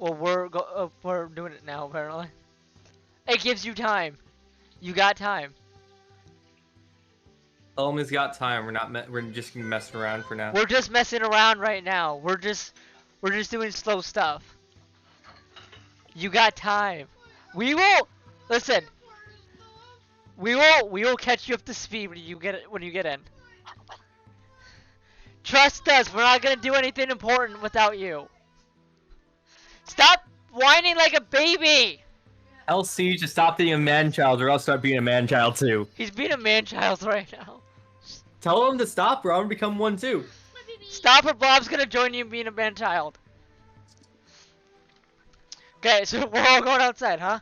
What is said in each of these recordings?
Well, we're doing it now apparently. It gives you time. You got time. Elman's got time. We're just messing around for now. We're just messing around right now. We're just doing slow stuff. You got time. We will listen. We will catch you up to speed when you get in. Trust us. We're not gonna do anything important without you. Stop whining like a baby. LC, just stop being a man-child, or else start being a man-child too. He's being a man-child right now. Tell him to stop, or I'm gonna become one too. Stop or Bob's gonna join you in being a man-child. Okay, so we're all going outside, huh?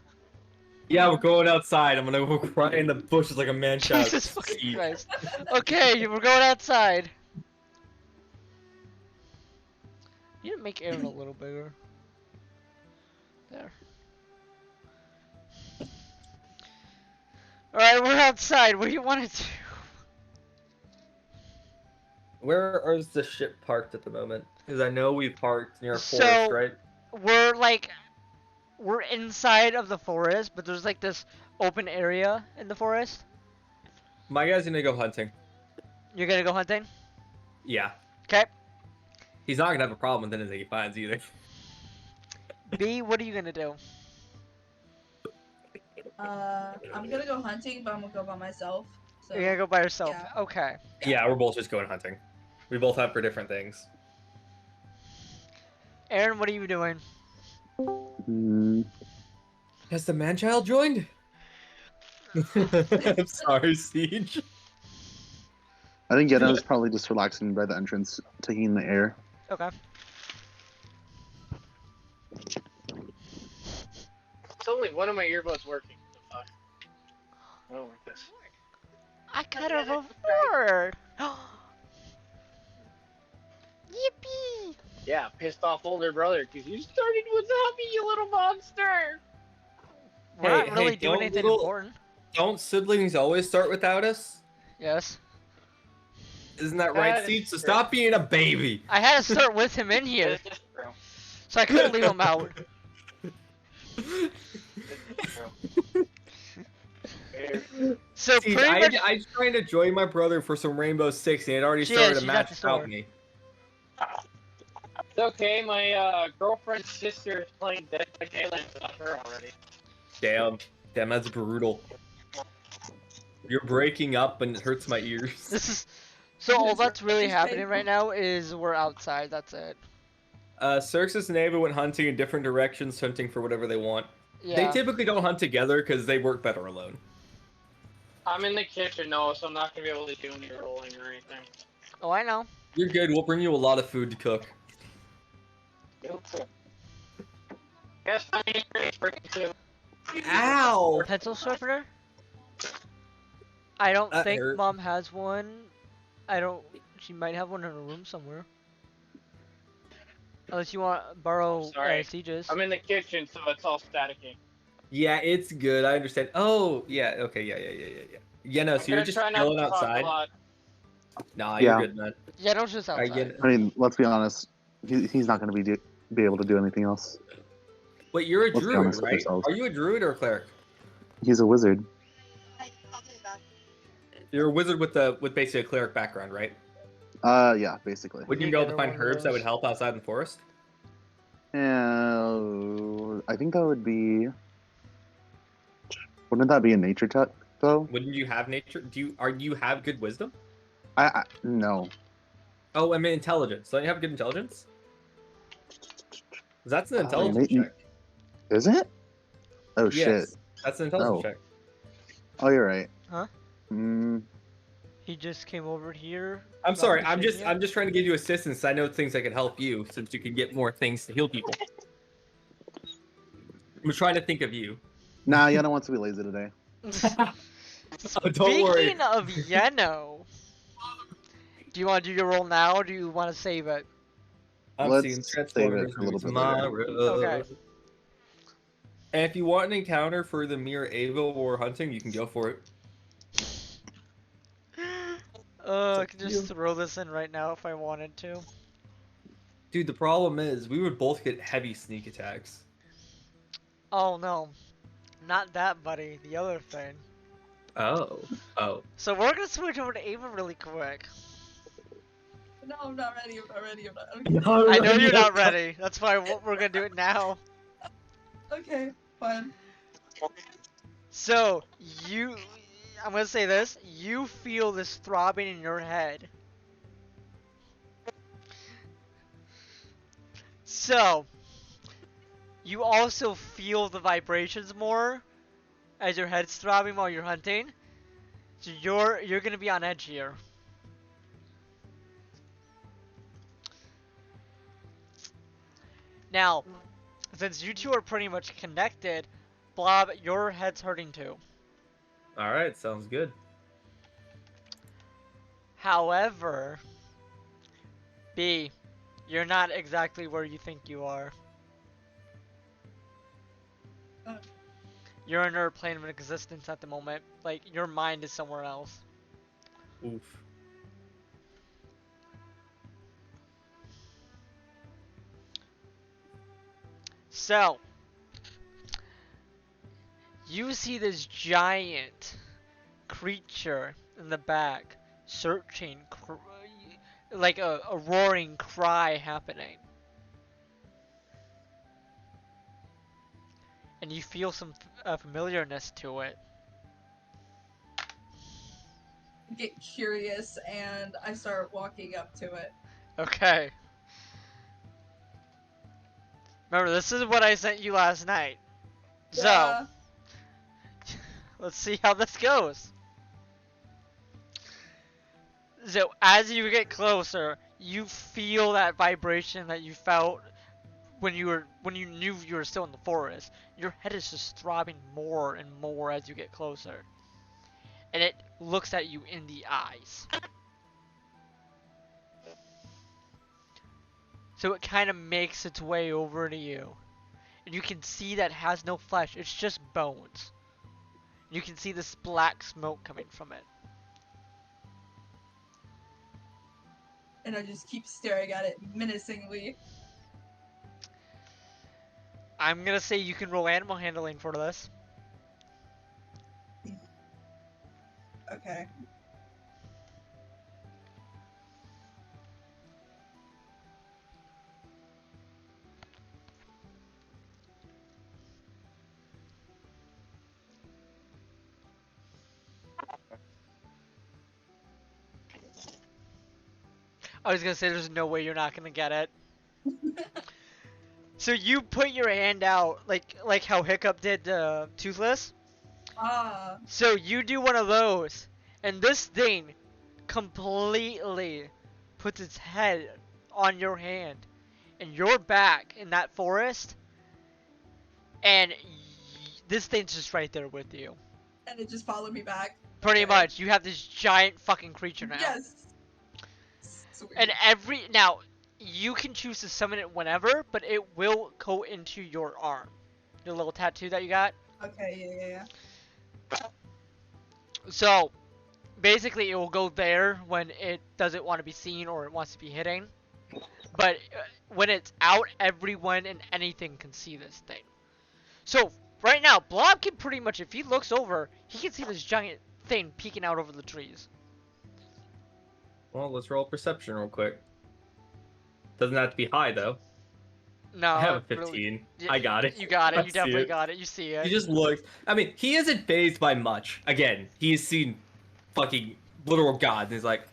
Yeah, we're going outside. I'm gonna go cry in the bushes like a man-child. Jesus fucking Christ. Okay, we're going outside. You need to make Aaron a little bigger. There. Alright, we're outside. What do you want to do? Where is the ship parked at the moment? Because I know we parked near a forest, right? We're inside of the forest, but there's like this open area in the forest. My guy's gonna go hunting. You're gonna go hunting? Yeah. Okay. He's not gonna have a problem with anything he finds either. B, what are you gonna do? I'm gonna go hunting, but I'm gonna go by myself. So, You're gonna go by yourself. yeah. Okay. Yeah, we're both just going hunting. We both have for different things. Aaron, what are you doing? Has the man-child joined? I'm sorry, Siege. I think Yenna's probably just relaxing by the entrance, taking in the air. Okay. It's only one of my earbuds working. I don't like this. I could have afford. Yippee! Yeah, pissed off older brother, because you started with zombie, you little monster! We're not really doing anything important. Don't siblings always start without us? Yes. Isn't that right, That is Siege? So true. stop being a baby. I had to start with him in here, This is true. so I couldn't leave him out. This is true. So Siege, pretty much, I was trying to join my brother for some Rainbow Six, and he had already She started is, a she's at match the store. without me. It's okay, my girlfriend's sister is playing Dead by Daylight without her already. Damn, that's brutal. You're breaking up and it hurts my ears. this is so all that's really happening right now is we're outside. That's it. Xerxes and Ava went hunting in different directions, hunting for whatever they want. Yeah. They typically don't hunt together because they work better alone. I'm in the kitchen, no, so I'm not gonna be able to do any rolling or anything. Oh, I know. You're good. We'll bring you a lot of food to cook. Guess I need to too. Ow! Pencil sharpener? I don't That think hurt. Mom has one. I don't. She might have one in her room somewhere. Unless you want to borrow Sorry. Siege's. I'm in the kitchen, so it's all staticky. Yeah, it's good. I understand. Oh, yeah. Okay. Yeah. Yeah. No. So you're just chilling outside. Nah, Yeah. you're good, man. Yeah, don't just I outside. get it. I mean, let's be honest. He's not going to be able to do anything else. But you're a Let's be druid, honest with right? ourselves. Are you a druid or a cleric? He's a wizard. You're a wizard with basically a cleric background, right? Yeah, basically. Wouldn't you You be able get to find one of herbs that those. would help outside in the forest? I think that would be. Wouldn't that be a nature check though? Wouldn't you have nature? Do you have good wisdom? No. Oh, I mean intelligence. Don't you have good intelligence? 'Cause that's an Oh, intelligence maybe- check. Is it? Oh Yes, shit. that's an intelligence Oh. check. Oh, you're right. Huh? Mm, He just came over here. I'm about sorry. the I'm shit just here. trying to give you assistance. I know things that can help you, since you can get more things to heal people. I'm trying to think of you. nah, Yenna wants to be lazy today. Oh, don't worry. Speaking of Yeno, do you want to do your roll now, or do you want to save it? I'm Let's seeing save it Transformers for a little bit tomorrow. Okay. And if you want an encounter for the mere Ava or hunting, you can go for it. I up could to just you. throw this in right now if I wanted to. Dude, the problem is we would both get heavy sneak attacks. Oh no, not that, buddy. The other thing. Oh. Oh. So we're gonna switch over to Ava really quick. No, I'm not ready. I'm not ready. I'm not. Okay. I know you're not ready. That's why we're gonna do it now. Okay, fine. So I'm gonna say this. You feel this throbbing in your head. So you also feel the vibrations more as your head's throbbing while you're hunting. So you're gonna be on edge here. Now, since you two are pretty much connected, Blob, your head's hurting too. Alright, sounds good. However, B, you're not exactly where you think you are. You're in another plane of existence at the moment. Like, your mind is somewhere else. Oof. So, you see this giant creature in the back, searching, like a roaring cry happening. And you feel some familiarness to it. Get curious and I start walking up to it. Okay. Remember, this is what I sent you last night. Yeah. So, let's see how this goes. So, as you get closer, you feel that vibration that you felt when you knew you were still in the forest. Your head is just throbbing more and more as you get closer. And it looks at you in the eyes. So it kind of makes its way over to you. And you can see that it has no flesh, it's just bones. You can see this black smoke coming from it. And I just keep staring at it menacingly. I'm gonna say you can roll animal handling for this. Okay. I was gonna say there's no way you're not gonna get it. So you put your hand out like how Hiccup did Toothless. Ah. So you do one of those, and this thing completely puts its head on your hand, and you're back in that forest, and this thing's just right there with you. And it just followed me back. Pretty Okay. much, you have this giant fucking creature now. Yes. Sweet. And now you can choose to summon it whenever, but it will go into your arm, your little tattoo that you got. Okay, yeah. So basically, it will go there when it doesn't want to be seen or it wants to be hitting. But when it's out, everyone and anything can see this thing. So right now, Blob can pretty much, if he looks over, he can see this giant thing peeking out over the trees. Well, let's roll perception real quick. Doesn't have to be high, though. No, I have a 15. really, I got it. You got it. I You see definitely it. got it. You see it. He just looks. I mean, he isn't phased by much. Again, he's seen fucking literal gods, and he's like,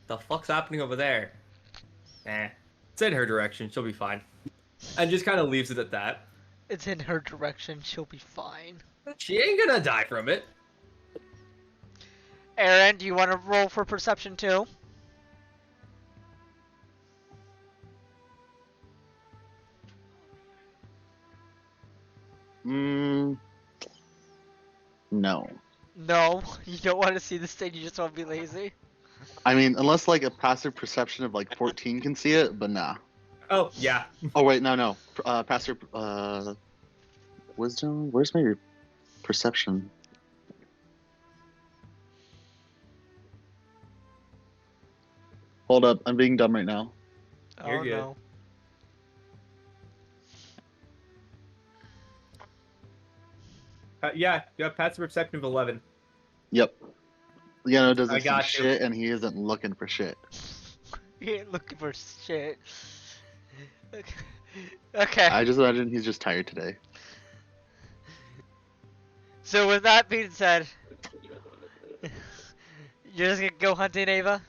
the fuck's happening over there? It's in her direction. She'll be fine. And just kind of leaves it at that. It's in her direction. She'll be fine. She ain't gonna die from it. Aaron, do you want to roll for perception too? No. No, you don't want to see this thing. You just want to be lazy. I mean, unless like a passive perception of like 14 can see it, but nah. Oh, yeah. Oh wait, no. Passive wisdom. Where's my perception? Hold up, I'm being dumb right now. You're Oh good. no. Yeah, you have passive perception of 11. Yep. Yano I doesn't see got you. shit, and he isn't looking for shit. You ain't looking for shit. Okay. I just imagine he's just tired today. So with that being said, you're just gonna go hunting, Ava?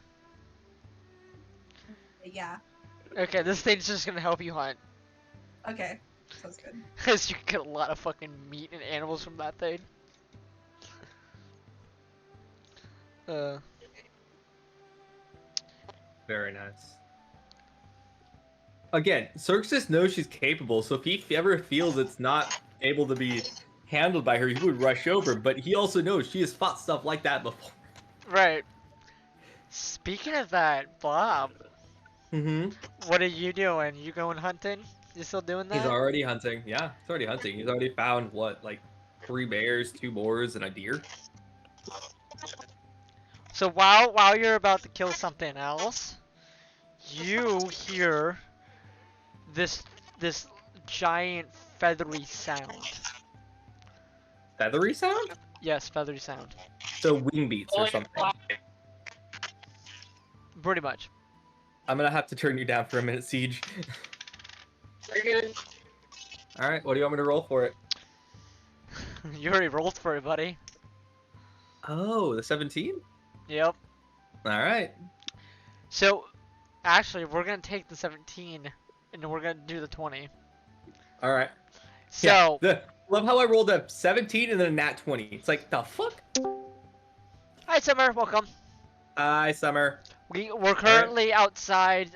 Yeah. Okay, this thing's just gonna help you hunt. Okay. Sounds good. Cause you can get a lot of fucking meat and animals from that thing. Very nice. Again, Xerxes knows she's capable, so if he ever feels it's not able to be handled by her, he would rush over, but he also knows she has fought stuff like that before. Right. Speaking of that, Bob, Mm-hmm. what are you doing? You going hunting? You still doing that? He's already hunting. Yeah, he's already hunting. He's already found, what, like 3 bears, 2 boars, and a deer? So while you're about to kill something else, you hear this giant feathery sound. Feathery sound? Yes, feathery sound. So wing beats or something. Pretty much. I'm gonna have to turn you down for a minute, Siege. Very good. Alright, what do you want me to roll for it? You already rolled for it, buddy. Oh, the 17? Yep. Alright. So, actually, we're gonna take the 17 and we're gonna do the 20. Alright. So, Love how I rolled a 17 and then a nat 20. It's like, the fuck? hi Summer, welcome. Hi, Summer. We're currently outside.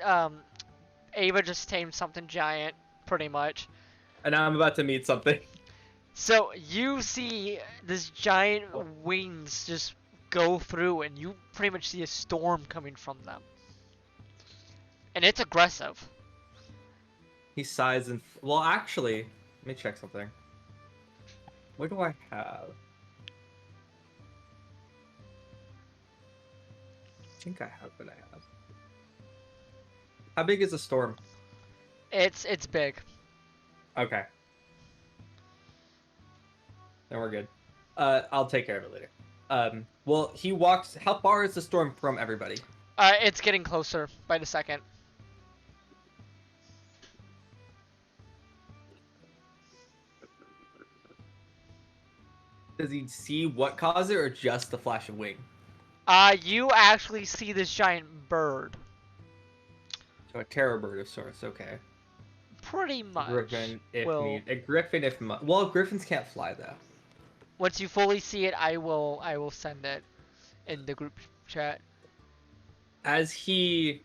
Ava just tamed something giant, pretty much. And now I'm about to meet something. So you see this giant wings just go through, and you pretty much see a storm coming from them. And it's aggressive. He sighs and... Well, actually, let me check something. What do I have? I think I have what I have. How big is the storm? It's big. Okay. Then we're good. I'll take care of it later. Well, he walks... How far is the storm from everybody? It's getting closer by the second. Does he see what caused it, or just the flash of wing? You actually see this giant bird. So a terror bird of sorts, okay. Pretty much. Griffin, if Well, need. A griffin, if well, griffins can't fly though. once you fully see it, I will send it in the group chat. As he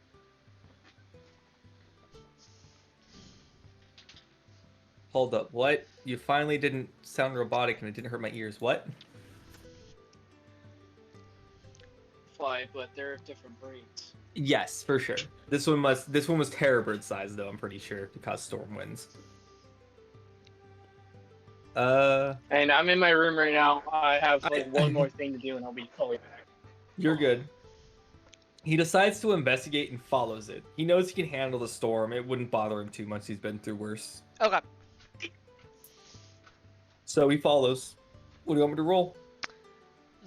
hold up, what? You finally didn't sound robotic and it didn't hurt my ears. What? Fly, but they're different breeds. Yes, for sure. This one was terror bird size though, I'm pretty sure, to cause storm winds. And I'm in my room right now. I have like one more thing to do, and I'll be totally back. You're good. He decides to investigate and follows it. He knows he can handle the storm. It wouldn't bother him too much. He's been through worse. Okay. So he follows. What do you want me to roll?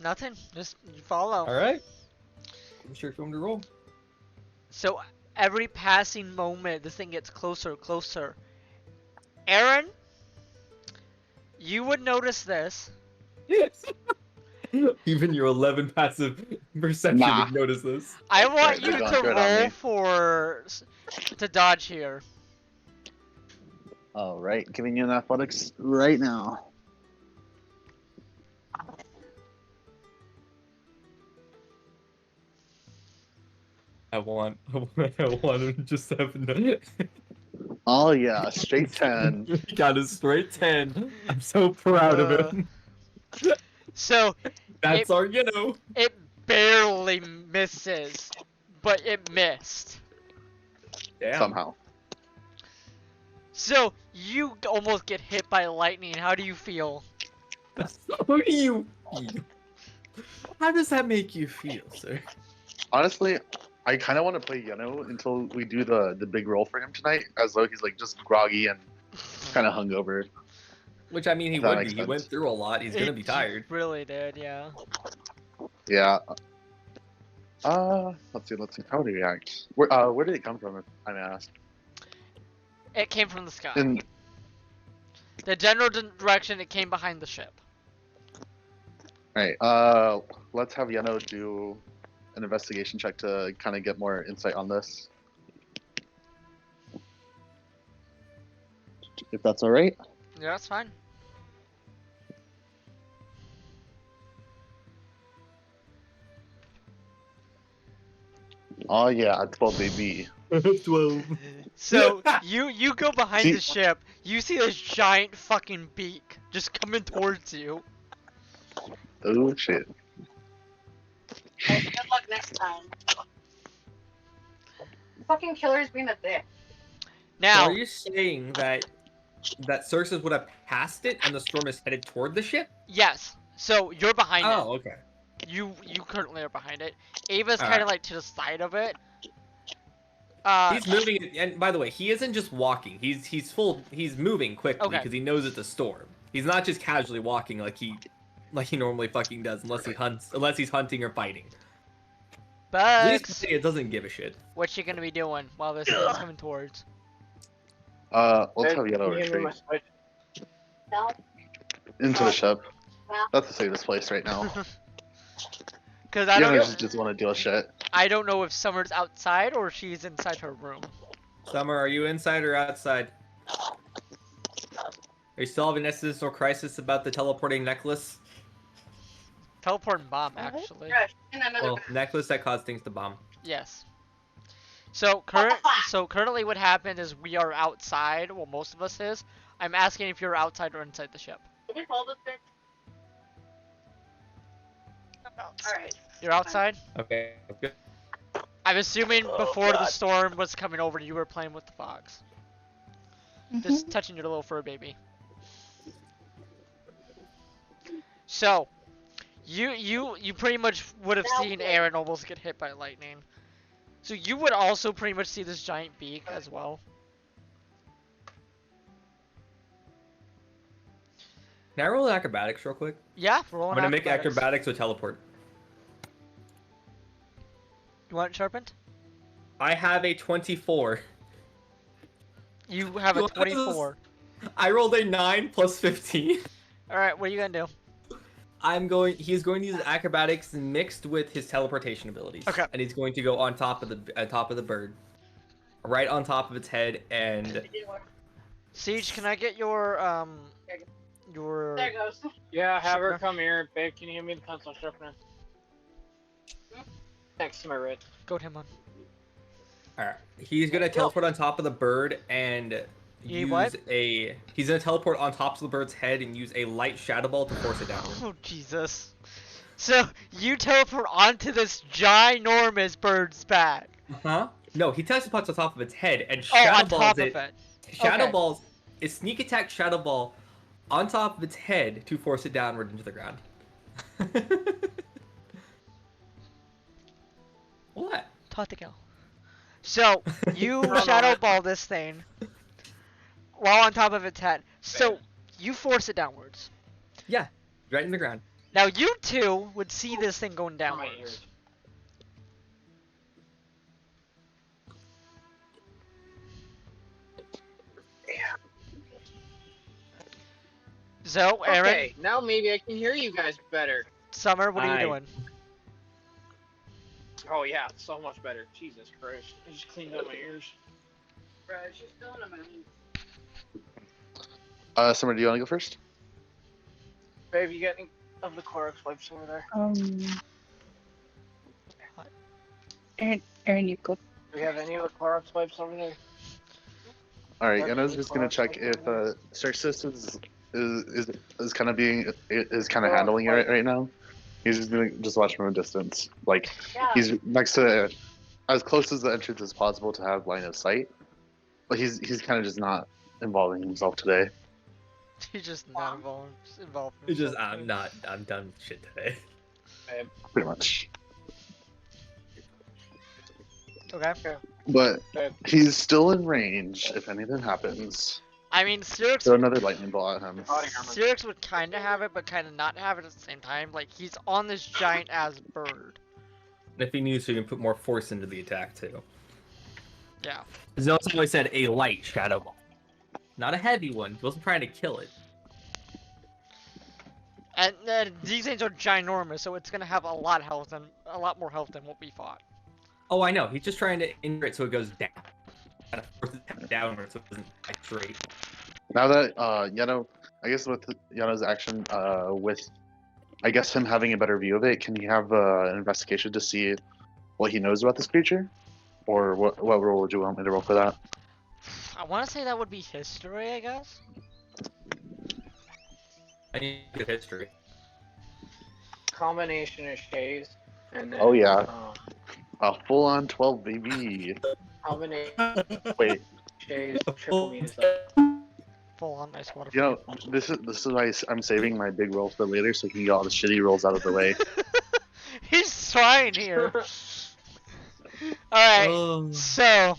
Nothing. Just you follow. All right. I'm sure if you want me to roll. So every passing moment, this thing gets closer and closer. Aaron, you would notice this. Yes. Even your 11 passive perception Nah. would notice this. I want Right, you they're to going good on roll me. to dodge here. All right, giving you an athletics right now. I want him to just have no. Oh yeah, straight 10. He got a straight 10. I'm so proud of him. So That's it barely misses, but it missed. Damn. Somehow. So you almost get hit by lightning. How do you feel? How do you feel? How does that make you feel, sir? Honestly, I kind of want to play Yeno until we do the big roll for him tonight, as though he's like just groggy and kind of hungover. Which I mean, he That would makes be. He went sense. through a lot. He's gonna be tired. He really did, yeah. Yeah. Let's see. How would he react? Where did it come from? If I may ask. It came from the sky. And The general direction, it came behind the ship. right. Let's have Yeno do an investigation check to kind of get more insight on this. If that's all right. Yeah, that's fine. Oh yeah, 12 baby. 12. So you go behind See- the ship. You see this giant fucking beak just coming towards you. Oh shit. Hey, good luck next time. Fucking killer's being a bitch. Now, Are you saying that Xerxes would have passed it and the storm is headed toward the ship? yes. So you're behind it. Oh, okay. You currently are behind it. Ava's All kind of right. like to the side of it. He's moving, and by the way, he isn't just walking. He's moving quickly Okay. because he knows it's a storm. He's not just casually walking like he normally fucking does, unless he's hunting or fighting. At least Bugs, it doesn't give a shit. what you gonna be doing while this is coming towards? Let's Hey, have Yeno can you hand me my retreat switch? No. into the ship. That's the safest place right now. Because I don't Yeno know. just want to deal with shit. I don't know if Summer's outside or she's inside her room. Summer, are you inside or outside? Are you still having an existential crisis about the teleporting necklace? Teleporting bomb, actually. Fresh. In another Well, necklace that caused things to bomb. Yes. So currently what happened is we are outside. Well, most of us is. I'm asking if you're outside or inside the ship. Can we hold this thing? Alright. You're outside? Okay. Good. I'm assuming Oh, before the God. storm was coming over, you were playing with the fox. Just touching your little fur baby. So, you pretty much would have seen Aaron almost get hit by lightning. So you would also pretty much see this giant beak as well. Can I roll acrobatics real quick? Yeah, roll I'm an gonna make acrobatics. acrobatics with teleport. You want it sharpened? I have a 24. You have a What is- 24. I rolled a 9 plus 15. Alright, what are you gonna do? He's going to use acrobatics mixed with his teleportation abilities. Okay. And he's going to go on top of the bird. Right on top of its head, and Siege, can I get your There it goes. Yeah, have her Sure. come here. Babe, can you give me the pencil sharpener? Next to my wrist. go to him on. alright. He's gonna teleport on top of the bird and You what? he's gonna teleport on top of the bird's head and use a light shadow ball to force it downward. Oh Jesus. So you teleport onto this ginormous bird's back. Huh? No, he teleports on top of its head and Oh, shadow on balls top it. of it. Shadow Okay. balls is sneak attack shadow ball on top of its head to force it downward into the ground. What? Tactical. So you shadow ball this thing while on top of its head. So you force it downwards. Yeah, right in the ground. Now you two would see this thing going My downwards. ears. So Aaron, Okay, now maybe I can hear you guys better. Summer, what are you Aye. doing? Oh yeah, so much better. Jesus Christ. I just cleaned out my ears. Bro, she's still in a mood. Summer, do you want to go first? Babe, you got any of the Clorox wipes over there? Aaron, you go. Do we have any of the Clorox wipes over there? All right, Okay, Yeno's just gonna check if Xerxes is kind of handling it right now. He's just gonna watch from a distance, like Yeah. he's next to as close as the entrance as possible to have line of sight. But he's kind of just not involving himself today. He's just not involved. It's just I'm done with shit today. Pretty much. Okay. But Okay. he's still in range if anything happens. I mean, Sirix Throw another lightning bolt at him. Sirix would kind of have it, but kind of not have it at the same time. Like, he's on this giant ass bird. And if he needs to, he can put more force into the attack too. Yeah. Because notice how I said a light shadow ball, not a heavy one. He wasn't trying to kill it. And these things are ginormous, so it's gonna have a lot of health and a lot more health than what we fought. Oh, I know. He's just trying to injure it so it goes down. Kind of force it downward so it doesn't die straight. Now that Yano, I guess with Yano's action, with I guess him having a better view of it, can he have an investigation to see what he knows about this creature, or what role would you want me to roll for that? I want to say that would be history, I guess. I need good history. Combination of shades. And then, Oh yeah, a full-on 12, baby. Combination Wait, shades. Triple means Full on nice water. you know this is why I'm saving my big roll for later, so I can get all the shitty rolls out of the way. He's trying here. Alright, Oh. so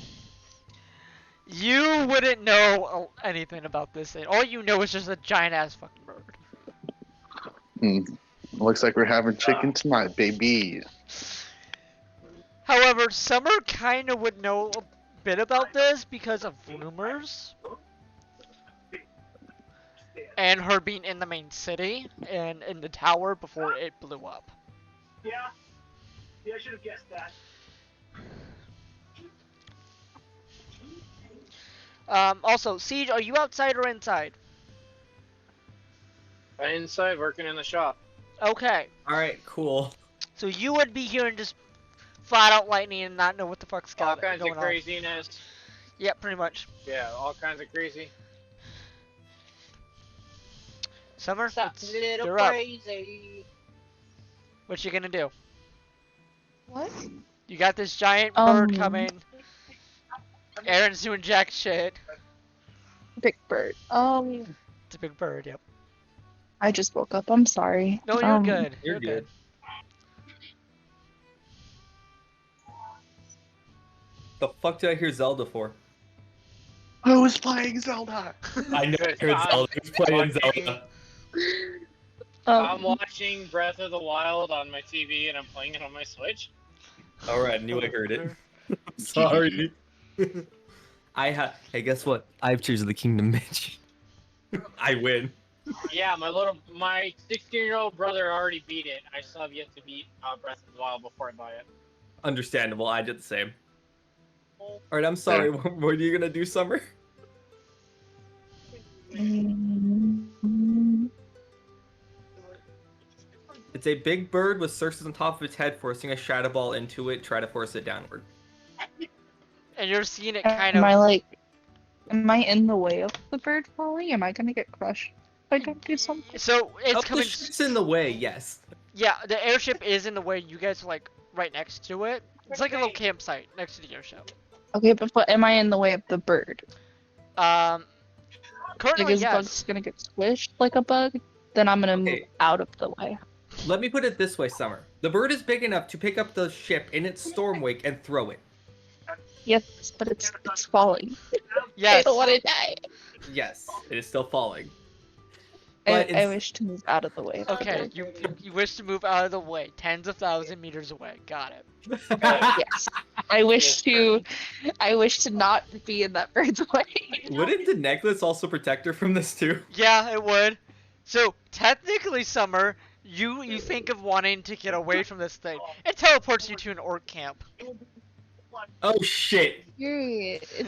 you wouldn't know anything about this thing. All you know is just a giant ass fucking bird. Looks like we're having chicken tonight, baby. However, Summer kind of would know a bit about this because of rumors. And her being in the main city and in the tower before it blew up. Yeah. Yeah, I should have guessed that. Also, Siege, are you outside or inside? inside working in the shop. Okay, All right, cool. so you would be hearing just flat out lightning and not know what the fuck's All going kinds of on. craziness. Yeah, pretty much. Yeah, all kinds of crazy. Summer, Something a little you're up. crazy. What you gonna do? What? You got this giant bird coming. Aaron's doing jack shit. Big bird. It's a big bird, yep. I just woke up. I'm sorry. No, you're good. You're good. The fuck did I hear Zelda for? Who's playing Zelda? I know I heard Zelda. Who's playing Zelda? I'm watching Breath of the Wild on my TV and I'm playing it on my Switch. All right, I knew I heard it. Sorry. Hey, guess what? I have Tears of the Kingdom, bitch. I win. Yeah, my 16-year-old brother already beat it. I still have yet to beat Breath of the Wild before I buy it. Understandable. I did the same. All right, I'm sorry. What are you gonna do, Summer? It's a big bird with circles on top of its head, forcing a shadow ball into it. Try to force it downward. And you're seeing it kind Am of. am I in the way of the bird falling? Am I gonna get crushed if I don't do something? So it's The coming. ship's in the way, yes. Yeah, the airship is in the way. You guys are like right next to it. It's like a little campsite next to the airship. Okay, but am I in the way of the bird? Currently, Like, is yes. Bug's gonna get squished like a bug? Then I'm gonna move Okay. out of the way. Let me put it this way, Summer. The bird is big enough to pick up the ship in its storm wake and throw it. Yes, but it's falling. I Yes. don't want to die. Yes, it is still falling. I But it's- wish to move out of the way. of the Okay, bird. you wish to move out of the way, tens of thousands meters away. Got it. Yes. I wish to not be in that bird's way. Wouldn't the necklace also protect her from this too? Yeah, it would. So technically, Summer, you think of wanting to get away from this thing. It teleports you to an orc camp. Oh shit! Period. And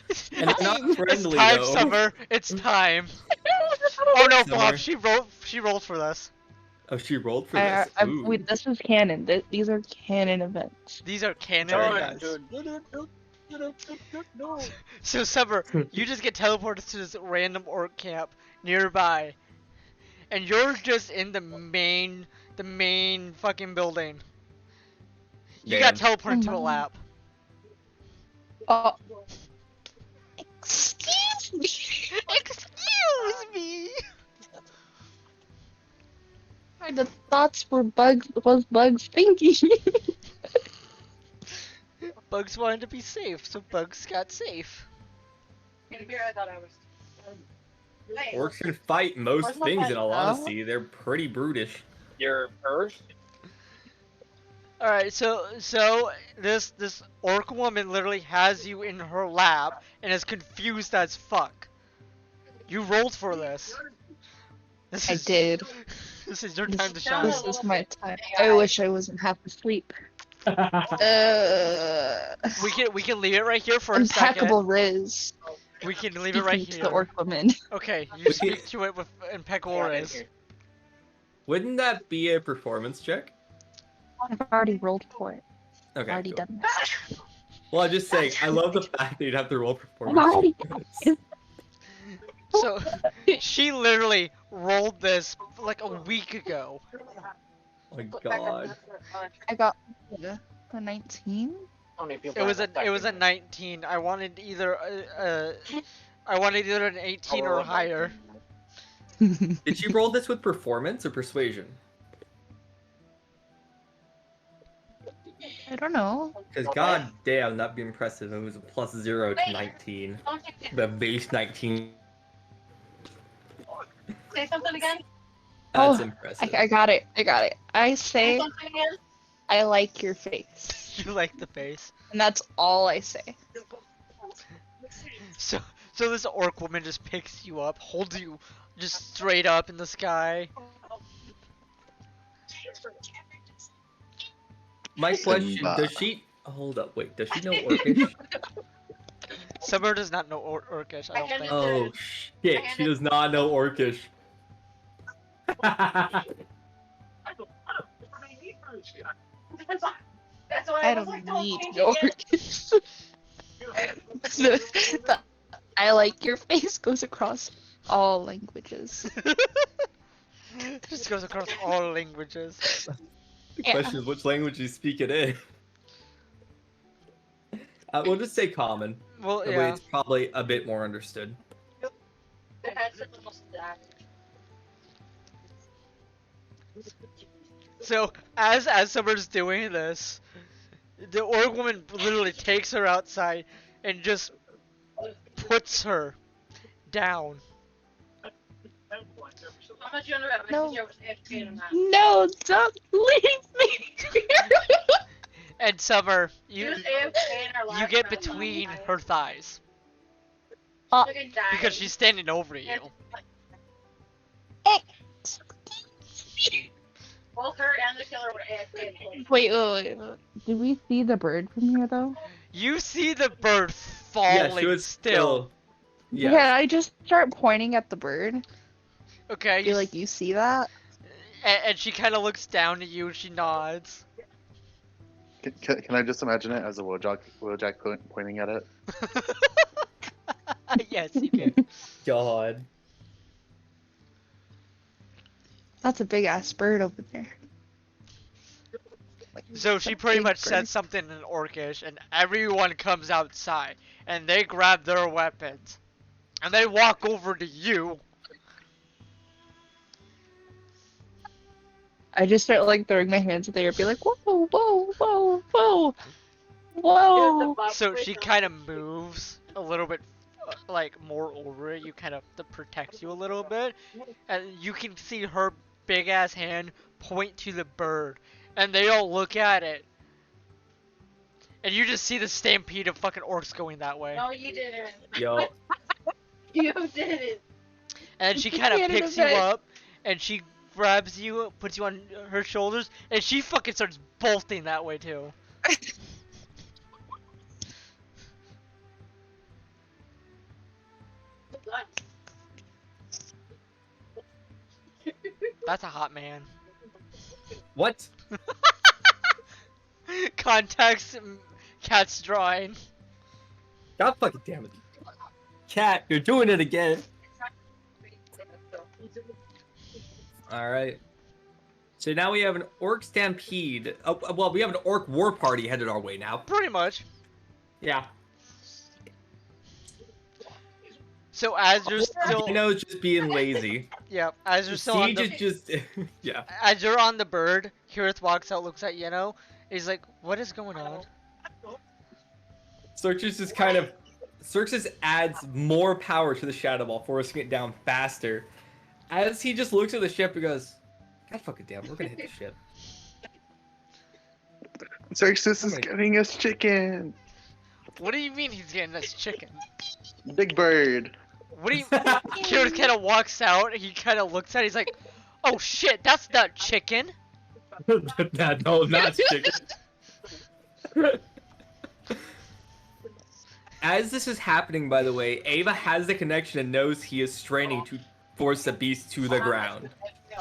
it's not It's friendly time, though. Summer. It's time. Oh no, Summer. Bob, she rolled for this. Oh, she rolled for this. Ooh. Wait, this is canon. These are canon events. These are canon Sorry, events. No. So Summer, you just get teleported to this random orc camp nearby, and you're just in the main fucking building. You got Damn. teleported to a lab. Oh. Excuse me. Excuse me. The thoughts were Bugs thinking. Bugs wanted to be safe, so Bugs got safe. I thought I was. Orcs can fight most Where's my things in all pet? honesty. They're pretty brutish. Your purse? All right, so this orc woman literally has you in her lap and is confused as fuck. You rolled for this. This I is, did. This is your time to shine. This is my time. I wish I wasn't half asleep. We can leave it right here for a Impeccable second. Riz. We can leave it right Speaking to here. the orc woman. Okay, you We speak to it with impeccable riz. Wouldn't that be a performance check? I've already rolled for it. I've Okay. already Cool. done this. Well, I'm just saying, I love the fact that you'd have to roll I've performance. already checks. So she literally rolled this like a week ago. Oh my god. I got a 19. It was a 19. I wanted either an 18 or higher. Did you roll this with performance or persuasion? I don't know. Because god damn, that'd be impressive. It was a +0 to 19. The base 19. Say something again. That's Oh, impressive. I got it. I got it. I Say say something again. I like your face. You like the face. And that's all I say. So this orc woman just picks you up, holds you just straight up in the sky. My question, does she... Hold up, wait, does she know Orcish? Summer does not know Orcish, I don't think. Oh shit, she does not know Orcish. That's why I was don't like, need change your it yet. the I like your face goes across all languages. Just goes across all languages. The Yeah. question is, which language you speak it in? We'll just say common. Well, That way yeah. it's probably a bit more understood. So as Summer's doing this, the orc woman literally takes her outside and just puts her down. How much you under that? No. I was AFK or not. No, don't leave me. And Summer, She you was AFK in our you last get round. between her thighs Fucking died. because she's standing over you. Both her and the killer were AFK. Wait. Do we see the bird from here though? You see the bird Yeah, falling she was still. Yeah. Yeah, I just start pointing at the bird. Okay, Feel like you see that? and she kind of looks down at you and she nods. Can I just imagine it as a Wojak pointing at it? Yes, you can. God. That's a big ass bird over there. So she That's a pretty big much says bird. something in Orcish, and everyone comes outside, and they grab their weapons, and they walk over to you. I just start like throwing my hands in the air, be like, whoa, whoa, whoa, whoa, whoa. So she kind of moves a little bit, like more over you, kind of to protect you a little bit, and you can see her big ass hand point to the bird, and they all look at it, and you just see the stampede of fucking orcs going that way. No, you didn't. Yo. You didn't. And she kind of Get it picks you a bit. up, and she grabs you, puts you on her shoulders, and she fucking starts bolting that way too. That's a hot man. What? Context, cat's drawing. God fucking damn it. Cat, you're doing it again. Alright. So now we have an orc stampede. Oh, well, we have an orc war party headed our way now. Pretty much. Yeah. So as you're still, Dino's just being lazy. yeah, as you're still on Siege the, is just, yeah. as you're on the bird, Kirith walks out, looks at Yeno, he's like, "What is going on?" Search is just kind of Xerxes adds more power to the Shadow Ball, forcing it down faster. As he just looks at the ship and goes, God fucking damn, we're gonna hit the ship. Xerxes I'm is gonna- getting us chicken. What do you mean he's getting us chicken? Big Bird. What do you? Kira kind of walks out. He kind of looks at it. He's like, "Oh shit, that's not chicken." No, not chicken. As this is happening, by the way, Ava has the connection and knows he is straining to force the beast to the ground,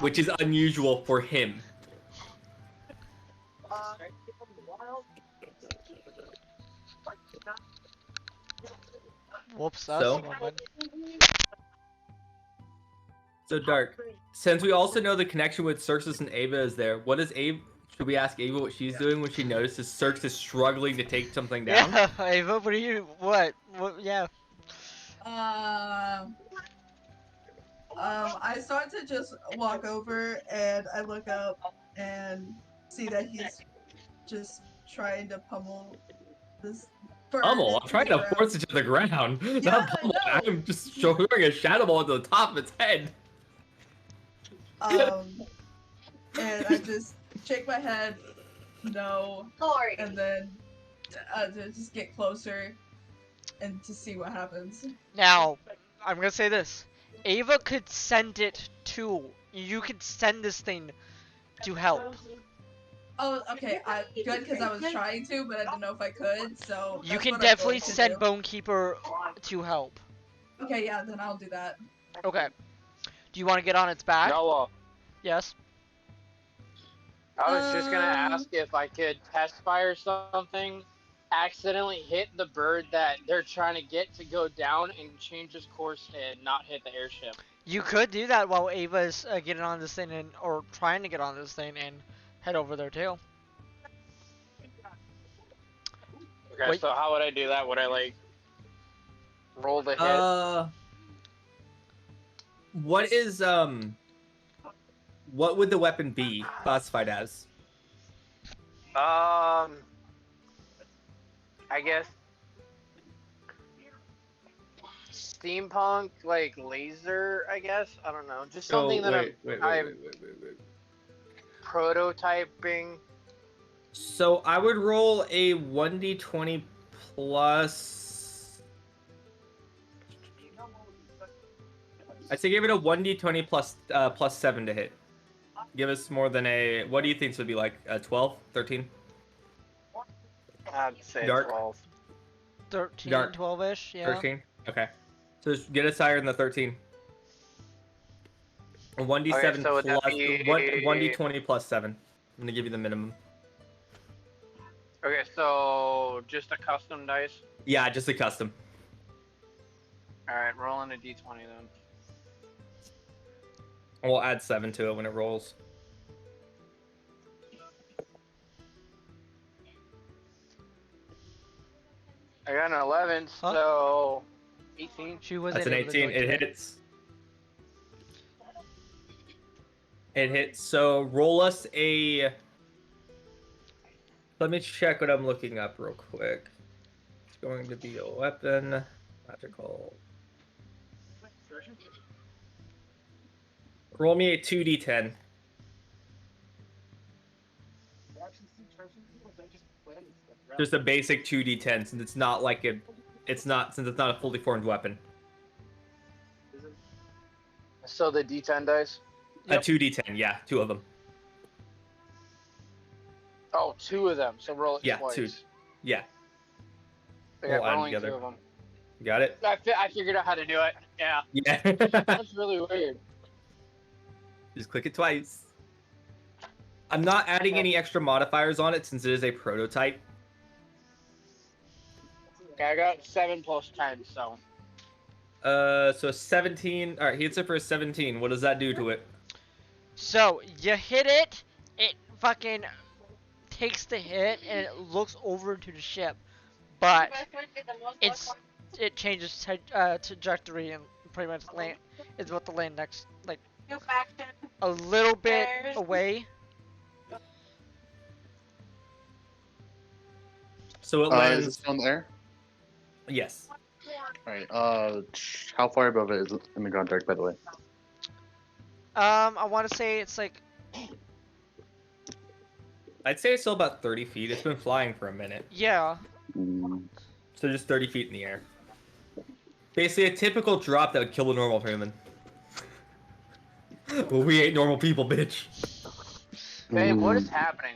which is unusual for him. Whoops, So? that's one. So Dark, since we also know the connection with Xerxes and Ava is there, what is Ava? Should we ask Ava what she's doing when she notices Xerxes struggling to take something down? Yeah, Ava, what are you? What? What? Yeah. I start to just walk over and I look up and see that he's just trying to pummel this bird. Pummel. I'm into trying the to ground. force it to the ground. Yeah, Not I pummel. know. I'm just showing a shadow ball to the top of its head. And I just shake my head, no, Sorry. and then to just get closer and to see what happens. Now, I'm gonna say this. Ava could send it to. You could send this thing to help. Oh, okay, good, because I was trying to, but I didn't know if I could, so You that's can what I'm definitely going to send do. Bonekeeper to help. Okay, yeah, then I'll do that. Okay. Do you want to get on its back? Noah, Yes. I was just gonna Um, ask if I could test fire something, accidentally hit the bird that they're trying to get to go down and change its course and not hit the airship. You could do that while Ava's getting on this thing and or trying to get on this thing and head over there too. Okay, Wait. so how would I do that? Would I like roll the hit? What is what would the weapon be classified as? I guess steampunk, like laser. I guess I don't know, just something that I'm wait. prototyping. So I would roll a 1d20 plus. I'd say give it a 1d20 plus 7 to hit. Give us more than a. What do you think this would be like? 12? 13? I'd say Dark. 12. 13, Dark. 12-ish, yeah. 13? Okay. So just get us higher than the 13. A 1d7 Okay, so would that plus. be- 1d20 plus 7. I'm going to give you the minimum. Okay, so just a custom dice. Yeah, just a custom. All right, rolling a d20 then. We'll add 7 to it when it rolls. I got an 11, Huh? so 18. She was That's an 18. It hits. It hits. So roll us a. Let me check what I'm looking up real quick. It's going to be a weapon. Magical. Roll me a 2d10. Just a basic 2d10 since it's not like a. It's not a fully formed weapon. So the d10 dice? Yep. A 2d10, yeah, 2 of them. Oh, 2 of them. So roll it Yeah, twice. 2. Yeah, Okay, We'll add rolling together. 2 of them. got it? I figured out how to do it. Yeah. Yeah. That's really weird. Just click it twice. I'm not adding any extra modifiers on it since it is a prototype. Okay, I got 7 plus 10, so. So 17. All right, he hits it for a 17. What does that do to it? So, you hit it, it fucking takes the hit, and it looks over to the ship. But it changes trajectory and pretty much land is about to land next, like New faction. a little bit There's- away. So it Is lands. it still in the air? Yes. Alright, how far above it is it in the ground dark, by the way? I want to say it's like, I'd say it's still about 30 feet. It's been flying for a minute. yeah. Mm, So just 30 feet in the air. Basically a typical drop that would kill a normal human. Well, we ain't normal people, bitch. Babe, what is mm. happening?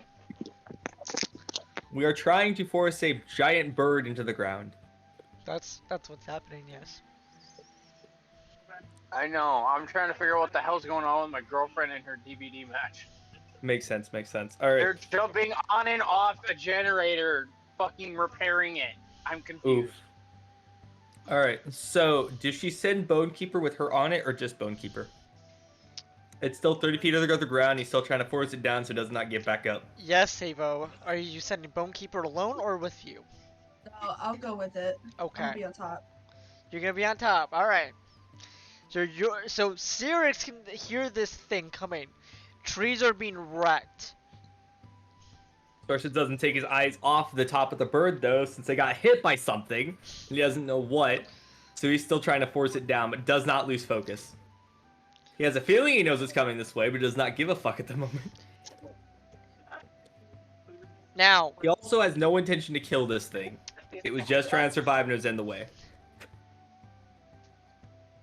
We are trying to force a giant bird into the ground. That's what's happening. Yes. I know. I'm trying to figure out what the hell's going on with my girlfriend and her DVD match. Makes sense, makes sense. Alright. They're jumping on and off a generator, fucking repairing it. I'm confused. Oof. Alright, so does she send Bonekeeper with her on it or just Bonekeeper? It's still 30 feet under the ground. He's still trying to force it down so it does not get back up. Yes, Savo. Are you sending Bonekeeper alone or with you? No, I'll go with it. Okay. I'll be on top. You're gonna be on top. All right. So Cyrix can hear this thing coming. Trees are being wrecked. Starship doesn't take his eyes off the top of the bird though, since they got hit by something. And he doesn't know what. So he's still trying to force it down, but does not lose focus. He has a feeling he knows it's coming this way, but does not give a fuck at the moment. Now, He also has no intention to kill this thing. It was just trying to survive and it was in the way.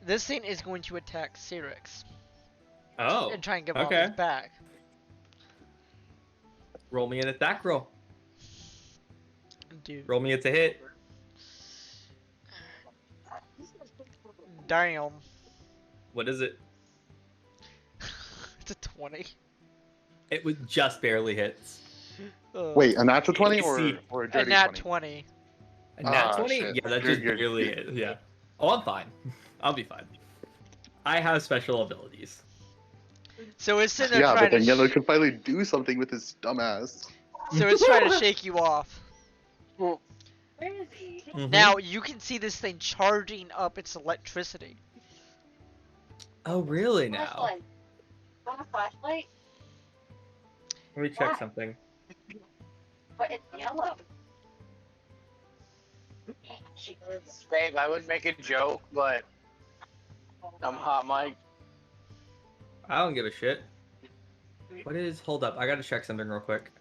this thing is going to attack Cyrix Oh, and try and get off okay. his back. Roll me an attack roll. Dude, Roll me it's a hit. damn. What is it? It's a 20. It was just barely hits. Wait, a natural 20 See, or a a dirty nat 20? 20. A nat Ah, 20? shit. Yeah, that You're- just you're- barely is. Yeah. Oh, I'm fine. I'll be fine. I have special abilities. So it's sitting there Yeah, trying but then to. Yellow can finally do something with his dumbass. So it's trying to shake you off. Where is he? Mhm. Now you can see this thing charging up its electricity. Oh, really now? Flashlight. Want a flashlight? Let me check something. But it's yellow. She goes, Babe, I would make a joke, but I'm hot, Mike. I don't give a shit. What is... Hold up. I gotta check something real quick.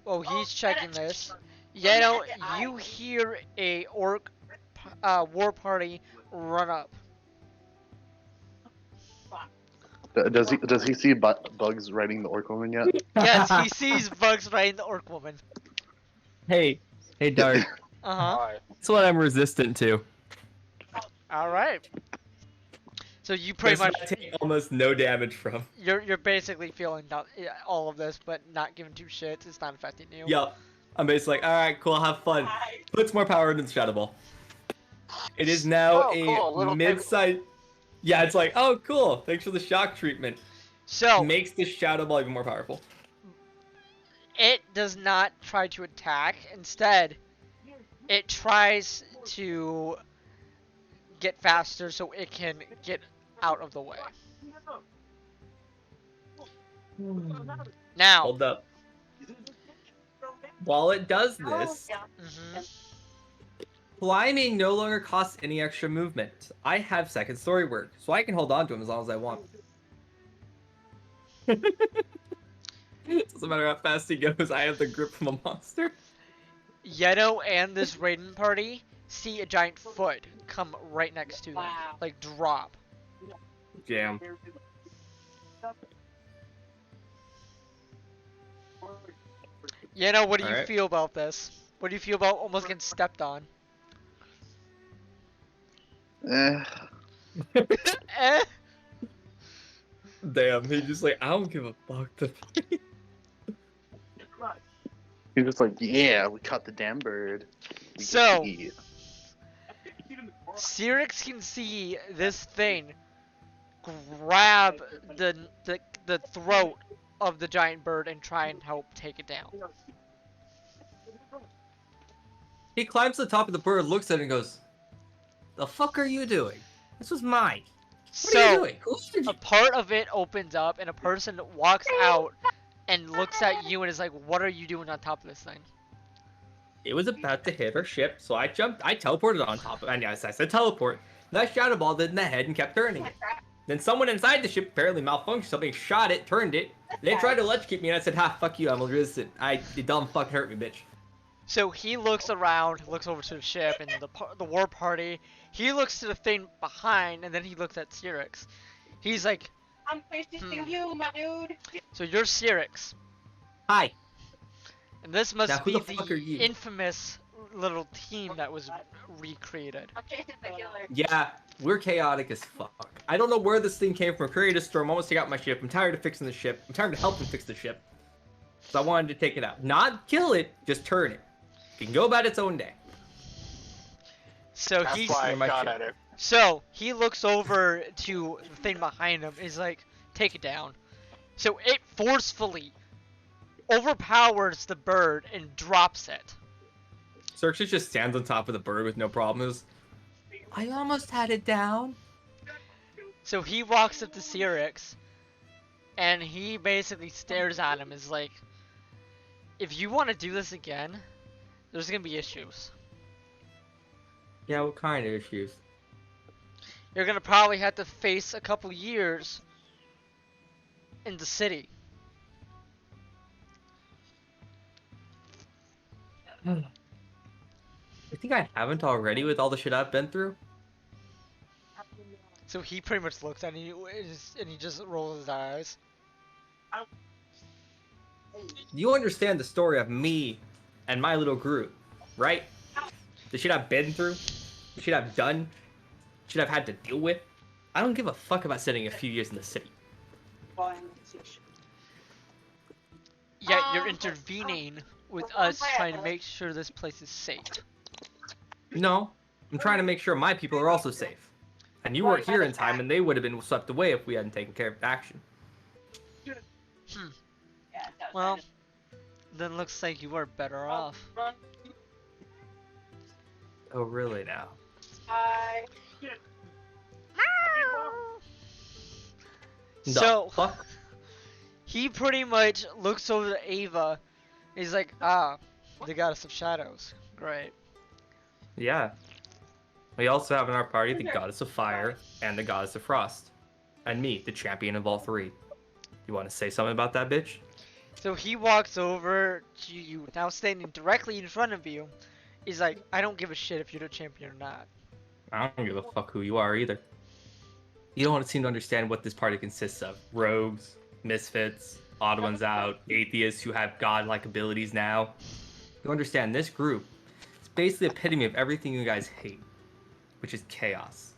Oh, he's checking this. Yellow, you hear a orc war party run up. Does he see bugs riding the orc woman yet? Yes, he sees bugs riding the orc woman. Hey. Hey, Dark. Uh-huh. Alright. That's what I'm resistant to. Alright. So you pretty much... I take almost no damage from. You're basically feeling all of this, but not giving two shits. It's not affecting you. Yup. I'm basically like, alright, cool, have fun. Puts more power into the Shadow Ball. It is now Oh, cool, a little mid-size... Yeah, it's like, oh, cool, thanks for the shock treatment. So, Makes the Shadow Ball even more powerful. it does not try to attack. Instead, it tries to get faster so it can get out of the way. Now, Hold up. While it does this, mhm, climbing no longer costs any extra movement. I have second story work, so I can hold on to him as long as I want. Doesn't matter how fast he goes, I have the grip from a monster. Yeto and this Raiden party see a giant foot come right next to them. Wow. Like, drop. Jam. Yeto, what do you Alright. feel about this? What do you feel about almost getting stepped on? Eh, Eh? Damn, he just like, I don't give a fuck. he's just like, yeah, we caught the damn bird. We get So- to eat." Cyrix can see this thing grab the throat of the giant bird and try and help take it down. He climbs to the top of the bird, looks at it and goes, the fuck are you doing? This was mine. What are you So, doing? Who should you... a part of it opens up and a person walks out and looks at you and is like, what are you doing on top of this thing? It was about to hit our ship, so I teleported on top of it. And yes, I said teleport. That shadow ball did in the head and kept turning it. Then someone inside the ship apparently malfunctioned. Somebody shot it, turned it. They tried to electrocute me, and I said, "Ha, fuck you, I'm resistant. You dumb fucking hurt me, bitch." So he looks around, looks over to the ship and the war party. He looks to the thing behind, and then he looks at Cyrix. He's like, I'm facing you, my dude. so you're Cyrix. Hi. And this Now, must who be the fuck are you? infamous little team that was recreated. I'm chasing the killer. Yeah, we're chaotic as fuck. I don't know where this thing came from. Created a storm, almost took out my ship. I'm tired of fixing the ship. I'm tired of helping fix the ship. So I wanted to take it out. Not kill it, just turn it. It can go about its own day. So That's he's why I my shot ship. at it. so he looks over to the thing behind him. He's like, take it down. So it forcefully overpowers the bird and drops it. Xerxes just stands on top of the bird with no problems. I almost had it down. So he walks up to Cyrix, and he basically stares at him. Is like, if you want to do this again, there's gonna be issues. Yeah, what kind of issues? You're gonna probably have to face a couple years in the city. I think I haven't already with all the shit I've been through. So he pretty much looks at you and he just rolls his eyes. You understand the story of me and my little group, right? The shit I've been through, the shit I've done, shit I've had to deal with. I don't give a fuck about spending a few years in the city. Yet you're intervening with us trying to make sure this place is safe. No, I'm trying to make sure my people are also safe. And you weren't here in time, and they would have been swept away if we hadn't taken care of action. Well, then looks like you are better off. Oh, really now? So The fuck? he pretty much looks over to Ava. He's like, ah, the goddess of shadows. Great. Yeah. We also have in our party the goddess of fire and the goddess of frost. And me, the champion of all three. You want to say something about that, bitch? So he walks over to you, now standing directly in front of you. He's like, I don't give a shit if you're the champion or not. I don't give a fuck who you are either. You don't seem to understand what this party consists of. Rogues, misfits, odd ones out, atheists who have godlike abilities now. You understand this group is basically the epitome of everything you guys hate, which is chaos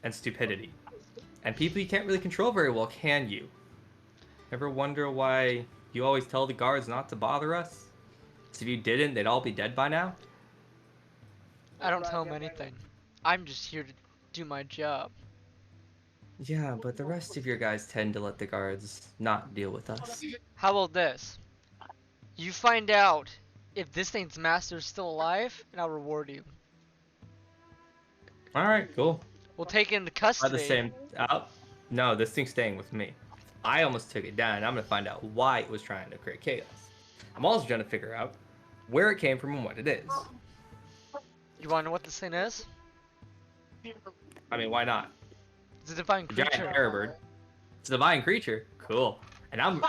and stupidity. And people you can't really control very well, can you? Ever wonder why you always tell the guards not to bother us? 'Cause if you didn't, they'd all be dead by now? I don't tell him anything. I'm just here to do my job. Yeah, but the rest of your guys tend to let the guards not deal with us. How about this? You find out if this thing's master's still alive, and I'll reward you. Alright, cool. We'll take it into By custody. the same... no, this thing's staying with me. I almost took it down, and I'm going to find out why it was trying to create chaos. I'm also trying to figure out where it came from and what it is. You wanna know what this thing is? I mean, why not? It's a divine Giant creature. airbird. It's a divine creature. Cool. And I'm...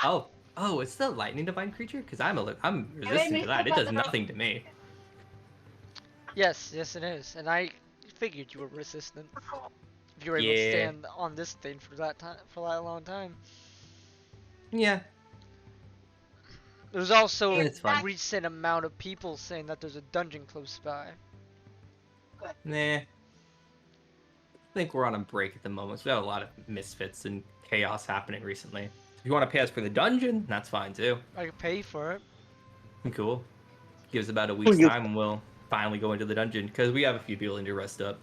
Oh, it's the lightning divine creature? Because I'm resistant to that. It does nothing to me. Yes, it is. And I figured you were resistant. If you were able to Yeah. stand on this thing for that long time. Yeah. There's also It's fine. a recent amount of people saying that there's a dungeon close by. Nah. I think we're on a break at the moment. So we have a lot of misfits and chaos happening recently. If you want to pay us for the dungeon, that's fine too. I could pay for it. Cool. Give us about a week's you- time and we'll finally go into the dungeon. Because we have a few people in to rest up.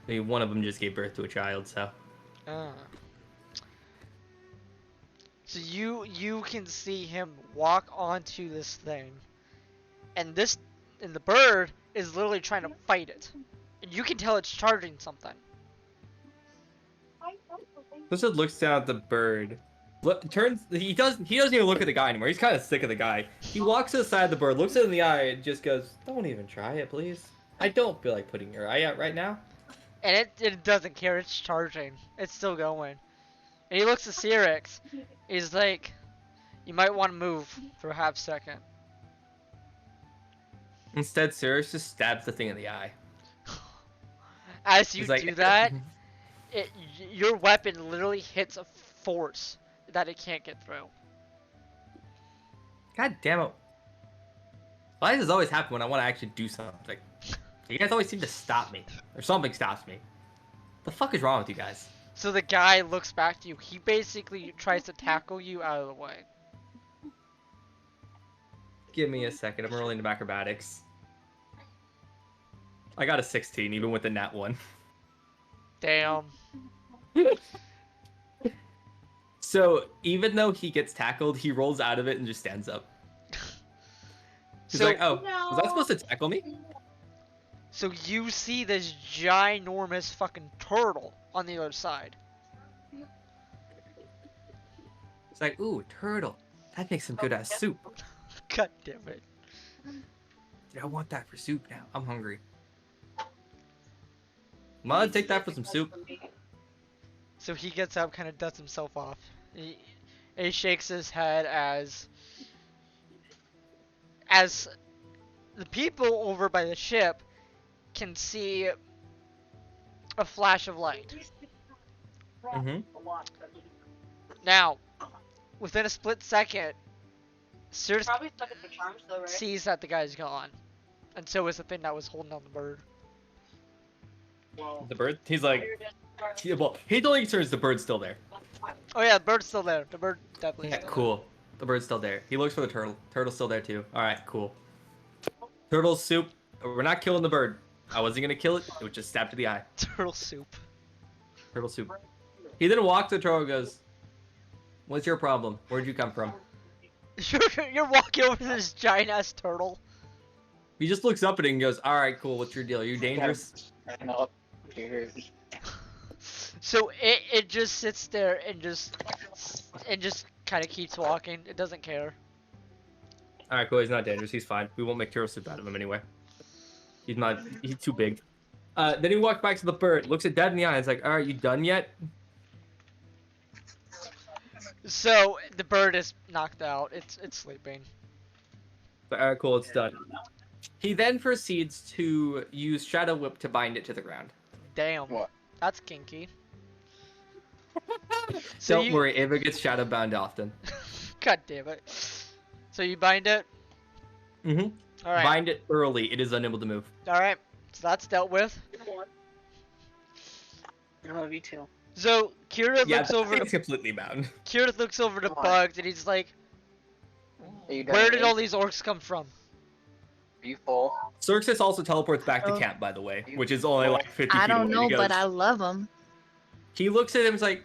Maybe one of them just gave birth to a child, so. Ah. So you can see him walk onto this thing, and the bird is literally trying to fight it, and you can tell it's charging something. Lizard looks down at the bird He doesn't even look at the guy anymore. He's kind of sick of the guy. He walks to the side of the bird, looks it in the eye, and just goes, "Don't even try it, please. I don't feel like putting your eye out right now." And it doesn't care. It's charging. It's still going. And he looks at Cyrix. He's like, "You might want to move for a half second." Instead, Cyrus just stabs the thing in the eye. As you He's like, do that, your weapon literally hits a force that it can't get through. God damn it! Why does this always happen when I want to actually do something? You guys always seem to stop me, or something stops me. The fuck is wrong with you guys? So the guy looks back to you. He basically tries to tackle you out of the way. Give me a second. I'm rolling into acrobatics. I got a 16, even with the nat 1. Damn. So, even though he gets tackled, he rolls out of it and just stands up. He's So, like, oh, was I supposed to tackle me? so you see this ginormous fucking turtle on the other side. It's like, ooh, turtle. That makes some good ass soup. God damn it. I want that for soup now. I'm hungry. Mud, take that for some soup. So he gets up, kind of dusts himself off. He shakes his head as the people over by the ship can see a flash of light. Mm-hmm. Now, within a split second, Circe Probably stuck at the charms though, right? sees that the guy's gone, and so is the thing that was holding on the bird. The bird? He's like, well, he's only concerned is the bird's still there. Oh yeah, the bird's still there. The bird definitely. Yeah, still cool. The bird's still there. He looks for the turtle. Turtle's still there too. Alright, cool. Turtle's soup. We're not killing the bird. I wasn't gonna kill it. It was just stabbed to the eye. there. Turtle soup. Turtle soup. He then walks to the turtle and goes, "What's your problem? Where'd you come from?" You're walking over to this giant ass turtle. He just looks up at it and goes, "Alright, cool. What's your deal? Are you dangerous?" So it just sits there and just kind of keeps walking. It doesn't care. Alright, cool. He's not dangerous. He's fine. We won't make turtle soup out of him anyway. He's too big. Then he walks back to the bird, looks it dead in the eye, and is like, "Alright, you done yet?" So the bird is knocked out. It's sleeping. Alright, cool. It's done. He then proceeds to use Shadow Whip to bind it to the ground. Damn. What? That's kinky. So Don't worry, Ava gets shadow bound often. God damn it. So you bind it? Mm-hmm. Alright. Bind it early. It is unable to move. Alright. So that's dealt with. I love you too. So Kira looks over it's to completely bound. Kira looks over to Bugs and he's like, Are you done where did eating? all these orcs come from? Are you full? Xerxes also teleports back to Oh. camp, by the way, which is only like 50 I feet don't away. know, He goes- but I love them. He looks at him and is like,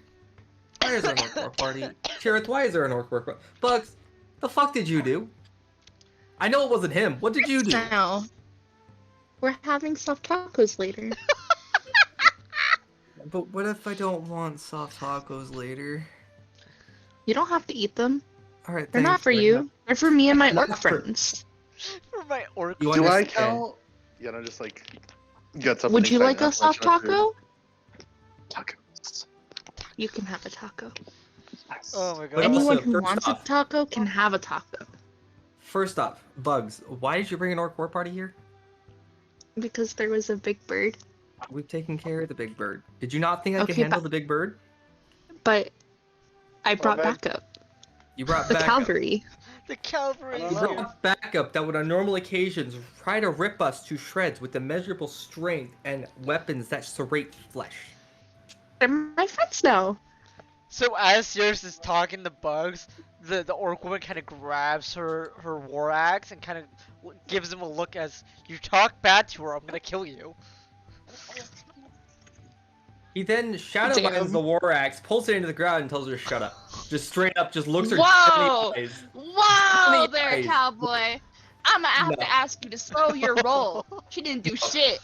why is there an orc war party? Tirith, why is there an orc war party? Bugs, the fuck did you do? I know it wasn't him. What did you do? Now, we're having soft tacos later. But what if I don't want soft tacos later? You don't have to eat them. Alright, They're not for you. They're for me and my Not orc for- friends. For my orc. You Do I understand? count? You know, just like gets up. Would and you like a excited soft after taco? Tacos. You can have a taco. Yes. Oh my god. But Anyone also, who first wants off- a taco can have a taco. First off, Bugs, why did you bring an orc war party here? Because there was a big bird. We've taken care of the big bird. Did you not think I could Okay, handle the big bird? But I brought bad. backup. You brought The backup. cavalry. The cavalry. You brought backup that would on normal occasions try to rip us to shreds with immeasurable strength and weapons that serrate flesh. They're my friends now. So as Circe is talking to Bugs, the orc woman kind of grabs her war axe and kind of gives him a look as, you talk bad to her, I'm gonna kill you. He then shadow Damn. binds the war axe, pulls it into the ground, and tells her to shut up. Just straight up, just looks her Whoa! dead in the eyes. Whoa Funny there, eyes. cowboy. I'm gonna have No. to ask you to slow your roll. She didn't do shit.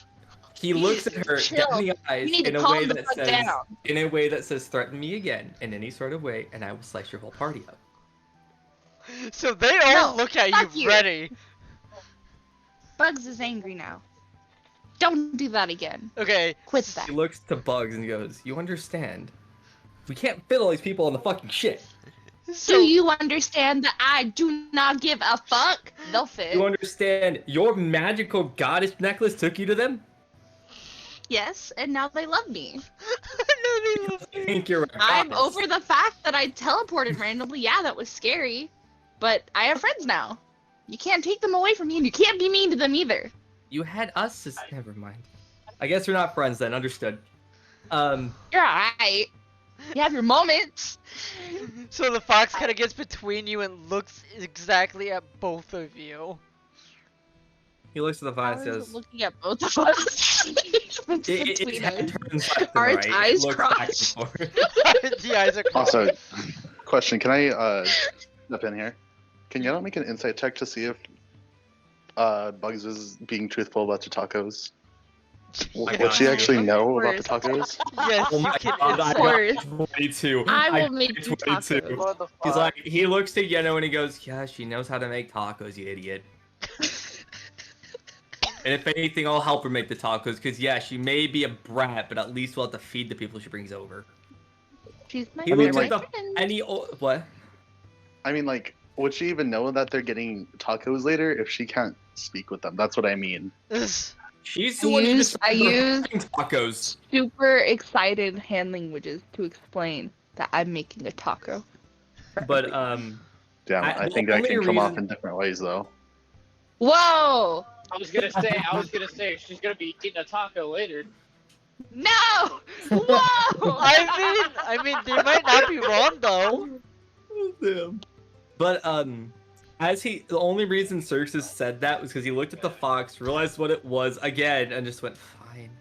He looks at her Chill. dead in the eyes You need to in a calm way the that fuck says, down. "Threaten me again in any sort of way, and I will slice your whole party up." So they all No, look at fuck you you. ready. Bugs is angry now. Don't do that again. Okay. Quit that. He looks to Bugs and goes, "You understand? We can't fit all these people on the fucking ship. So, Do you understand that I do not give a fuck? They'll fit. You understand? Your magical goddess necklace took you to them. Yes, and now they love me. no, they love I me. think you're a I'm goddess. over the fact that I teleported randomly. Yeah, that was scary. But I have friends now. You can't take them away from me, and you can't be mean to them either. You had us as... Never mind. I guess we're not friends then. Understood. You're alright. You have your moments. So the fox kind of gets between you and looks exactly at both of you. He looks at the I vine and was says, looking at both of us. It's Its between head us. turns left and Our right. eyes looks back and crossed. forth. The eyes are crossed. Also, question: can I step in here? Can you not make an insight check to see if Bugs is being truthful about the tacos? I Would got she you. actually know Of about the course. tacos? Yes, Oh you my can god, I course. got 22. I will got make you 22. tacos. What the fuck? He's like, he looks to Yeno and he goes, "Yeah, she knows how to make tacos, you idiot." And if anything, I'll help her make the tacos, because yeah, she may be a brat, but at least we'll have to feed the people she brings over. She's my He I mean, looks like- at the any what? I mean, like, would she even know that they're getting tacos later if she can't speak with them? That's what I mean. She's the one who I decided they're use fucking tacos. super excited hand languages to explain that I'm making a taco. for But everyone. Damn, I- I the think that only can come off reason- in different ways, though. Whoa! I was gonna say, she's gonna be eating a taco later. No! Whoa! I mean, they might not be wrong though. But the only reason Xerxes said that was because he looked at the fox, realized what it was again, and just went, "Fine."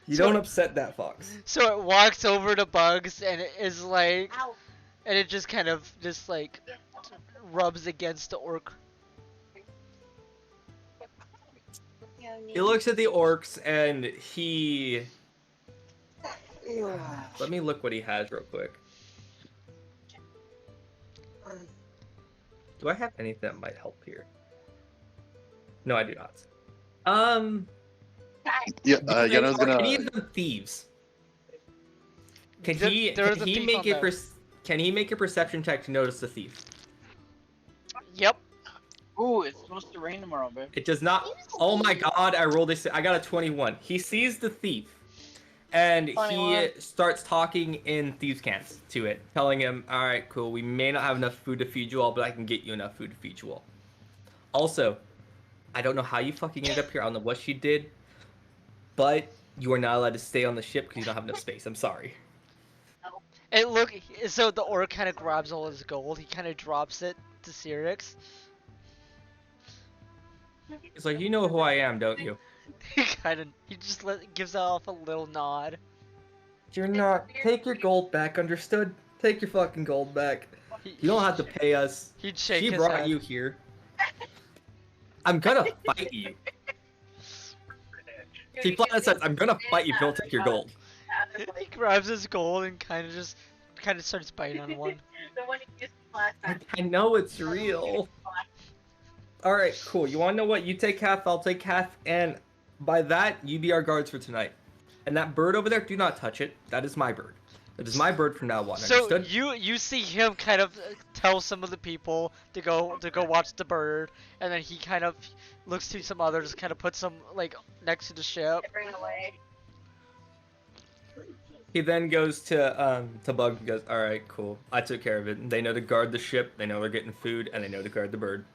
You So- don't upset that fox. So it walks over to Bugs and it is like, Ow. and it just kind of just like rubs against the orc. He looks at the orcs and he. Let me look what he has real quick. Do I have anything that might help here? No, I do not. Yeah, Are Yeno's any gonna. of them thieves? Can There- he? there is Can a he thief make on a? there. Can he make a perception check to notice the thief? Yep. Ooh, it's supposed to rain tomorrow, babe. It does not. Oh my god! I rolled I got a 21. He sees the thief, and 21. he starts talking in thieves' cants to it, telling him, "All right, cool. We may not have enough food to feed you all, but I can get you enough food to feed you all." Also, I don't know how you fucking ended up here. I don't know what she did, but you are not allowed to stay on the ship because you don't have enough space. I'm sorry. And look, so the orc kind of grabs all his gold. He kind of drops it to Cyrix. It's like, you know who I am, don't you? He just gives off a little nod. You're not. Take your gold back. Understood? Take your fucking gold back. You don't have to pay us. He'd shake She his brought head. you here. I'm gonna fight you. He flat says, "I'm gonna fight you if you don't take your gold." He grabs his gold and kind of starts biting on one. The one you used last time. I know it's real. All right, cool. You want to know what? You take half, I'll take half, and by that, you be our guards for tonight. And that bird over there, do not touch it. That is my bird. It is my bird from now on. So Understood? you see him kind of tell some of the people to go watch the bird, and then he kind of looks to some others, kind of puts them like next to the ship. Bring it away. He then goes to Bug and goes, "All right, cool. I took care of it. They know to guard the ship. They know they're getting food, and they know to guard the bird.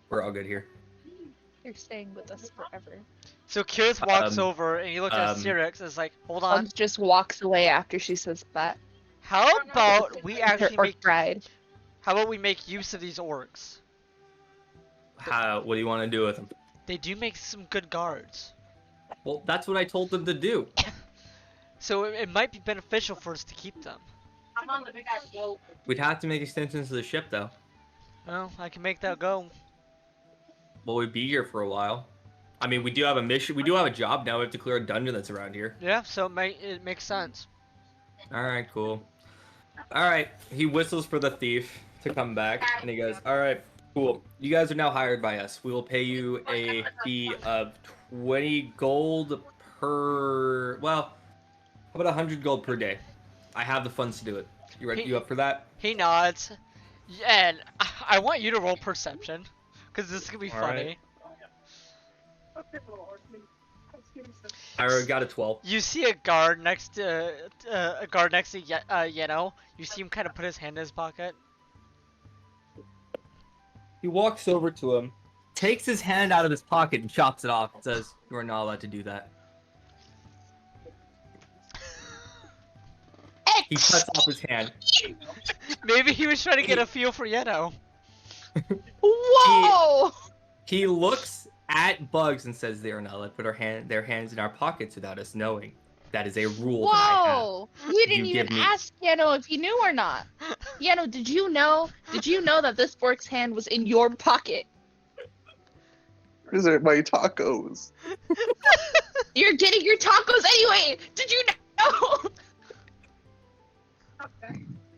We're all good here." You're staying with us forever. So Kirith walks Um, over and he looks at Cyrix and is like, "Hold on. Bugs just walks away after she says that. How about we Her actually orc make? bride. How about we make use of these orcs? What do you want to do with them? They do make some good guards. Well, that's what I told them to do. So it might be beneficial for us to keep them. I'm on the big ass boat. We'd have to make extensions to the ship, though. Well, I can make that go. Well, we'd be here for a while. I mean, we do have a mission. We do have a job now. We have to clear a dungeon that's around here. Yeah, so it makes sense. All right, cool. All right, he whistles for the thief to come back, and he goes, "All right, cool. You guys are now hired by us. We will pay you a fee of 20 gold per. Well, how about 100 gold per day? I have the funds to do it. You ready? You up for that? He nods, and I want you to roll perception, because this is gonna be All funny. I already got a 12. You see a guard next to Yeno. You see him kind of put his hand in his pocket. He walks over to him, takes his hand out of his pocket, and chops it off. And says, "You are not allowed to do that." He cuts off his hand. Maybe he was trying to get a feel for Yeno. Whoa! He looks at Bugs and says, "They are not allowed to put their hands in our pockets without us knowing. That is a rule that I have." Whoa! You didn't You even give me- ask Yeno if he knew or not. Yeno, did you know that this orc's hand was in your pocket? These are my tacos. You're getting your tacos anyway! Did you know?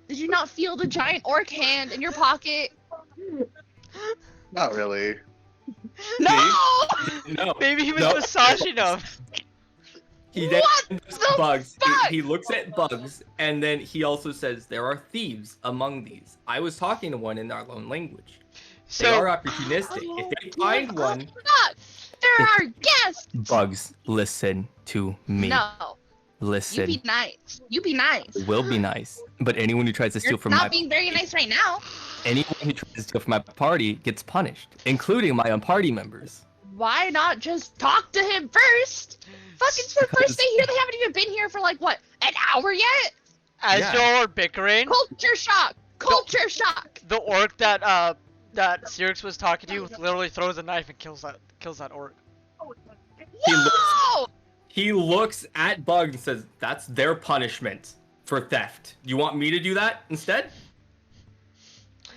Did you not feel the giant orc hand in your pocket? Not really. No! No. Maybe he was No. massaging him. He then What looks the at Bugs. fuck? He looks at Bugs, and then he also says, "There are thieves among these. I was talking to one in our own language. They are So opportunistic. If they find one..." Fuck! There are guests! Bugs, listen to me. No. You Listen. be nice. You be nice. Will be nice. But anyone who tries to steal You're from not my being very nice right now. anyone who tries to steal from my party gets punished, including my own party members. Why not just talk to him first? Fucking it's their first day here. They haven't even been here for like what, an hour yet? as Yeah. y'all are bickering, Culture shock. Culture shock. the orc that Sirix was talking to literally throws a knife and kills that orc. He looks- Whoa! He looks at Bugs and says, "That's their punishment for theft. You want me to do that instead?"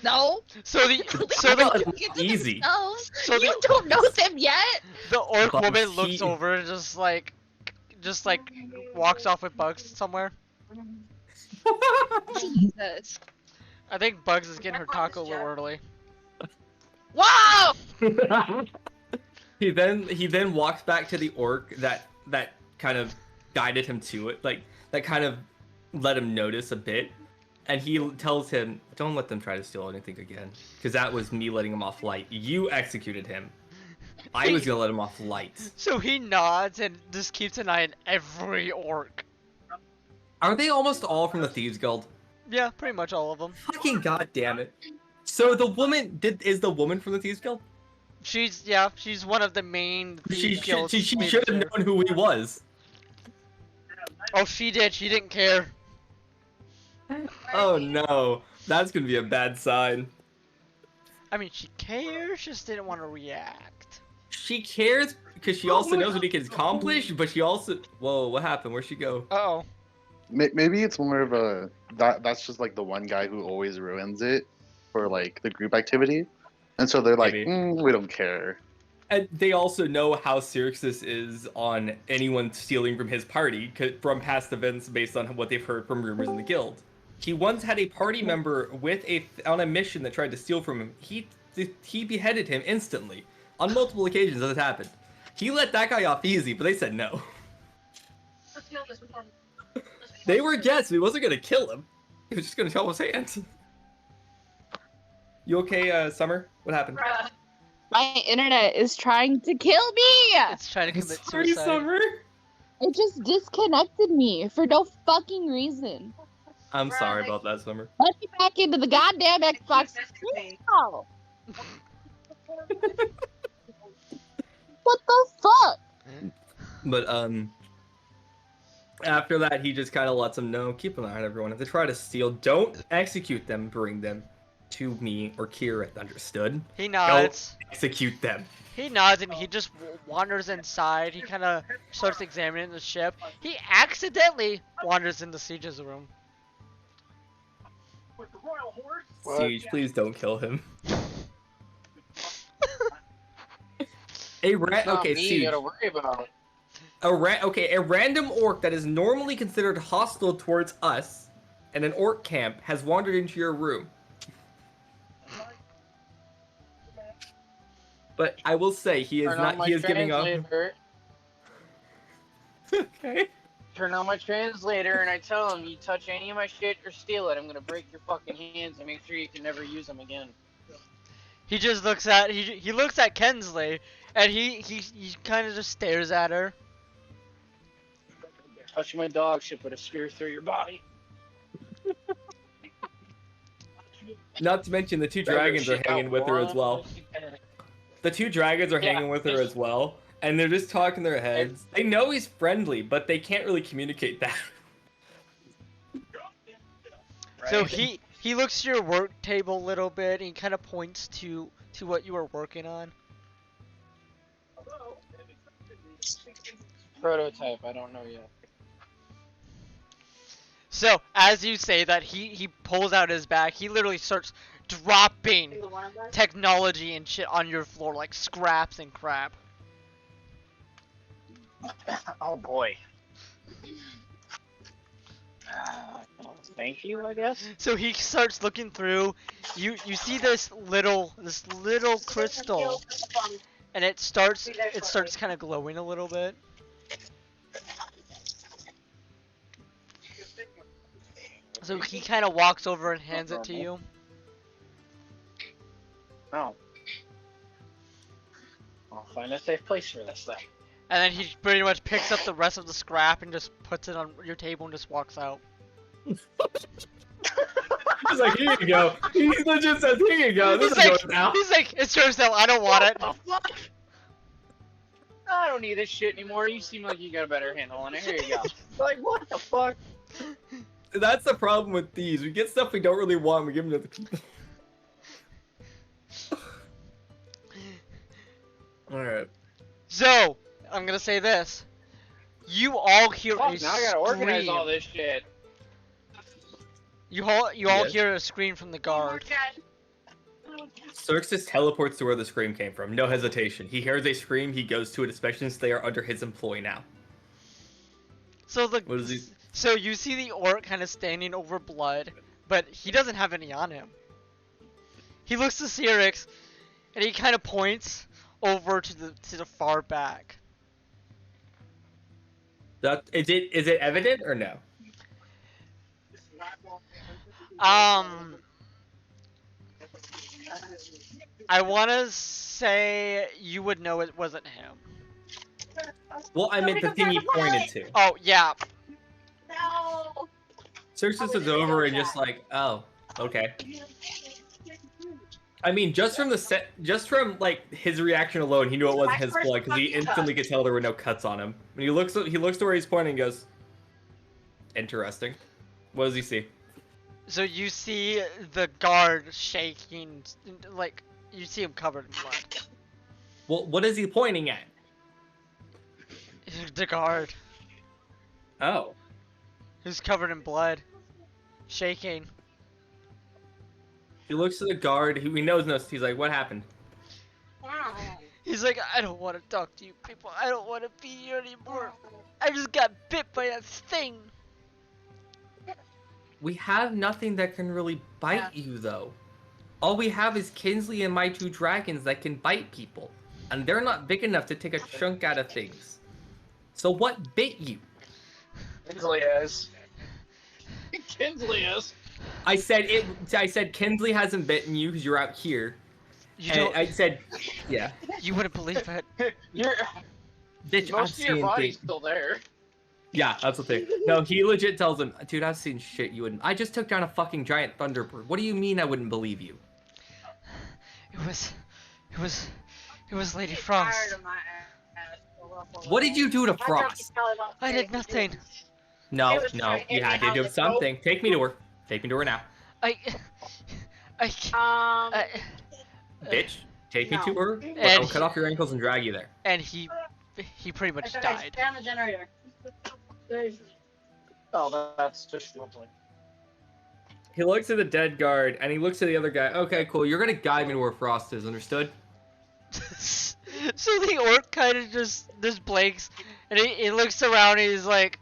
No. So the Easy. So You the- don't know them yet. the orc Bugs, woman looks he- over and just like walks off with Bugs somewhere. Jesus. I think Bugs is getting her taco a little early. Whoa! He then walks back to the orc that kind of guided him to it, like that kind of let him notice a bit, and he tells him, "Don't let them try to steal anything again, because that was me letting him off light. You executed him. I was gonna let him off light." So he nods and just keeps an eye on every orc. Are they almost all from the Thieves Guild? Yeah, pretty much all of them. Fucking goddamn it! So the woman is the woman from the Thieves Guild? She's one of the main She Thieves Guild should have leaders here. known who he was. Oh, she did. She didn't care. Oh no, that's gonna be a bad sign. I mean, she cares, just didn't want to react. She cares because she also knows what he can accomplish, but she also... Whoa, what happened? Where'd she go? Uh-oh. Maybe it's more of a that's just like the one guy who always ruins it for like the group activity, and so they're like, Maybe. we don't care. And they also know how Sirixus is on anyone stealing from his party from past events based on what they've heard from rumors in the guild. He once had a party member on a mission that tried to steal from him. He beheaded him instantly on multiple occasions as it happened. He let that guy off easy, but they said no. They were guests. He wasn't gonna kill him. He was just gonna chop his hands. You okay, Summer? What happened? My internet is trying to kill me. It's trying to commit Sorry, suicide. Summer. It just disconnected me for no fucking reason. I'm sorry about that, Summer. Let me back into the goddamn Xbox. Now. What the fuck? But after that, he just kind of lets them know, keep an eye on everyone. If they try to steal, don't execute them. Bring them to me or Kira. Understood? He nods. Execute them. He nods and he just wanders inside. He kind of starts examining the ship. He accidentally wanders into Siege's room. Siege, please don't kill him. It's not Okay, me you Siege. gotta worry about. A random orc that is normally considered hostile towards us and an orc camp has wandered into your room. But I will say he is Turn on not. my He is giving off. translator. Okay. Turn on my translator, and I tell him, you touch any of my shit or steal it, I'm gonna break your fucking hands and make sure you can never use them again. He just looks at he looks at Kensley, and he kind of just stares at her. Touch my dog should put a spear through your body. Not to mention the two dragons are hanging with her as well. The two dragons are hanging with her as well, and they're just talking their heads. They know he's friendly, but they can't really communicate that. So he looks at your work table a little bit, and he kind of points to what you were working on. Prototype, I don't know yet. So as you say that, he pulls out his bag. He literally starts dropping technology and shit on your floor like scraps and crap. Oh boy. Thank you, I guess. So he starts looking through. You see this little crystal, and it starts kind of glowing a little bit. So he kind of walks over and hands it to you. Oh. I'll find a safe place for this thing. And then he pretty much picks up the rest of the scrap and just puts it on your table and just walks out. He's like, here you go. He legit says, here you go. This is yours now. He's like, it's yours now. I don't want it. What the fuck? I don't need this shit anymore. You seem like you got a better handle on it. Here you go. Like, what the fuck? That's the problem with these. We get stuff we don't really want and we give them to other people. Alright. So, I'm gonna say this. You all hear Fuck, a now I gotta organize scream. all this shit. You all Yes. hear a scream from the guard. Xerxes teleports to where the scream came from. No hesitation. He hears a scream, he goes to it, especially since they are under his employ now. So the What is he? So you see the orc kind of standing over blood, but he doesn't have any on him. He looks to Cyrix, and he kind of points over to the far back. That is it evident or no? I want to say you would know it wasn't him. Well, I meant the thing he pointed to. Oh yeah. No. Xerxes is over and just like, oh, okay. I mean, just from like his reaction alone, he knew it wasn't his blood because he instantly could tell there were no cuts on him. When he looks to where he's pointing, and goes, "Interesting." What does he see? So you see the guard shaking, like you see him covered in blood. Well, what is he pointing at? The guard, Oh, who's covered in blood, shaking. he looks to the guard who he knows no. He's like, "What happened?" He's like, I don't want to talk to you people. I don't want to be here anymore. I just got bit by that thing. We have nothing that can really bite you, though. All we have is Kinsley and my two dragons that can bite people. And they're not big enough to take a chunk out of things. So what bit you? Kinsley is. Kinsley is. I said Kinsley hasn't bitten you because you're out here. You And don't. I said, yeah. You wouldn't believe it. You're Bitch, I've most of your seen body's things. still there. Yeah, that's the thing. No, he legit tells him, dude, I've seen shit you wouldn't. I just took down a fucking giant thunderbird. What do you mean I wouldn't believe you? It was Lady Frost. What did you do to Frost? I did nothing. No, you had to do something. Take me to her. Take me to her now. I Bitch, take me to her. And I'll cut off your ankles and drag you there. and he pretty much died. Stay on the generator. Oh, that's just lovely. He looks at the dead guard, and he looks at the other guy. Okay, cool. You're gonna guide me to where Frost is, understood? So the orc kind of just blinks, and he looks around and he's like,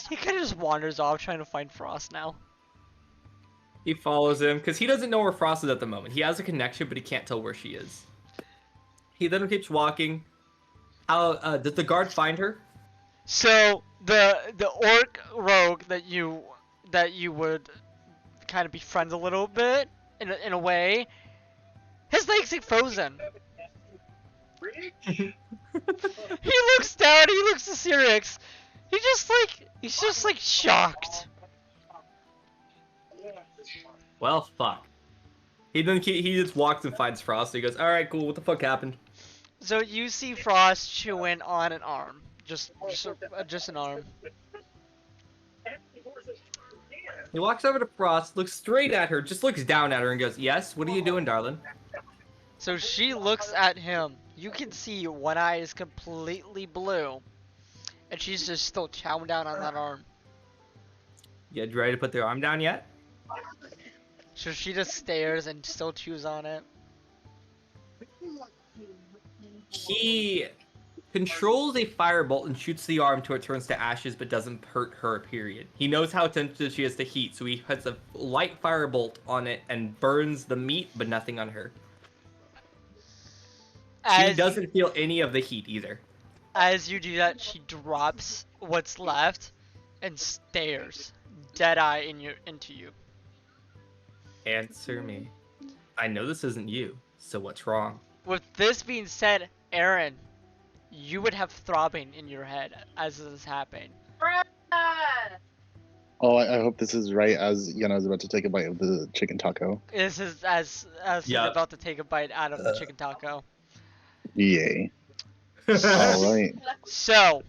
he kind of just wanders off trying to find Frost now. He follows him because he doesn't know where Frost is at the moment. He has a connection, but he can't tell where she is. He then keeps walking. How does the guard find her? So the orc rogue that you would kind of befriend a little bit in a way, his legs are frozen. He looks down. He looks to Sirix. He's just like shocked. Well, fuck. He just walks and finds Frost. He goes, all right, cool. What the fuck happened? So you see Frost chewing on an arm, just an arm. He walks over to Frost, looks straight at her, just looks down at her, and goes, yes. What are you doing, darling? So she looks at him. You can see one eye is completely blue, and she's just still chowing down on that arm. You ready to put the arm down yet? So she just stares and still chews on it. He controls a firebolt and shoots the arm till it turns to ashes, but doesn't hurt her, period. He knows how sensitive she is to heat, so he puts a light firebolt on it and burns the meat, but nothing on her. She doesn't feel any of the heat either. As you do that, she drops what's left and stares dead-eye into you. Answer me. I know this isn't you, so what's wrong? With this being said, Aaron, you would have throbbing in your head as this happened. Oh, I hope this is right as Yana's about to take a bite of the chicken taco. This is as he's about to take a bite out of the chicken taco. Yay. Alright. So,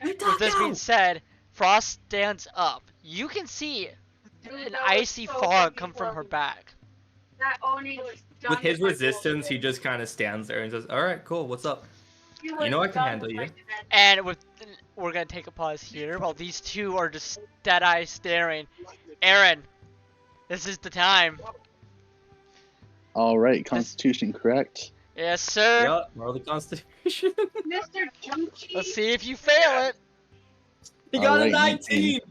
with this being said, Frost stands up. You can see an icy fog come from her back. With his resistance, he just kind of stands there and says, alright, cool, what's up? You know I can handle you. And we're gonna take a pause here while these two are just dead-eye staring. Aaron, this is the time. Alright, Constitution, correct? Yes, sir. Yup, roll the Constitution. Let's see if you fail it. He got a 19!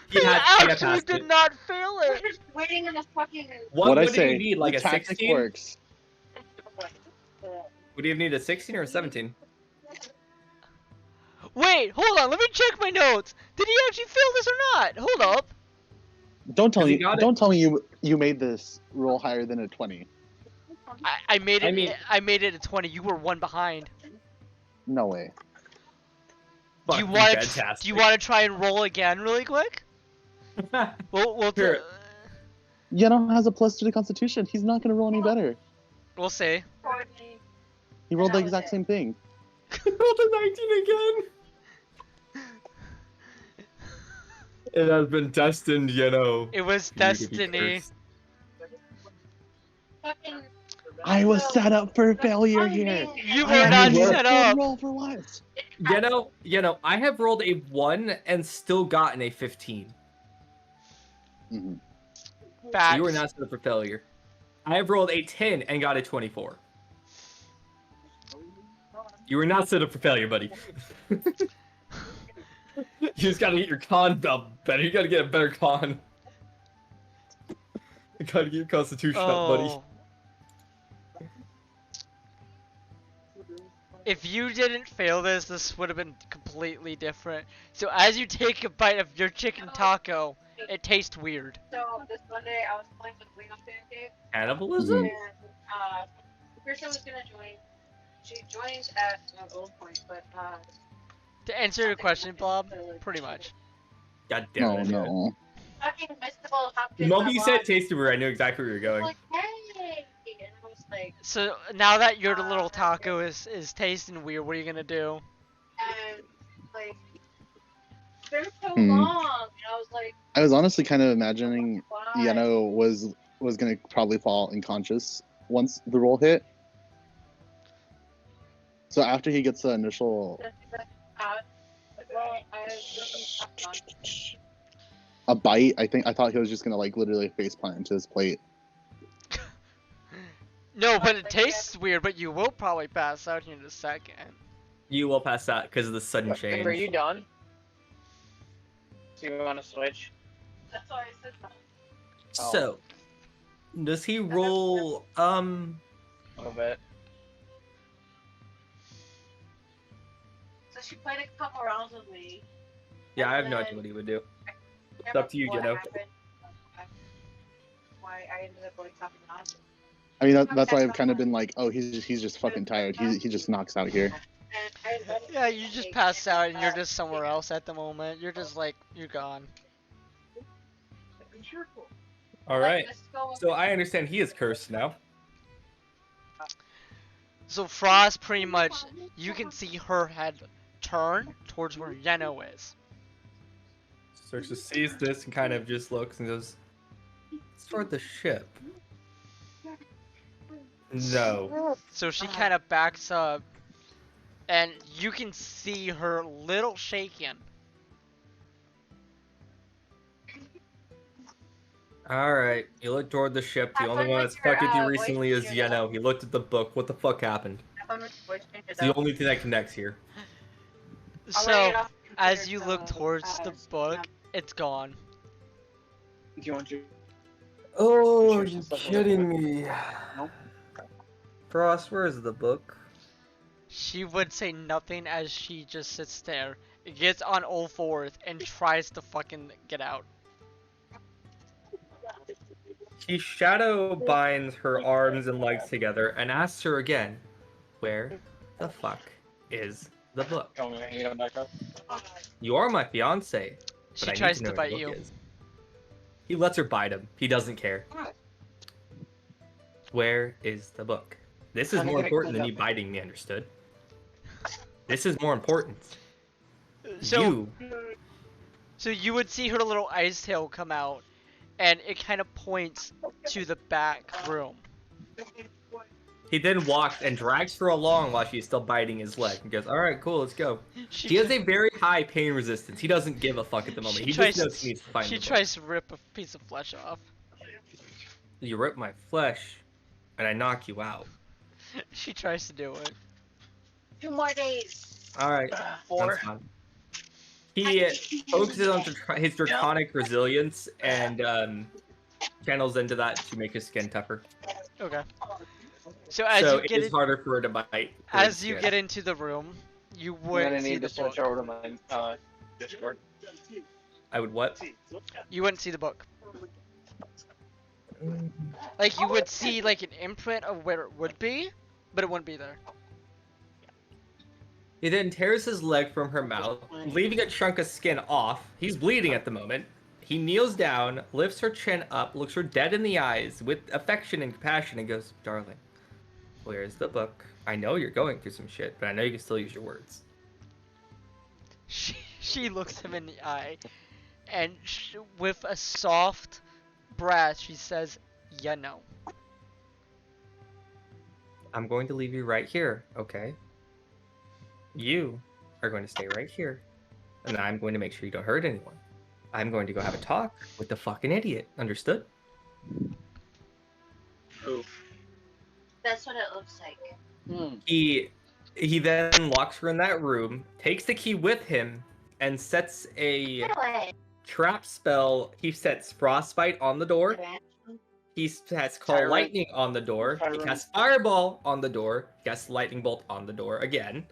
He actually did not fail it. We're just waiting in the fucking. What I do say? you need, like the a tactic 16? works. Would you need a 16 or a 17? Wait, hold on. Let me check my notes. Did he actually fail this or not? Hold up. Don't tell Because he me. got it. Don't tell me you made this roll higher than a 20. I made it. I mean- I made it a 20. You were one behind. No way. Do you Fucking want to? fantastic. Do you want to try and roll again, really quick? We'll Sure. Yana has a +2 to Constitution. He's not gonna roll any better. we'll see. He rolled the exact same thing. Rolled a 19 again! It has been destined, you know. It was for you to be destiny. cursed. I was set up for failure here. You I were not had a set good up. roll for once. You know, I have rolled a 1 and still gotten a 15. Mhm. So Facts. you were not set up for failure. I have rolled a 10 and got a 24. You were not set up for failure, buddy. You just gotta get your con up better. You gotta get a better con. You gotta get your constitution up, buddy. Oh. If you didn't fail this would have been completely different. So as you take a bite of your chicken taco, it tastes weird. So this Monday I was playing with Lena Pancake, Cannibalism? and Krisha was gonna join. She joined at an old point, but To answer your question, Bob, pretty much. God damn No, it. no. fucking Mystical hopped The in moment my you said wallet, tasty weird, I knew exactly where you were going. like, hey, and I was like, So now that your little taco is tasting weird, what are you gonna do? and like, they're so Hmm. long, and I was like, I was honestly kind of imagining why? Yano was gonna probably fall unconscious once the roll hit. So after he gets the initial Well, I'm not. a bite, I thought he was just gonna like literally face plant into his plate. No, but it tastes weird, but you will probably pass out here in a second. You will pass out because of the sudden change. Are you done? Do you want to switch? That's why I said that. So, does he roll, A little bit. So she played a couple rounds with me. yeah, I have no idea what he would do. It's up to you, Jenno. Why I ended up going talking to Austin. I mean, that's why I've kind of been like, oh, he's just fucking tired. He just knocks out here. Yeah, you just pass out and you're just somewhere else at the moment. You're just like, you're gone. Alright. So I understand he is cursed now. So Frost, pretty much, you can see her head turn towards where Yeno is. Cersei sees this and kind of just looks and goes, "It's toward the ship." No. So she kind of backs up, and you can see her little shaken. Alright, you look toward the ship. The only one that's fucked with you recently is Yeno. He looked at the book. What the fuck happened? It's the only thing that connects here. So, as you look towards the book, it's gone. Do you want to? Oh, you kidding me? Frost, where is the book? She would say nothing as she just sits there, gets on all fours, and tries to fucking get out. He shadow binds her arms and legs together and asks her again, "Where the fuck is the book? Tell me, you got back up. You are my fiance, She but I need tries to know to where the bite book you. is." He lets her bite him. He doesn't care. Where is the book? This is more important than you biting me, understood? This is more important. So you would see her little ice tail come out, and it kind of points to the back room. He then walks and drags her along while she's still biting his leg and goes, "Alright, cool, let's go." He has a very high pain resistance. He doesn't give a fuck at the moment. He just knows he needs to find the book. tries to rip a piece of flesh off. You rip my flesh, and I knock you out. She tries to do it. 2 more days. Alright, 4. that's fine. He focuses on his draconic resilience and channels into that to make his skin tougher. Okay. So as So you get it's harder for her to bite. as you get into the room, you I'm wouldn't gonna see need the to switch book. over to my Discord. I would what? You wouldn't see the book. Like you would see like an imprint of where it would be, but it wouldn't be there. He then tears his leg from her mouth, leaving a chunk of skin off. He's bleeding at the moment. He kneels down, lifts her chin up, looks her dead in the eyes with affection and compassion, and goes, "Darling, where's the book? I know you're going through some shit, but I know you can still use your words." She looks him in the eye, and with a soft breath, she says, "Yeah, no." "I'm going to leave you right here, okay? You are going to stay right here, and I'm going to make sure you don't hurt anyone. I'm going to go have a talk with the fucking idiot, understood?" That's what it looks like. He then locks her in that room, takes the key with him, and sets a trap spell. He sets frostbite on the door. He has call Tyrant. lightning on the door. He casts fireball on the door. He casts lightning bolt on the door again.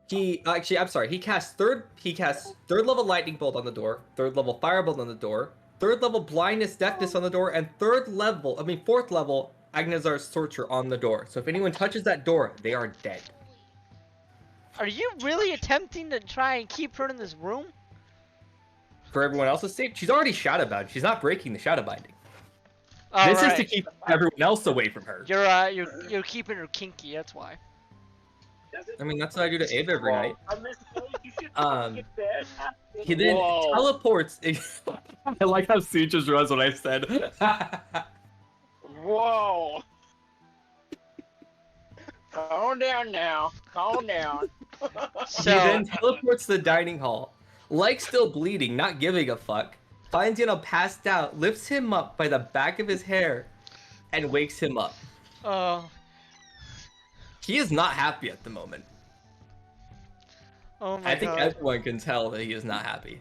He casts third level lightning bolt on the door, third level firebolt on the door, third level blindness deafness on the door, and fourth level Agnazar's torture on the door. So if anyone touches that door, they are dead. Are you really attempting to try and keep her in this room? For everyone else's sake, she's already shadow bound. She's not breaking the shadow binding. All This is right. to keep everyone else away from her. You're keeping her kinky. That's why. I mean, that's what I do to Ava every night. He then Whoa. teleports. I like how Sue just runs what I said. Whoa! Calm down now. Calm down. So He then teleports to the dining hall. Like still bleeding, not giving a fuck. Finds Yeno passed out, lifts him up by the back of his hair, and wakes him up. Oh. He is not happy at the moment. Oh my I think god. everyone can tell that he is not happy.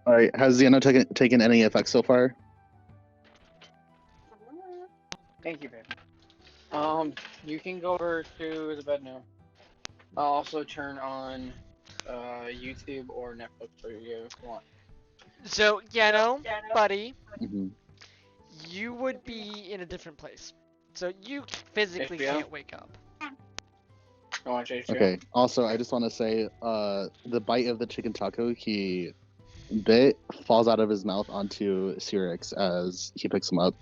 All right. Has Xeno taken any effects so far? Thank you, babe. You can go over to the bed now. I'll also turn on YouTube or Netflix for you if you want. So, buddy, Hmm. you would be in a different place. So you physically HBO? can't wake up. You want HBO? Okay. Also, I just want to say, the bite of the chicken taco he bit falls out of his mouth onto Cyrix as he picks him up.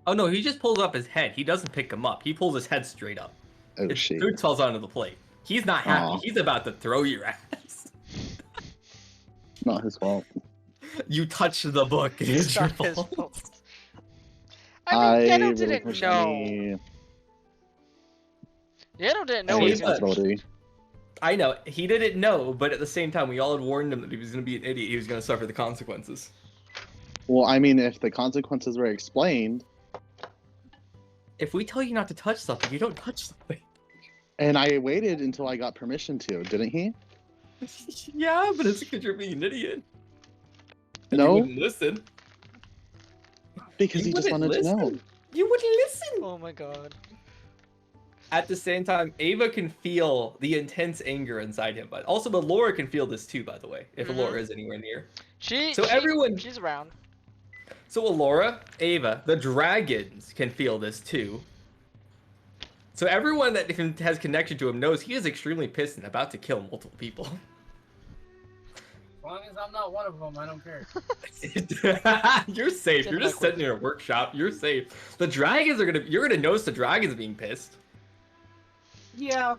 Oh no, he just pulls up his head. He doesn't pick him up. He pulls his head straight up. Oh His shit. food falls onto the plate. He's not happy. Aw. He's about to throw your ass. Not his fault. You touched the book. It's It's your not his fault. fault. I mean, Ghetto didn't relinquish know. any Ghetto didn't know Any he was gonna responsibility. I know he didn't know, but at the same time, we all had warned him that he was going to be an idiot. He was going to suffer the consequences. Well, I mean, if the consequences were explained, If we tell you not to touch something, you don't touch something. and I waited until I got permission to, didn't he? Yeah, but it's because you're being an idiot. And you No, wouldn't listen. because You he just wouldn't wanted to know. listen. You wouldn't listen. Oh my god. At the same time, Ava can feel the intense anger inside him, but also Laura can feel this too, by the way, if Mhm. Laura is anywhere near. She. So everyone- She's around. So Alora, Ava, the dragons can feel this too. So everyone that has connection to him knows he is extremely pissed and about to kill multiple people. As long as I'm not one of them, I don't care. You're safe. Get You're in just my sitting in a workshop. You're safe. The dragons are you're gonna notice the dragons being pissed. Yeah,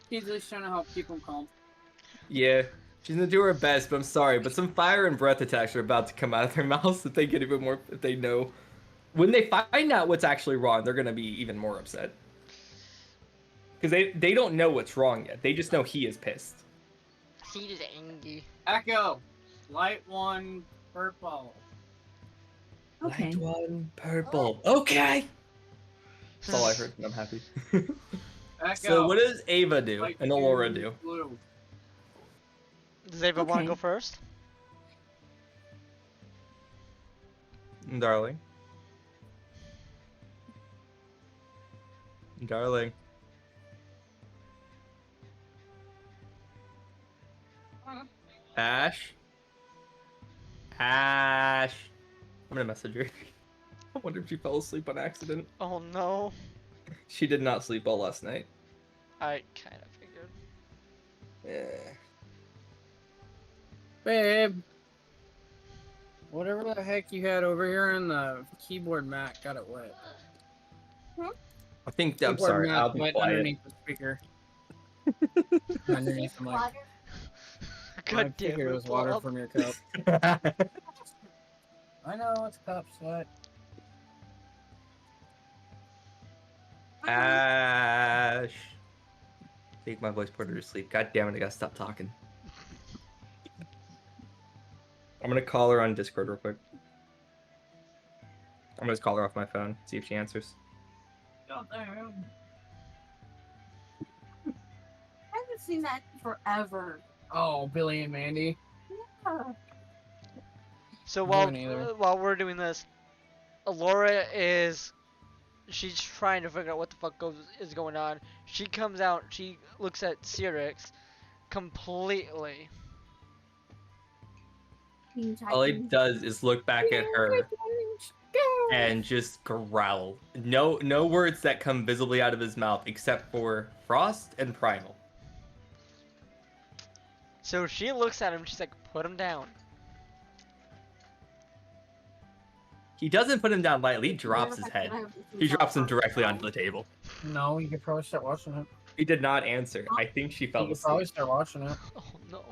he's just trying to help keep him calm. Yeah, she's gonna do her best, but I'm sorry, but some fire and breath attacks are about to come out of their mouths if they get even more, if they know. When they find out what's actually wrong, they're gonna be even more upset. Because they don't know what's wrong yet. They just know he is pissed. He is angry. Echo, light one, purple. Okay. Light one, purple. Okay! That's all I heard, and I'm happy. Echo. So what does Ava do light and Alora two, do? blue. Does Ava want to Okay. go first? Darling. Darling. Ash. Ash. I'm gonna message her. I wonder if she fell asleep on accident. Oh no. She did not sleep well last night. I kind of figured. Yeah. Babe. Whatever the heck you had over here in the keyboard mat got it wet. I think I'm Keyboard sorry. mat I'll be wet quiet. underneath the speaker. Underneath the mic. I God damn figured it, it was water Bob. from your cup. I know it's cup sweat. Ash. Take my voice porter to sleep. God damn it! I gotta stop talking. I'm gonna call her on Discord real quick. I'm gonna just call her off my phone. See if she answers. I haven't seen that forever. Oh, Billy and Mandy. Yeah. So I while haven't either. while we're doing this, Alora she's trying to figure out what the fuck is going on. She comes out, she looks at Cyrix completely. All he does is look back at her and just growl. No words that come visibly out of his mouth except for Frost and Primal. So she looks at him, she's like, put him down. He doesn't put him down lightly. He drops his head. He drops him directly onto the table. No, you could probably start watching it. He did not answer. I think she fell You could probably asleep. start watching it. Oh no.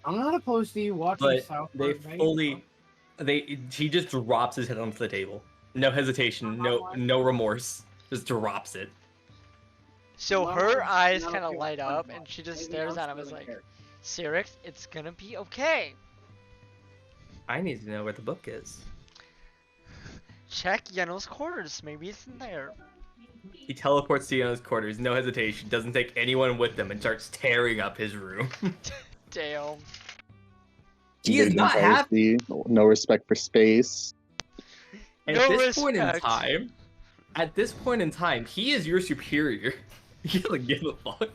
I'm not opposed to you watching But South they Park, fully, he just drops his head onto the table. No hesitation, no remorse. Just drops it. So Well, her eyes not kind of okay light with up, Funko. and she just Anything stares else at him. Is doesn't like, care. Cyrix, it's gonna be okay. I need to know where the book is. Check Yeno's quarters. Maybe it's in there. He teleports to Yano's quarters, no hesitation, doesn't take anyone with him, and starts tearing up his room. Damn. He is Invasion not happy. privacy, no respect for space. At No this point in respect. time, he is your superior. He doesn't give a fuck.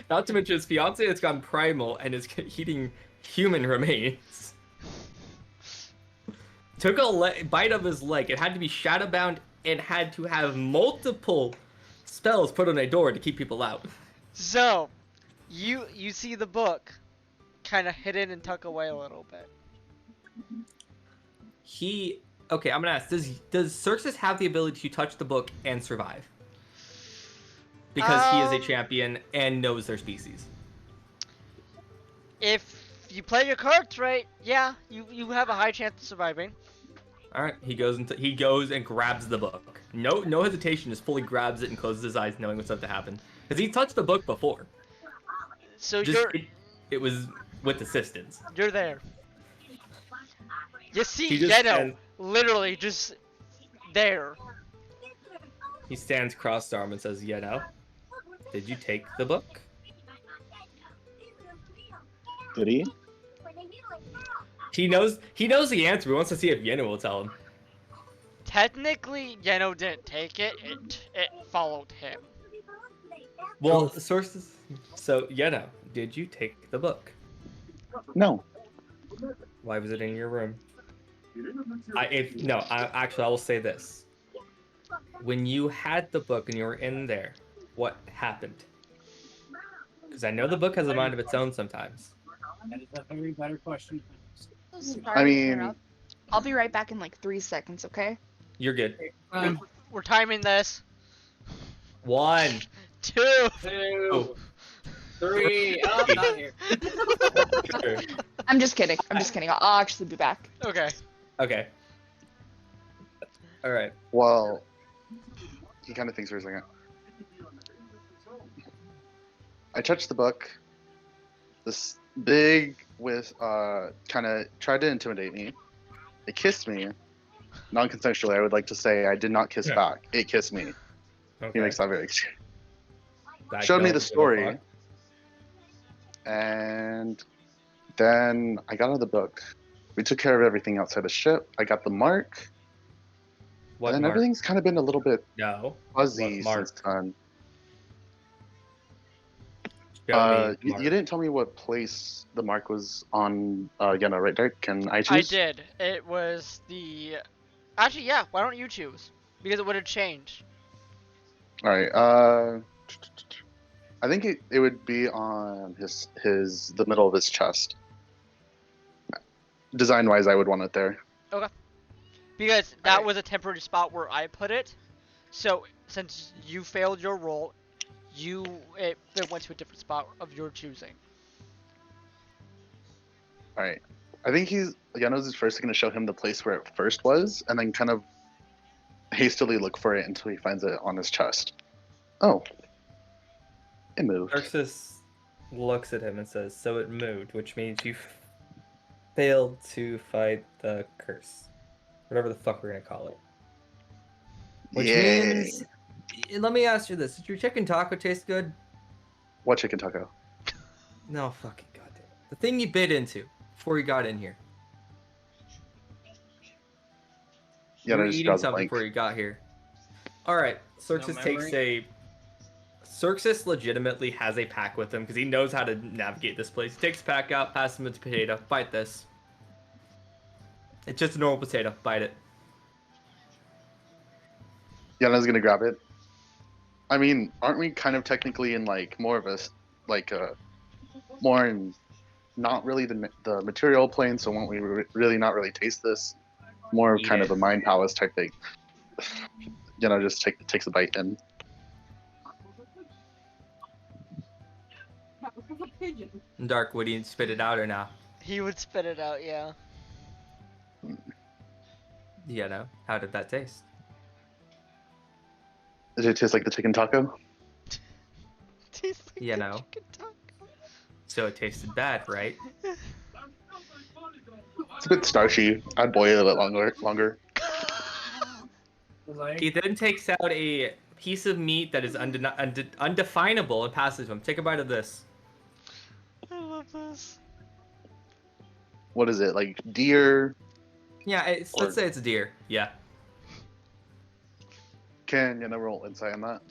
Not to mention his fiance has gone primal and is eating human remains. Took a bite of his leg. It had to be shadowbound and had to have multiple spells put on a door to keep people out. So, you see the book, kind of hidden and tucked away a little bit. Okay, I'm gonna ask, does Xerxes have the ability to touch the book and survive? Because he is a champion and knows their species. If you play your cards right, yeah, you have a high chance of surviving. All right, he goes and grabs the book. No hesitation, just fully grabs it and closes his eyes, knowing what's up to happen. Because he touched the book before. So It was with assistance. you're there. You see He just Yeno stands- literally just there. He stands cross-armed and says, "Yeno, did you take the book?" Did he? He knows the answer. But he wants to see if Yeno will tell him. Technically, Yeno didn't take it. It followed him. Well, sources. So Yeno, did you take the book? No. Why was it in your room? Actually, I will say this. When you had the book and you were in there, what happened? Because I know the book has a mind of its own sometimes. That is a very better question. Sorry I to mean- interrupt. I'll be right back in like 3 seconds, okay? You're good. We're timing this. 1, 2. 2, 3. Oh, not here. I'm just kidding. I'll actually be back. Okay. Okay. All right. Well, he kind of thinks for a second. I touched the book. This big with kind of tried to intimidate me. It kissed me, non-consensually. I would like to say I did not kiss Yeah. back. It kissed me. Okay. He makes that very clear. I Showed me don't the give a story, fuck. and then I got out of the book. We took care of everything outside the ship. I got the mark, What and then mark? everything's kind of been a little bit No. fuzzy What mark? since then. Show me the You mark. didn't tell me what place the mark was on. Yeno, right, Derek? Can I I choose? did. It was the. Actually, yeah. Why don't you choose? Because it would have changed. All right. I think it would be on the middle of his chest. Design wise, I would want it there. Because that Alright. was a temporary spot where I put it. So since you failed your roll, it went to a different spot of your choosing. All right. I think Yano's is first going to show him the place where it first was, and then kind of hastily look for it until he finds it on his chest. Oh, it moved. Xerxes looks at him and says, "So it moved, which means you failed to fight the curse, whatever the fuck we're gonna call it." Which Yay. means, let me ask you this: did your chicken taco taste good? What chicken taco? No fucking goddamn. The thing you bit into before you got in here. You Yano were just eating draws a something blank. before you got here. All right, Xerxes takes memory? Xerxes legitimately has a pack with him because he knows how to navigate this place. He takes the pack out, passes him a potato. Bite this. It's just a normal potato. Bite it. Yano's gonna grab it. I mean, aren't we kind of technically in like more of a more in not really the material plane? So won't we really not really taste this? More Eat kind it. of a mind palace type thing. Just takes a bite and Dark, would you spit it out or not? He would spit it out, yeah. Yeah, no. How did that taste? does it taste like the chicken taco? tastes like You the know. chicken taco. So it tasted bad, right? It's a bit starchy. I'd boil it a bit longer. Like, He then takes out a piece of meat that is undefinable and passes to him. Take a bite of this. I love this. What is it, like deer? Yeah, Or- let's say it's a deer. Yeah. Can you never roll insight on that?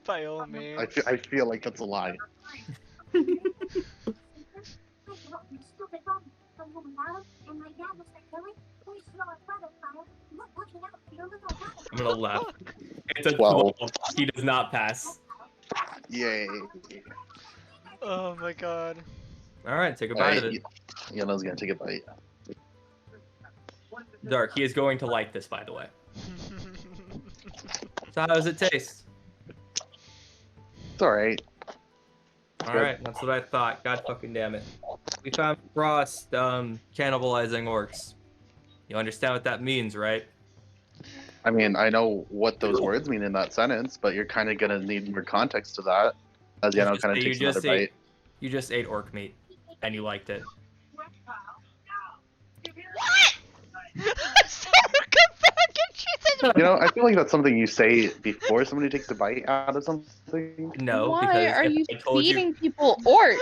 By all means. I feel like that's a lie. I'm gonna laugh. It's a 12. 12. He does not pass. Yay. Oh my god. All right, take a bite of it. Yellow's gonna take a bite. Dark. He is going to like this, by the way. So how does it taste? It's alright. All right, that's what I thought. God fucking damn it. We found Frost cannibalizing orcs. You understand what that means, right? I mean, I know what those words mean in that sentence, but you're kind of gonna need more context to that. As Yano kind of takes another bite. You just ate orc meat, and you liked it. Sarah, come back and she said, You know, I feel like that's something you say before somebody takes a bite out of something. No, Why because are if you I told feeding people orcs?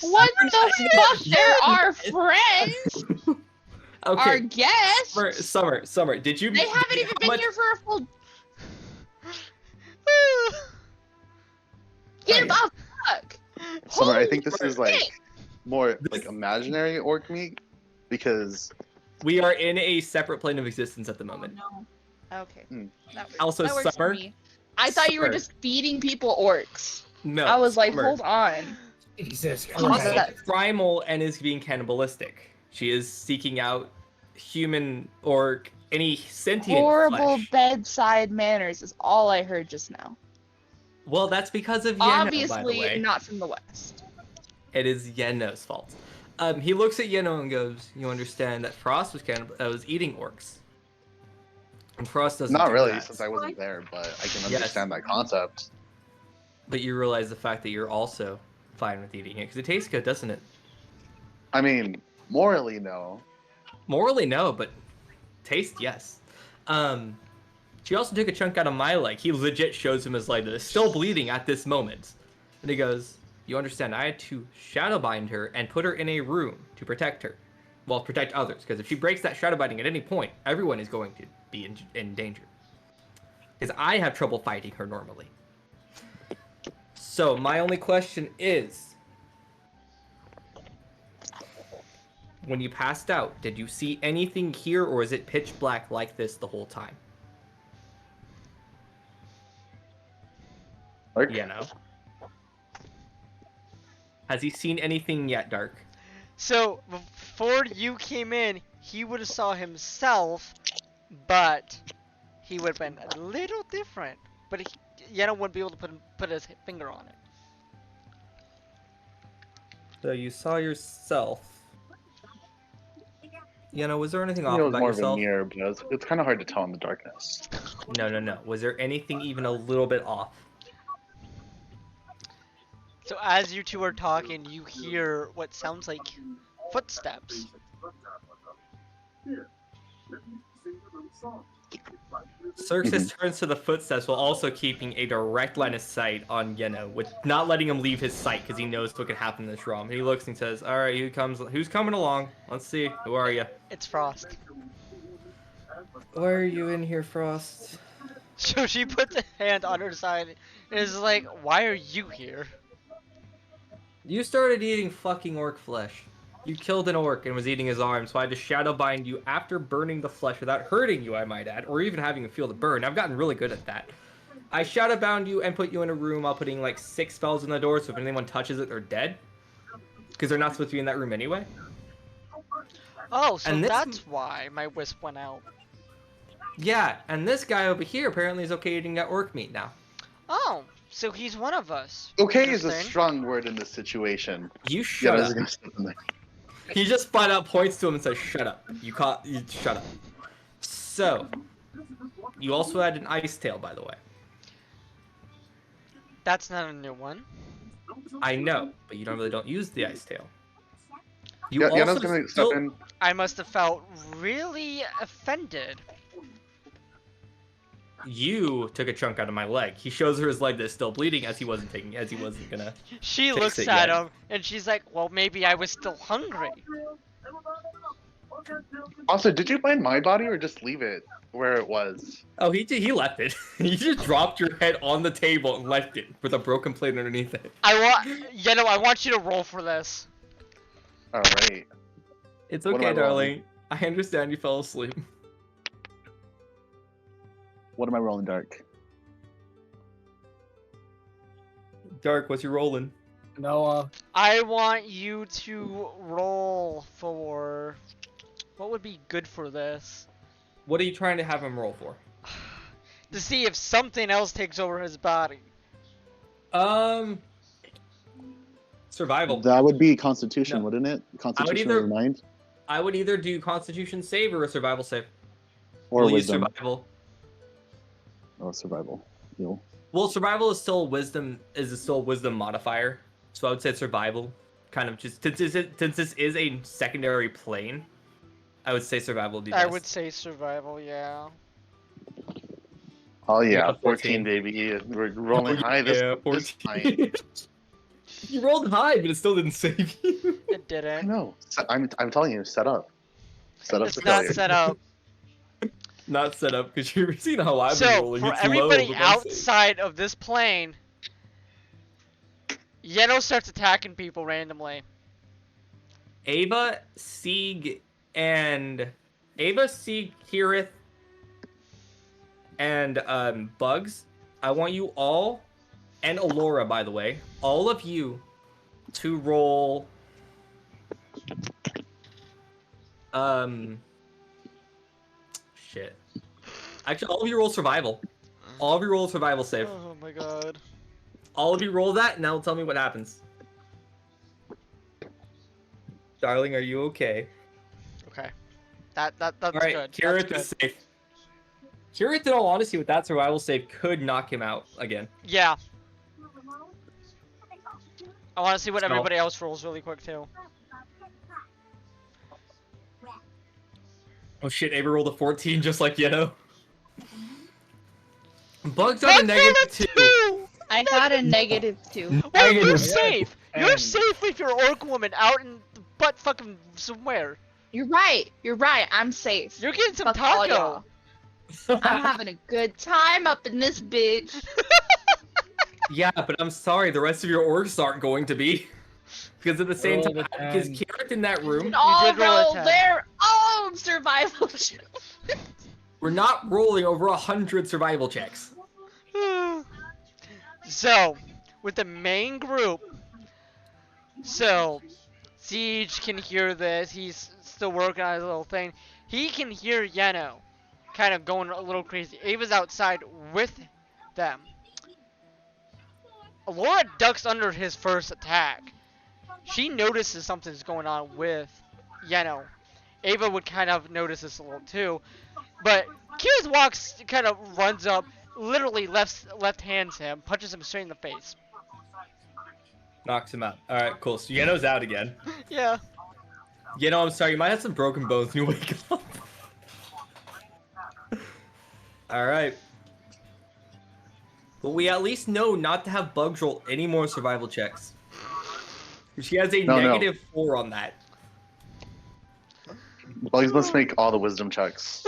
What the fuck? They're our friends, our Okay, guests. Summer, did you? They haven't even how been much- here for a full. Get him off! Fuck! Summer, I Holy think this is like shit. more like imaginary orc meat because We are in a separate plane of existence at the moment. Okay. Hmm. Also, That works for Summer. me. I thought you were Summer. just feeding people orcs. No. I was like, Summer. hold on. Jesus Oh, Frost Christ. is primal and is being cannibalistic. She is seeking out human or any sentient Horrible flesh. bedside manners is all I heard just now. Well, that's because of Yeno, by the Obviously way. not from the West. It is Yeno's fault. He looks at Yeno and goes, "You understand that Frost was eating orcs, and Frost doesn't." not do really, that. since I wasn't there, but I can Yes. understand that concept. But you realize the fact that you're also fine with eating it because it tastes good, doesn't it? I mean, morally, no. Morally, no, but taste, yes. She also took a chunk out of my leg. He legit shows him his leg that is still bleeding at this moment. And he goes, "You understand, I had to shadow bind her and put her in a room to protect her. Well, protect others, because if she breaks that shadow binding at any point, everyone is going to be in danger. Because I have trouble fighting her normally. So, my only question is, when you passed out, did you see anything here, or is it pitch black like this the whole time?" Like, You know? Has he seen anything yet, Dark? So before you came in, he would have saw himself, but he would have been a little different. But Yeno wouldn't be able to put his finger on it. So you saw yourself. Was there anything you off know, it's about more of a yourself? mirror, but it's kind of hard to tell in the darkness. No. Was there anything even a little bit off? So as you two are talking, you hear what sounds like footsteps. Xerxes turns to the footsteps while also keeping a direct line of sight on Yeno, with not letting him leave his sight because he knows what could happen in this realm. He looks and says, "All right, who's coming along? Let's see. Who are you?" It's Frost. Why are you in here, Frost? So she puts a hand on her side and is like, "Why are you here?" You started eating fucking orc flesh. You killed an orc and was eating his arm, so I had to shadow bind you after burning the flesh without hurting you, I might add, or even having you feel the burn. I've gotten really good at that. I shadow bound you and put you in a room while putting like 6 spells in the door, so if anyone touches it, they're dead. Because they're not supposed to be in that room anyway. Oh, so And this- that's why my wisp went out. Yeah, and this guy over here apparently is okay eating that orc meat now. Oh, so he's one of us. Okay is a Interesting. strong word in this situation. You shut Yellow's up. gonna step in there. He just flat out points to him and says, "Shut up." You shut up. So, you also had an ice tail, by the way. That's not a new one. I know, but you normally don't use the ice tail. You Yeah, also Yano's gonna step still- in. I must have felt really offended. You took a chunk out of my leg. He shows her his leg that's still bleeding as he wasn't gonna. She Fix looks it at yet. him and she's like, well, maybe I was still hungry. Also, did you find my body or just leave it where it was? Oh, he left it. You just dropped your head on the table and left it with a broken plate underneath it. I want you to roll for this. All right. It's What am okay, I darling. I understand you fell asleep. What am I rolling, Dark? Dark, what's your rolling? Noah. I want you to roll for... What would be good for this? What are you trying to have him roll for? To see if something else takes over his body. Survival. That would be Constitution, No. wouldn't it? Constitution either- or mind? I would either do Constitution save or a survival save. Or We'll use wisdom. survival. Oh, survival. Heal. Well, survival is still wisdom. Is still a wisdom modifier. So I would say survival. Kind of just since this is a secondary plane, I would say survival would be best. I would say survival, yeah. Oh yeah, Yeah, 14, baby. We're rolling high this, Yeah, this 14. time. You rolled high, but it still didn't save you. It I didn't. know. I'm telling you, set up. Set up It's for not failure. set up. Not set up because you've seen how I've been So, rolling. for It's everybody low, but that's it. outside of this plane, Yeno starts attacking people randomly. Ava, Sieg, Kirith, and Bugs. I want you all, and Alora, by the way, all of you, to roll. Shit. Actually, all of you roll survival. All of you roll survival save. Oh my god. All of you roll that, and now tell me what happens. Darling, are you okay? Okay. That's All right, good. Kirith That's is good. safe. Kirith, in all honesty, with that survival save, could knock him out again. Yeah. I want to see what So- everybody else rolls really quick too. Oh shit, Ava rolled a 14 just like Yeno. Bugs on a Bugs negative rolled a 2. 2! I got a -2. Well, you're Negative safe. You're 10. safe with your orc woman out in the butt fucking somewhere. You're right. You're right. I'm safe. You're getting some Fuck all taco. y'all. I'm having a good time up in this bitch. Yeah, but I'm sorry, the rest of your orcs aren't going to be. Because at the same Roll time, the because 10. Kirith in that room, And all did roll a roll 10. their own survival shit. we're not rolling over 100 survival checks. So, with the main group, so Siege can hear this. He's still working on his little thing. He can hear Yeno kind of going a little crazy. Ava's outside with them. Laura ducks under his first attack. She notices something's going on with Yeno. Ava would kind of notice this a little too. But Kirith walks, kind of runs up, literally left hands him, punches him straight in the face. Knocks him out. Alright, cool. So Yeno's out again. Yeah. Yeno, I'm sorry, you might have some broken bones when you wake up. Alright. But we at least know not to have Bugs roll any more survival checks. She has a No. -4 on that. Bugs must make all the wisdom checks.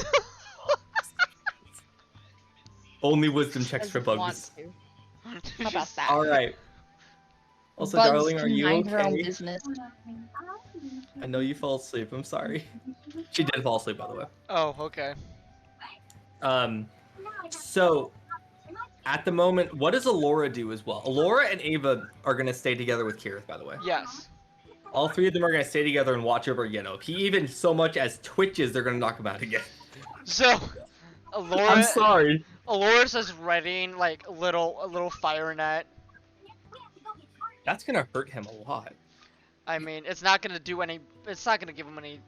Only wisdom checks for Doesn't want Bugs. to. How about that? Alright. Also, Bugs darling, are can you mind her own okay? business. I know you fell asleep. I'm sorry. She did fall asleep, by the way. Oh, okay. So, at the moment, what does Alora do as well? Alora and Ava are going to stay together with Kirith, by the way. Yes. All three of them are going to stay together and watch over Yeno. If he even so much as twitches, they're going to knock him out again. So, I'm Alora, sorry. Alora's just readying like a little fire net. That's going to hurt him a lot. I mean, it's not gonna do any. It's not gonna give him any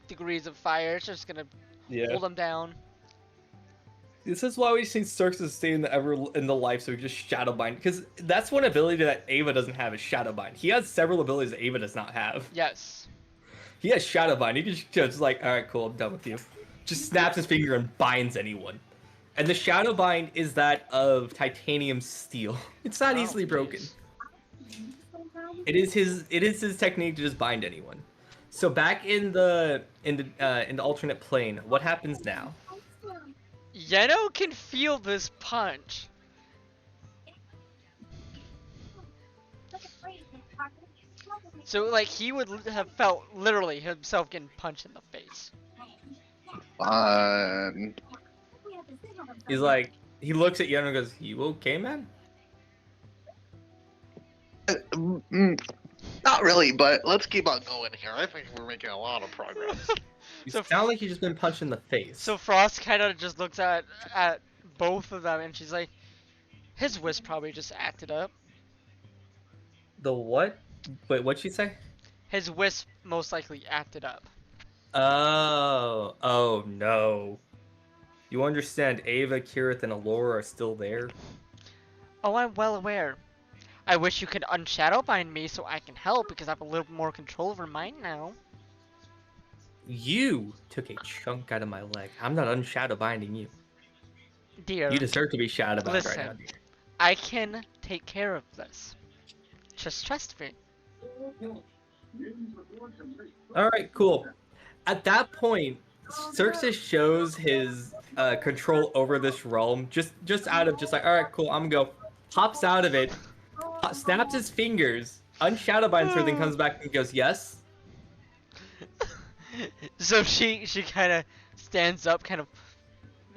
degrees of fire. It's just gonna hold him down. This is why we see Circus stay in the life, so he just Shadowbind. Because that's one ability that Ava doesn't have is Shadowbind. He has several abilities that Ava does not have. Yes. He has Shadowbind. He can just like, all right, cool, I'm done with you. Just snaps his finger and binds anyone. And the Shadowbind is that of titanium steel. It's not Oh, easily broken. jeez. It is his technique to just bind anyone. So back in the alternate plane, what happens now? Yeno can feel this punch. So like he would have felt literally himself getting punched in the face. Fun. He's like, he looks at Yeno and goes, "You okay, man?" Not really, but let's keep on going here. I think we're making a lot of progress. You So sound like you've just been punched in the face. So Frost kind of just looks at both of them and she's like, his wisp probably just acted up. The what? Wait, what'd she say? His wisp most likely acted up. Oh no. You understand Ava, Kirith, and Allura are still there? Oh, I'm well aware. I wish you could unshadowbind me so I can help because I have a little more control over mine now. You took a chunk out of my leg. I'm not unshadowbinding you. Dear, You deserve to be shadowbound right listen. now, dear. I can take care of this. Just trust me. Alright, cool. At that point, Xerxes shows his control over this realm just out of just like, alright, cool, I'm gonna go. Pops out of it, snaps his fingers, unshadowbinds her, then comes back and goes, yes? So she kind of stands up, kind of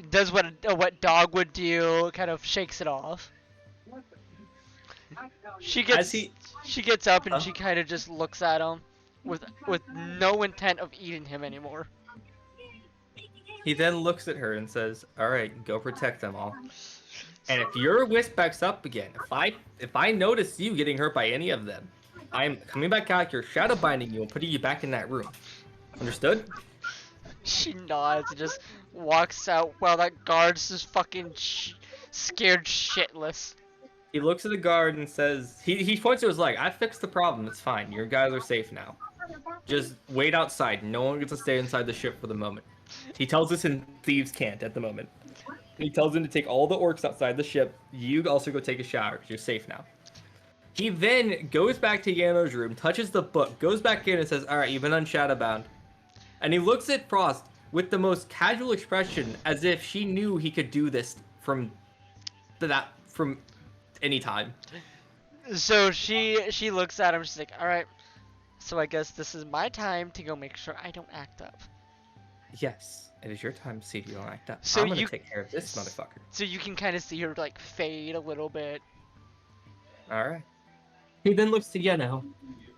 does what dog would do, kind of shakes it off. She gets up and she kind of just looks at him with no intent of eating him anymore. He then looks at her and says, alright, go protect them all. And if your wisp backs up again, if I notice you getting hurt by any of them, I'm coming back out here, shadowbinding you, and putting you back in that room. Understood? She nods and just walks out while that guard's just fucking scared shitless. He looks at the guard and says, he points to his leg, I fixed the problem, it's fine, your guys are safe now. Just wait outside, no one gets to stay inside the ship for the moment. He tells us and thieves can't at the moment. He tells him to take all the orcs outside the ship, you also go take a shower, because you're safe now. He then goes back to Yano's room, touches the book, goes back in and says, alright, you've been unshadowbound. And he looks at Frost with the most casual expression, as if she knew he could do this from any time. So she looks at him. She's like, "All right, so I guess this is my time to go make sure I don't act up." Yes, it is your time to see if you don't act up. So I'm gonna you- take care of this motherfucker. So you can kind of see her like fade a little bit. All right. He then looks to Yeno.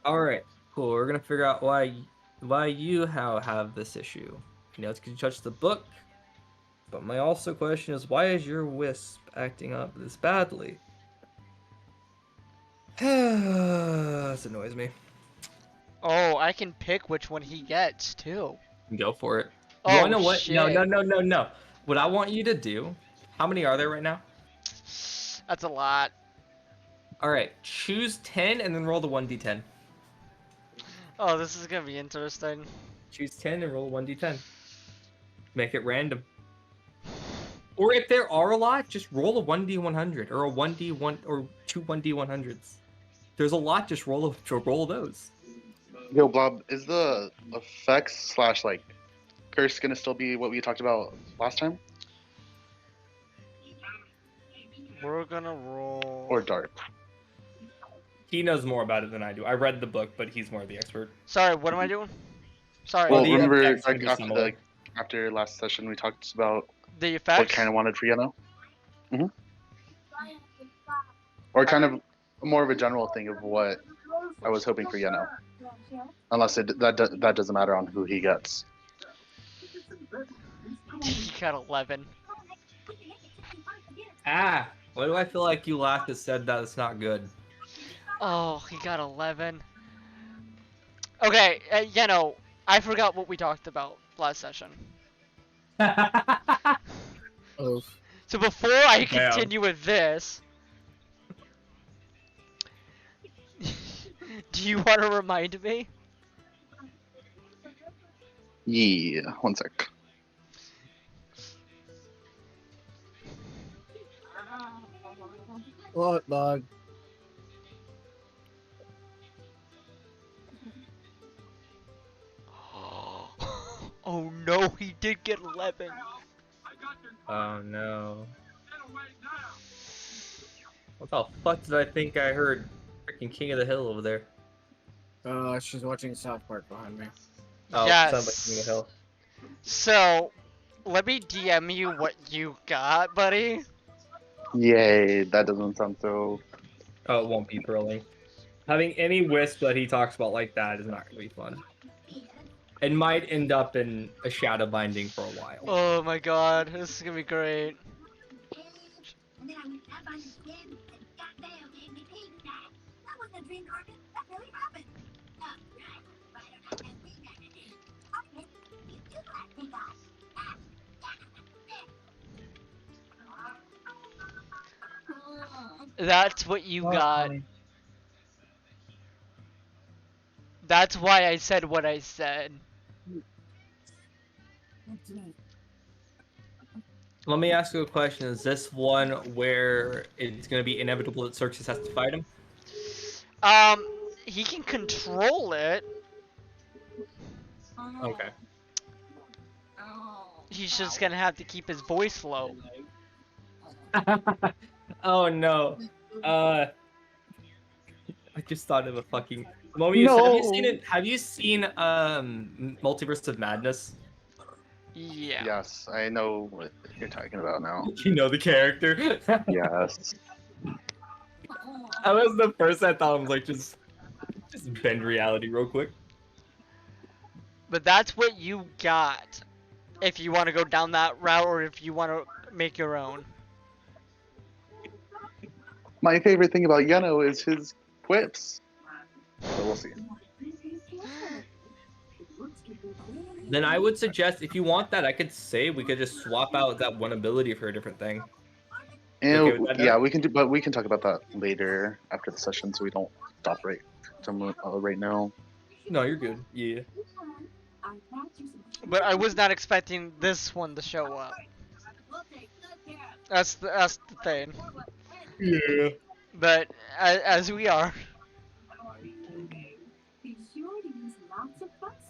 All right, cool. We're gonna figure out why you have this issue. You know, it's because you touched the book. But my also question is, why is your wisp acting up this badly? This annoys me. Oh, I can pick which one he gets too. Go for it. Oh, You wanna know what? shit. No. What I want you to do. How many are there right now? That's a lot. All right, choose 10 and then roll the 1d10. Oh, this is gonna be interesting. Choose 10 and roll 1d10. Make it random. Or if there are a lot, just roll a 1d100 or a 1d1 or two 1d100s. There's a lot, just roll those. Yo, Blob, is the effects / like curse gonna still be what we talked about last time, We're gonna roll. or dark? He knows more about it than I do. I read the book, but he's more the expert. Sorry, what am I doing? Sorry. Well, the remember effects like can be similar. after last session we talked about The what effects. kind of wanted for Yeno? Or kind of more of a general thing of what I was hoping for Yeno. Unless that doesn't matter on who he gets. He got 11. Ah, why do I feel like you laughed and said that it's not good? Oh, he got 11. Okay, I forgot what we talked about last session. Oh. So before I Damn. continue with this, do you want to remind me? Yeah, one sec. What, dog? Oh no, he did get 11. Oh no. What the fuck did I think I heard? Freaking King of the Hill over there. She's watching South Park behind me. Oh, sounds like King of the Yes. Hill. So, let me DM you what you got, buddy. Yay, that doesn't sound so. Oh, it won't be thrilling. Having any wisp that he talks about like that is not gonna be fun. It might end up in a shadow binding for a while. Oh my god, this is gonna be great. That's what you got. That's why I said what I said. Let me ask you a question. Is this one where it's gonna be inevitable that Xerxes has to fight him? He can control it. Okay. He's just gonna have to keep his voice low. Oh no. I just thought of a fucking. Momi, have you seen it? Have you seen Multiverse of Madness? Yeah. Yes, I know what you're talking about now. You know the character. Yes. That was the first I thought. I was like, just bend reality real quick. But that's what you got. If you want to go down that route or if you want to make your own. My favorite thing about Yeno is his quips. So we'll see. Then I would suggest if you want that, I could say we could just swap out that one ability for a different thing. And Okay with that, yeah, Doug? we can do, but we can talk about that later after the session, so we don't stop right now. No, you're good. Yeah. But I was not expecting this one to show up. That's the thing. Yeah. But as we are.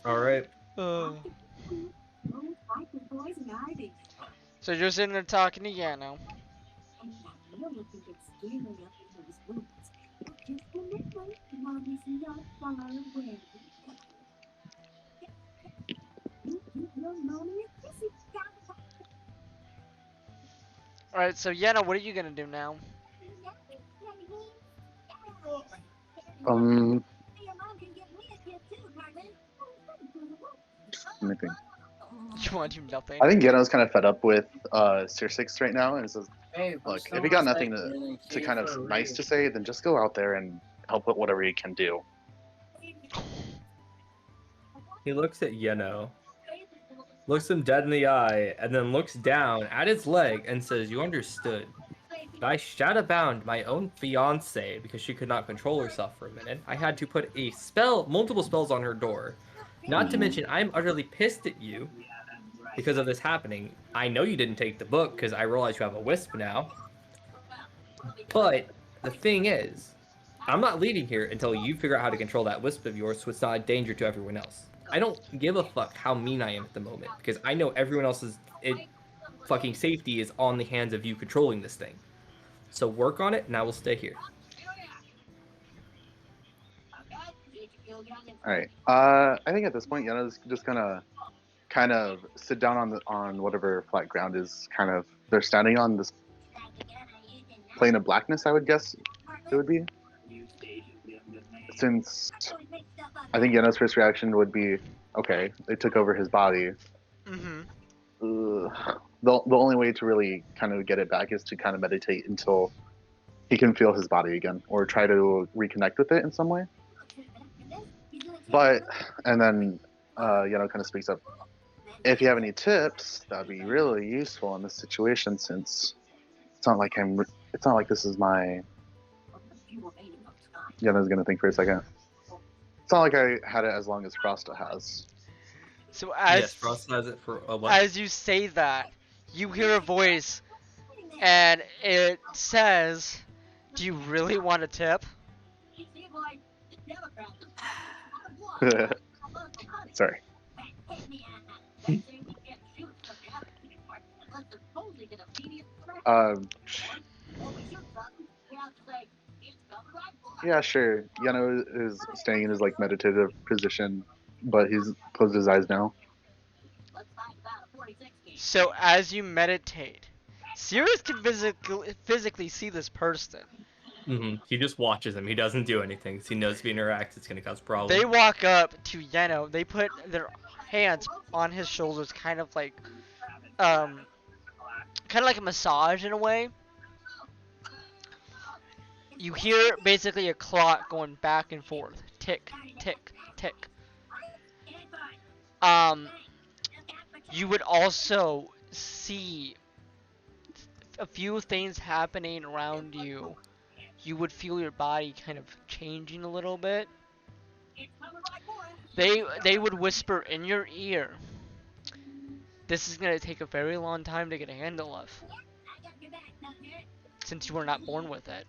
All right. So you're sitting there talking to Yano. Alright, so Yano, what are you gonna do now? Let me think. You want to do nothing? I think Yeno's kind of fed up with Sir right now, and says, Hey, "Look, if you got nothing to kind of nice to say, then just go out there and help with whatever you can do." He looks at Yeno, looks him dead in the eye, and then looks down at his leg and says, "You understood. I shadowbound my own fiance because she could not control herself for a minute. I had to put multiple spells on her door. Not to mention, I'm utterly pissed at you because of this happening. I know you didn't take the book because I realize you have a wisp now. But the thing is, I'm not leaving here until you figure out how to control that wisp of yours so it's not a danger to everyone else. I don't give a fuck how mean I am at the moment because I know everyone else's fucking safety is on the hands of you controlling this thing. So work on it and I will stay here." All right. I think at this point, Yeno's just gonna kind of sit down on whatever flat ground is kind of they're standing on, this plane of blackness. I would guess it would be, since I think Yeno's first reaction would be, okay, they took over his body. Mm-hmm. The only way to really kind of get it back is to kind of meditate until he can feel his body again, or try to reconnect with it in some way. And then Yeno kind of speaks up. If you have any tips, that'd be really useful in this situation, since It's not like I'm. It's not like this is my. Yana's gonna think for a second. It's not like I had it as long as Frosta has. So Yes, Frost has it for a what? as you say that, you hear a voice, and it says, "Do you really want a tip?" Sorry. Um, yeah, sure. Yano is staying in his like meditative position, but he's closed his eyes now. So as you meditate, Sirius can physically see this person. He just watches him. He doesn't do anything. 'Cause he knows if he interacts, it's gonna cause problems. They walk up to Yeno. They put their hands on his shoulders, kind of like a massage in a way. You hear basically a clock going back and forth, tick, tick, tick. You would also see a few things happening around you. You would feel your body kind of changing a little bit. They would whisper in your ear. This is gonna take a very long time to get a handle of, since you were not born with it.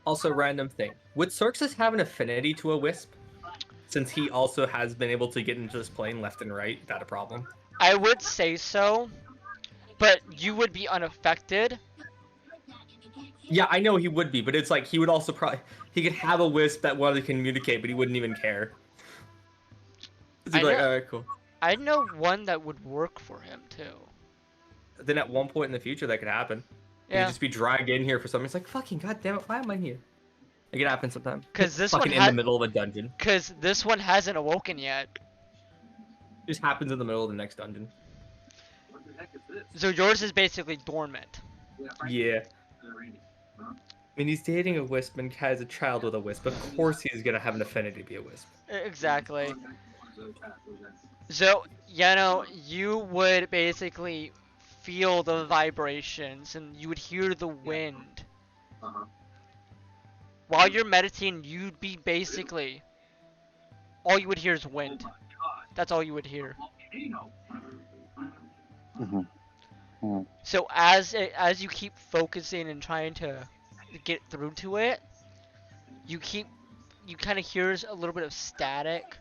Also, random thing. Would Xerxes have an affinity to a wisp? Since he also has been able to get into this plane left and right without a problem. I would say so, but you would be unaffected. Yeah, I know he would be, but it's like he would also probably he could have a wisp that wanted to communicate, but he wouldn't even care. He'd be like, alright, cool. I know one that would work for him too. Then at one point in the future that could happen. Yeah. He'd just be dragged in here for something. It's like, fucking goddamn it, why am I here? Like, it happens sometimes. Cause this fucking one in the middle of a dungeon. Cause this one hasn't awoken yet. It just happens in the middle of the next dungeon. So yours is basically dormant. Yeah. I mean, he's dating a wisp and has a child with a wisp. Of course he's gonna have an affinity to be a wisp. Exactly. So, you would basically feel the vibrations and you would hear the wind. While you're meditating, you'd be basically... all you would hear is wind. That's all you would hear. So as you keep focusing and trying to get through to it, you kind of hear a little bit of static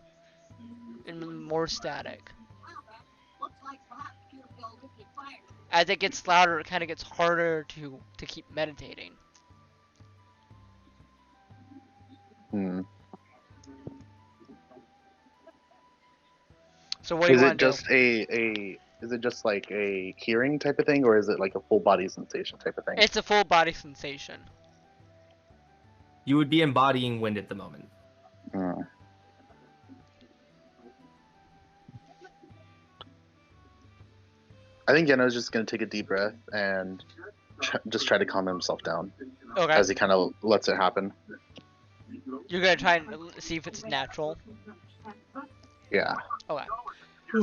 and more static. As it gets louder, it kind of gets harder to keep meditating. So what do you want to do? Is it just like a hearing type of thing, or is it like a full body sensation type of thing? It's a full body sensation. You would be embodying wind at the moment. I think Yeno's just gonna take a deep breath and just try to calm himself down Okay. as he kind of lets it happen. You're gonna try and see if it's natural. Yeah. Okay.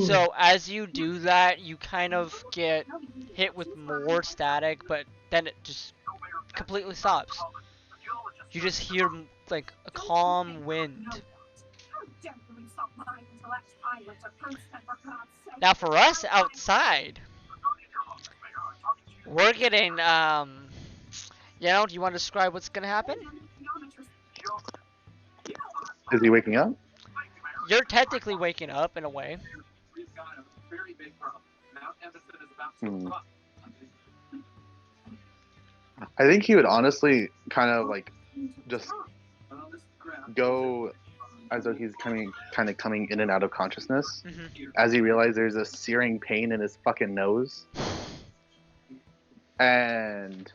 So as you do that, you kind of get hit with more static, but then it just completely stops. You just hear like a calm wind. Now for us outside, we're getting do you want to describe what's gonna happen? Is he waking up? You're technically waking up in a way. I think he would honestly kind of like just go as though he's kind of coming in and out of consciousness as he realizes there's a searing pain in his fucking nose. And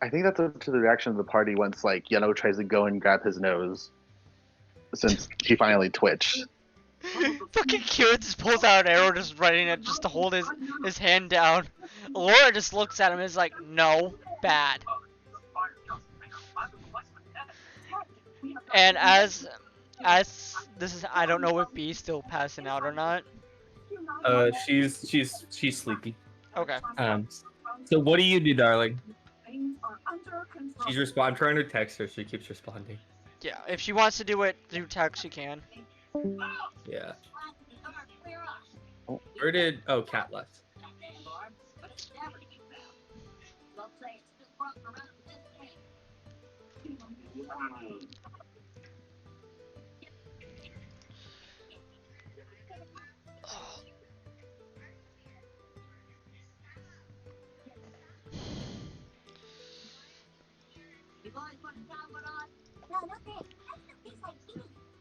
I think that's up to the reaction of the party once like Yeno tries to go and grab his nose since he finally twitched. Fucking Kira just pulls out an arrow, just ready it just to hold his hand down. Laura just looks at him and is like, no, bad. And as this is, I don't know if B's still passing out or not. She's sleepy. Okay. So what do you do, darling? I'm trying to text her. She keeps responding. Yeah, if she wants to do it through text, she can. Yeah. Where did? Oh, Cat left.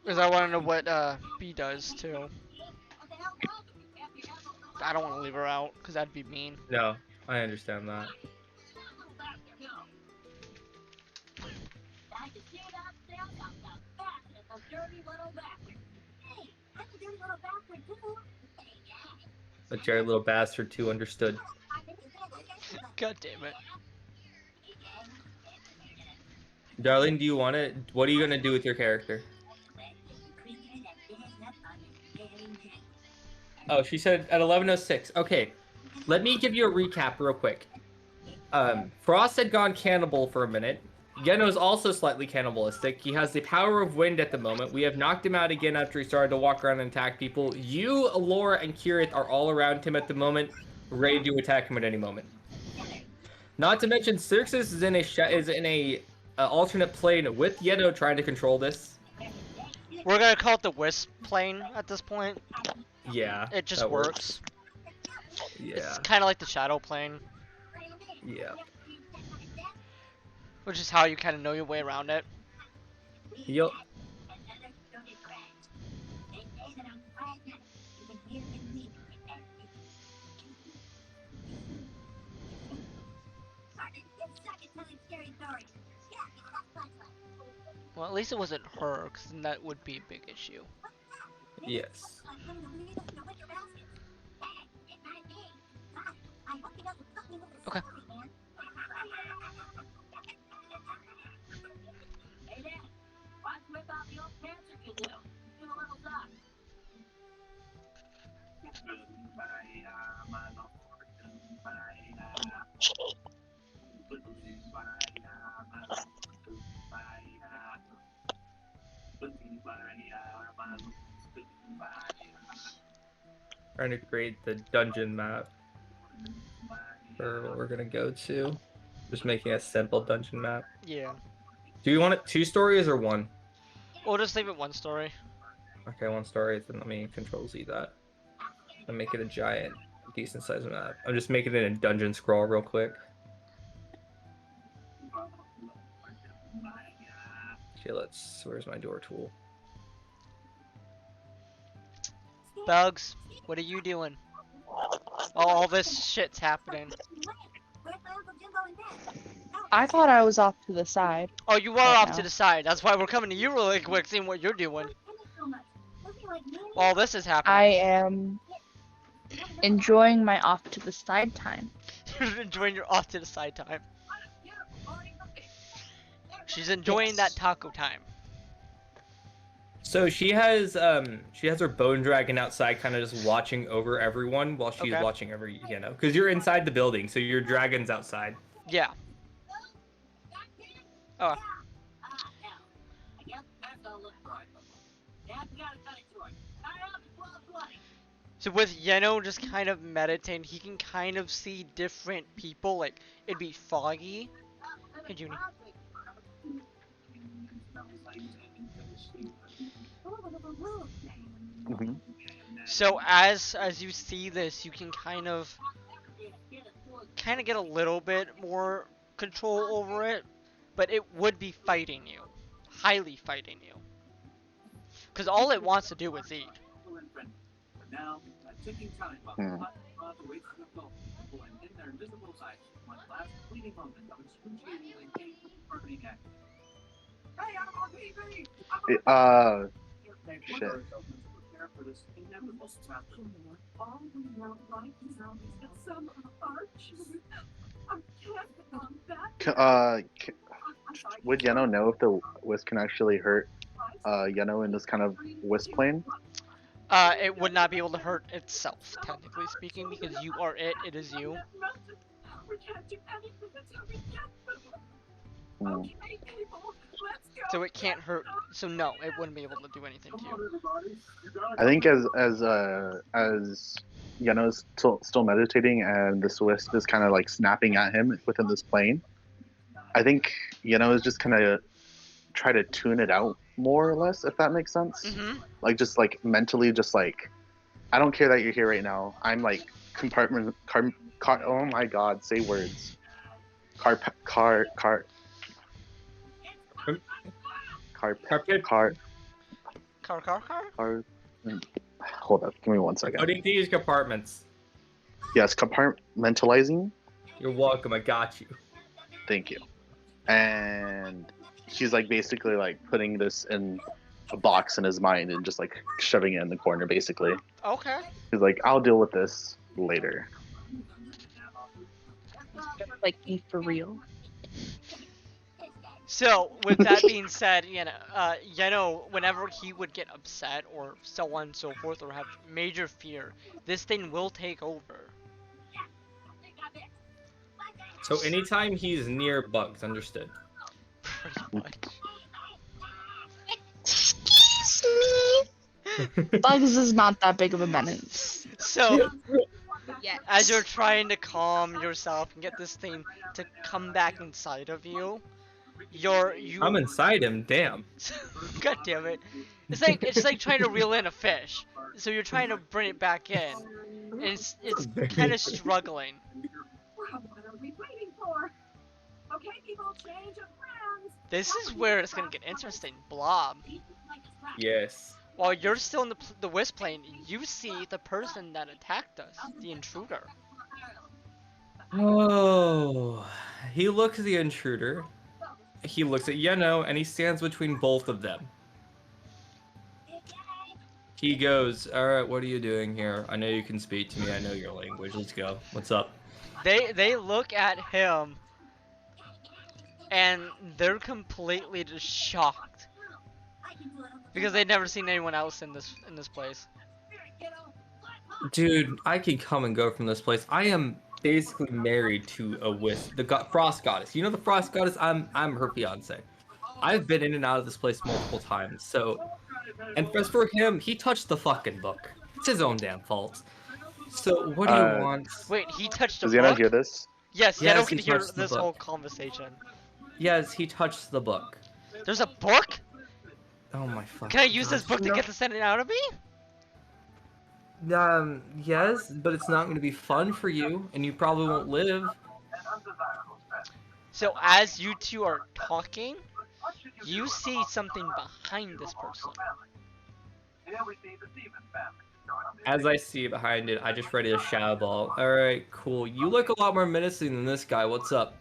Because I want to know what B does too. I don't want to leave her out because that'd be mean. No, I understand that. A dirty little bastard too, understood. God damn it. Darling, do you want it? What are you gonna do with your character? Oh, she said at 11:06. Okay, let me give you a recap real quick. Frost had gone cannibal for a minute. Yeno is also slightly cannibalistic. He has the power of wind at the moment. We have knocked him out again after he started to walk around and attack people. You, Laura, and Kirith are all around him at the moment, ready to attack him at any moment. Not to mention, Xerxes is in a alternate plane with Yeno trying to control this. We're gonna call it the Wisp plane at this point. Yeah, It just that works. Yeah. It's kind of like the Shadow plane, Yeah. which is how you kind of know your way around it. Yup. Well, at least it wasn't her, because then that would be a big issue. Yes. Okay. Trying to create the dungeon map for what we're gonna go to. Just making a simple dungeon map. Yeah. Do you want it 2 stories or 1? We'll just leave it one story. Okay, 1 story. Then let me Control Z that and make it a giant, decent sized map. I'm just making it a dungeon scroll real quick. Okay, where's my door tool? Bugs, what are you doing? All this shit's happening. I thought I was off to the side. Oh, you are Right off now. to the side. That's why we're coming to you really quick, seeing what you're doing. All this is happening. I am enjoying my off to the side time. You're enjoying your off to the side time. She's enjoying that taco time. So she has her bone dragon outside, kind of just watching over everyone while she's Okay. watching over Yeno. Because you're inside the building, so your dragon's outside. Yeah. Oh. So with Yeno just kind of meditating, he can kind of see different people. Like, it'd be foggy. Hey, Junie. Mm-hmm. So as you see this, you can kind of get a little bit more control over it, but it would be fighting you, highly fighting you, because all it wants to do is eat. Hmm. Shit. Would Yeno know if the wisp can actually hurt Yeno in this kind of wisp plane? It would not be able to hurt itself, technically speaking, because you are it. It is you. Hmm. So it can't hurt. So no, it wouldn't be able to do anything to you. I think as Yano's still meditating and this wisp is kind of like snapping at him within this plane, I think Yano is just gonna try to tune it out more or less, if that makes sense. Mhm. Like just like mentally, just like I don't care that you're here right now. I'm like oh my god, say words. Car car car car Carpet. car Car. car. Hold up, give me one second. Putting these compartments. Yes, compartmentalizing. You're welcome. I got you. Thank you. And he's like basically like putting this in a box in his mind and just like shoving it in the corner. Basically, Okay. he's like, "I'll deal with this later." Like, be for real. So, with that being said, whenever he would get upset or so on and so forth, or have major fear, this thing will take over. So anytime he's near bugs, understood. Pretty much. Excuse me. Bugs is not that big of a menace. So, Yeah. as you're trying to calm yourself and get this thing to come back inside of you, I'm inside him. Damn. God damn it! It's like trying to reel in a fish. So you're trying to bring it back in, and it's kind of struggling. This is where it's gonna get interesting, Blob. Yes. While you're still in the wisp plane, you see the person that attacked us, the intruder. Oh. He looks at the intruder. He looks at Yeno, and he stands between both of them. He goes, "Alright, what are you doing here? I know you can speak to me. I know your language. Let's go. What's up?" They look at him, and they're completely just shocked because they've never seen anyone else in this place. Dude, I can come and go from this place. I am basically married to a wisp, the frost goddess. You know the frost goddess? I'm her fiance. I've been in and out of this place multiple times. So, and as for him, he touched the fucking book. It's his own damn fault. So what do you want? Wait, he touched a Does book? Yano hear this? Yes, Yes, Yano he can hear touched the this book. whole conversation. Yes, he touched the book. There's a book? Oh my fuck. Can I use this book to get the sentence out of me? Yes, but it's not going to be fun for you, and you probably won't live. So as you two are talking, you see something behind this person. As I see behind it, I just ready to shadow ball. Alright, cool. You look a lot more menacing than this guy. What's up?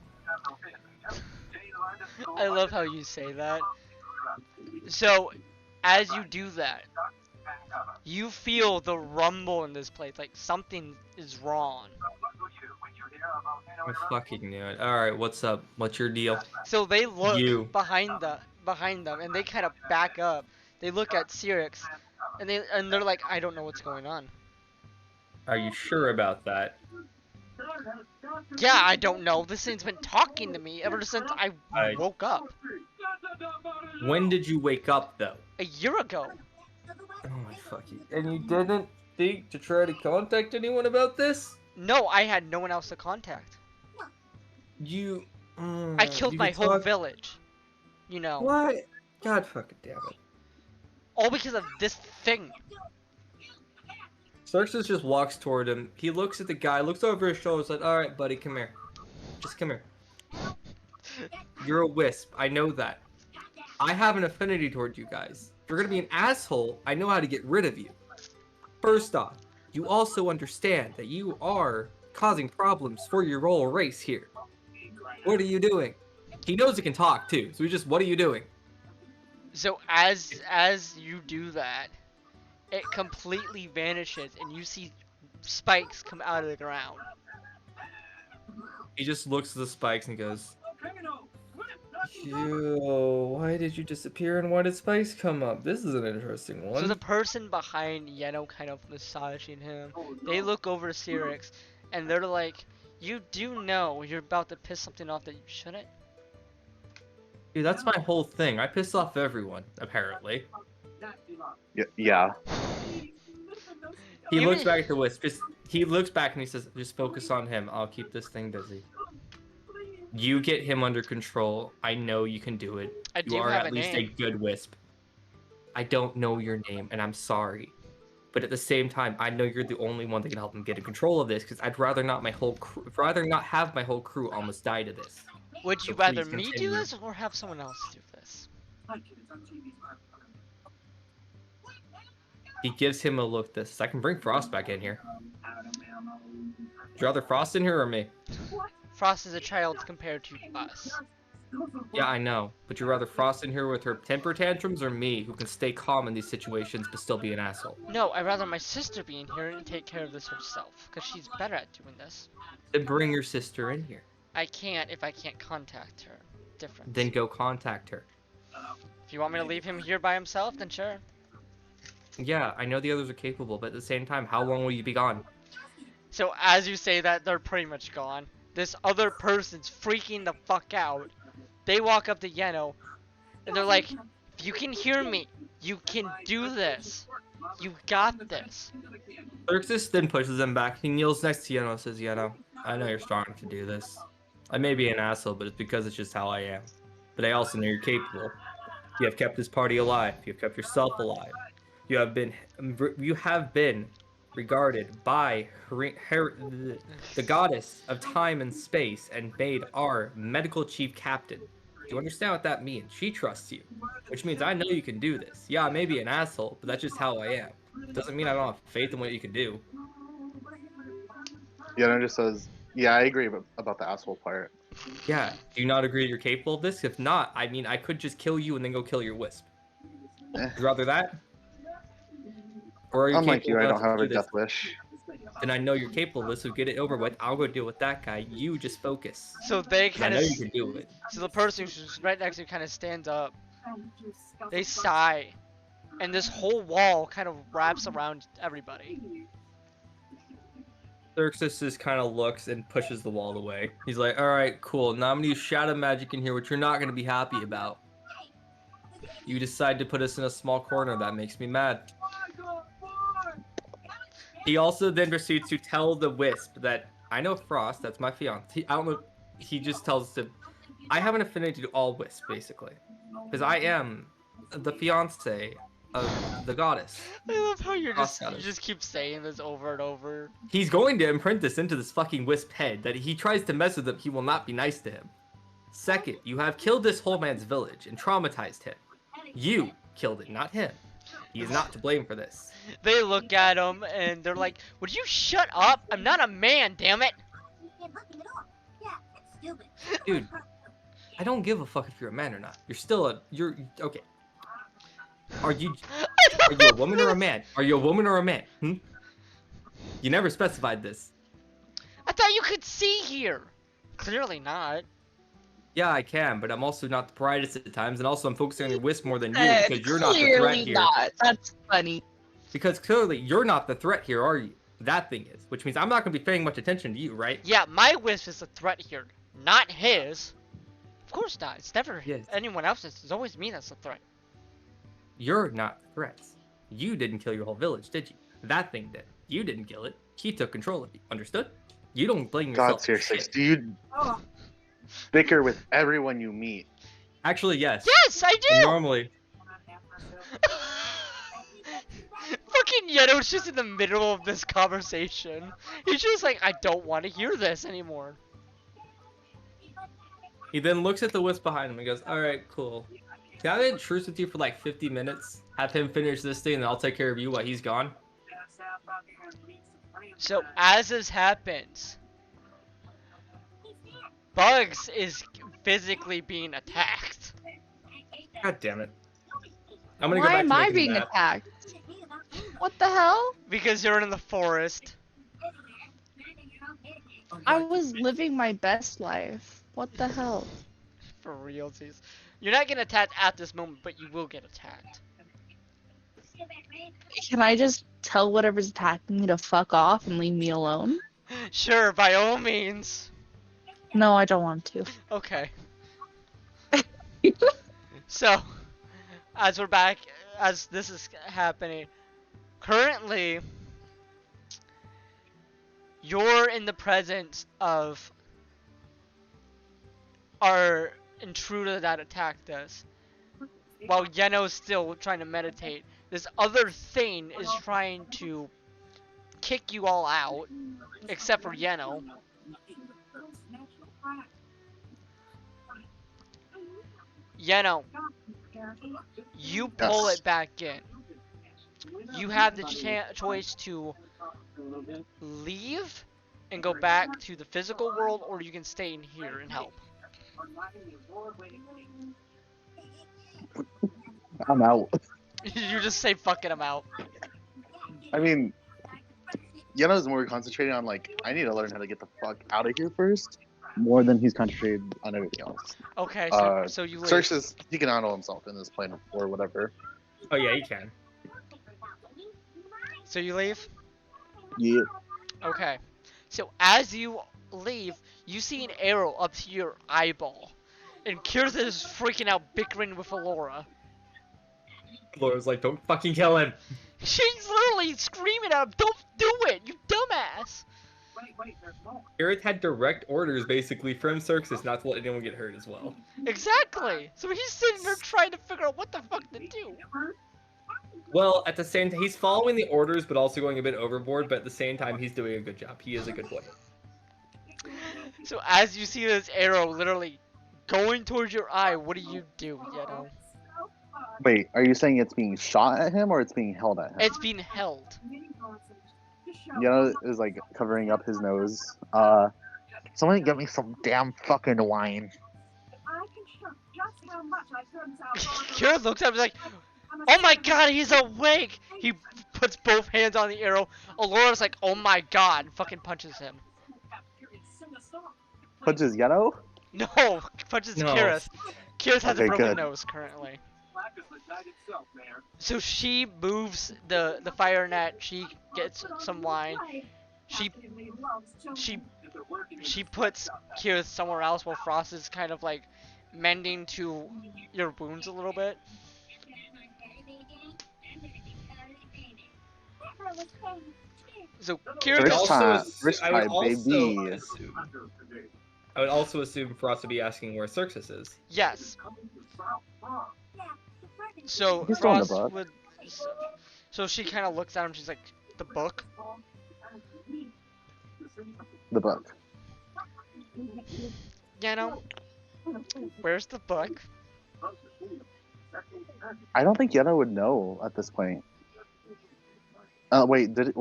I love how you say that. So, as you do that, you feel the rumble in this place, like something is wrong. I fucking knew it. Alright, what's up? What's your deal? So they look You. behind them, and they kind of back up. They look at Cyrix, and they're like, I don't know what's going on. Are you sure about that? Yeah, I don't know. This thing's been talking to me ever since I woke up. When did you wake up, though? A year ago. Oh my fucking... And you didn't think to try to contact anyone about this? No, I had no one else to contact. You... I killed my whole village. You know. What? God fucking damn it. All because of this thing. Xerxes just walks toward him. He looks at the guy, looks over his shoulder, said, "Alright, buddy, come here. Just come here. You're a wisp. I know that. I have an affinity toward you guys. If you're gonna be an asshole, I know how to get rid of you. First off, you also understand that you are causing problems for your royal race here. What are you doing?" He knows he can talk too, so he's just, "What are you doing?" So as you do that, it completely vanishes, and you see spikes come out of the ground. He just looks at the spikes and goes, Ew, why did you disappear and why did Spice come up? This is an interesting So the one. person behind Yeno kind of massaging him, they look over to Cyrix, and they're like, "You do know you're about to piss something off that you shouldn't." Dude, that's my whole thing. I piss off everyone, apparently. Yeah. He Even- looks back at the Wisp. He looks back and he says, just focus on him. I'll keep this thing busy. You get him under control. I know you can do it. I You do are have at a least name. a good Wisp. I don't know your name, and I'm sorry. But at the same time, I know you're the only one that can help him get in control of this, because I'd rather not have my whole crew almost die to this. Would So you rather please me do continue. this or have someone else do this? He gives him a look that says, I can bring Frost back in here. Would you rather Frost in here or me? Frost is a child compared to us. Yeah, I know. But you'd rather Frost in here with her temper tantrums or me, who can stay calm in these situations but still be an asshole? No, I'd rather my sister be in here and take care of this herself, because she's better at doing this. Then bring your sister in here. I can't if I can't contact her. Different. Then go contact her. If you want me to leave him here by himself, then sure. Yeah, I know the others are capable, but at the same time, how long will you be gone? So as you say that, they're pretty much gone. This other person's freaking the fuck out. They walk up to Yeno, and they're like, if you can hear me, you can do this. You got this. Xerxes then pushes him back. He kneels next to Yeno and says, Yeno, I know you're strong to do this. I may be an asshole, but it's because it's just how I am. But I also know you're capable. You have kept this party alive. You have kept yourself alive. You have been regarded by the goddess of time and space and made our medical chief captain. Do you understand what that means? She trusts you, which means I know you can do this. Yeah, I may be an asshole, but that's just how I am. Doesn't mean I don't have faith in what you can do. Yano just says, yeah, I agree about the asshole part. Yeah, do you not agree you're capable of this? If not, I mean, I could just kill you and then go kill your Wisp. Would you rather that? Or are you Unlike capable you, I enough don't have to a do this? death wish. Then I know you're capable of this, so get it over with. I'll go deal with that guy. You just focus. So they And I kind know of. you can do it. So the person who's right next to you kind of stands up. They sigh, and this whole wall kind of wraps around everybody. Xerxes just kind of looks and pushes the wall away. He's like, alright, cool. Now I'm going to use shadow magic in here, which you're not going to be happy about. You decide to put us in a small corner. That makes me mad. He also then proceeds to tell the Wisp that, I know Frost, that's my fiance. I don't know, he just tells them, I have an affinity to all Wisps, basically. Because I am the fiance of the goddess. I love how you Frost you goddess. just keep saying this over and over. He's going to imprint this into this fucking Wisp head, that he tries to mess with him, he will not be nice to him. Second, you have killed this whole man's village and traumatized him. You killed it, not him. He is not to blame for this. They look at him and they're like, "Would you shut up? I'm not a man, damn it!" Dude, I don't give a fuck if you're a man or not. You're okay. Are you a woman or a man? Are you a woman or a man? Hmm? You never specified this. I thought you could see here. Clearly not. Yeah, I can, but I'm also not the brightest at times, and also I'm focusing on your Wisp more than you because you're not the threat Clearly here. not. That's funny. Because clearly you're not the threat here, are you? That thing is, which means I'm not gonna be paying much attention to you, right? Yeah, my Wisp is the threat here, not his. Of course not. It's never Yes. anyone else's. It's always me that's the threat. You're not the threat. You didn't kill your whole village, did you? That thing did. You didn't kill it. He took control of you. Understood? You don't blame yourself. God, seriously, do you bicker with everyone you meet? Actually, yes. Yes, I do. Normally, Fucking Yeno's just in the middle of this conversation. He's just like, I don't want to hear this anymore. he then looks at the Wisp behind him and goes, alright, cool. Can I truce with you for like 50 minutes? Have him finish this thing and I'll take care of you while he's gone? So as this happens, Bugs is physically being attacked. God damn it. I'm gonna go Why back am to I making being that. attacked? What the hell? Because you're in the forest. I was living my best life. What the hell? For realsies. You're not getting attacked at this moment, but you will get attacked. Can I just tell whatever's attacking me to fuck off and leave me alone? Sure, by all means. No, I don't want to. Okay. So, as we're back, as this is happening, currently, you're in the presence of our intruder that attacked us. While Yeno's still trying to meditate, this other thing is trying to kick you all out, except for Yeno. Yeno, you pull Yes. it back in. You have the choice to leave and go back to the physical world, or you can stay in here and help. I'm out. You just say fuck it, I'm out. I mean, Yeno's more concentrated on like, I need to learn how to get the fuck out of here first, more than he's concentrated on everything else. Okay, so you leave. Xerxes, he can handle himself in this plane or whatever. Oh yeah, you can. So you leave? Yeah. Okay. So as you leave, you see an arrow up to your eyeball. And Kirith is freaking out, bickering with Alora. Laura's like, don't fucking kill him. She's literally screaming at him, don't do it, you dumbass! Aerith had direct orders basically from Xerxes not to let anyone get hurt as well. Exactly! So he's sitting there trying to figure out what the fuck to do. Well, at the same time, he's following the orders but also going a bit overboard, but at the same time, he's doing a good job. He is a good boy. So as you see this arrow literally going towards your eye, what do, Yeno? Wait, are you saying it's being shot at him or it's being held at him? It's being held. Yeno is like covering up his nose. Somebody get me some damn fucking wine. Kira looks at him like, oh my god, he's awake! He puts both hands on the arrow. Alora's like, oh my god, and fucking punches him. Punches Yeno? No, punches No. Kirith. Kirith has a Okay, broken good. nose currently. So she moves the fire net. She gets some wine. She puts Kirith somewhere else while Frost is kind of like mending to your wounds a little bit. So Kirith First also time, first I would time, also baby. assume, I would also assume Frost would be asking where Xerxes is. yes. So He's still in the Frost book. would. So she kind of looks at him. She's like, the book. The book. Yeno, where's the book? I don't think Yeno would know at this point. Wait, did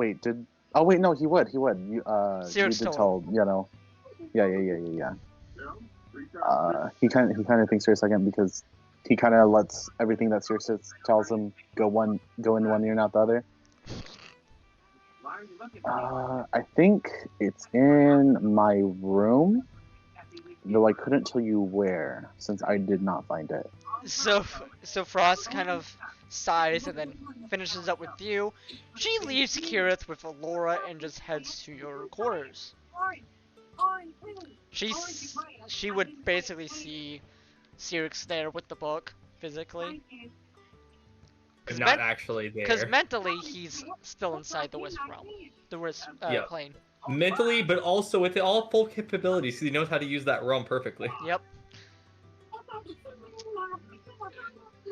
oh wait, no, he would. You Sirius did told tell Yeno. Yeah. He kind of thinks for a second because he kind of lets everything that Sirius tells him go in one ear, not the other. I think it's in my room, though I couldn't tell you where since I did not find it. So Frost kind of sighs and then finishes up with you. She leaves Kirith with Alora and just heads to your quarters. She would basically see Cyrix there with the book physically. But not actually there. Because mentally he's still inside the Wisp realm, the Wisp Yeah. plane. Mentally, but also with all full capabilities, because he knows how to use that realm perfectly. Yep.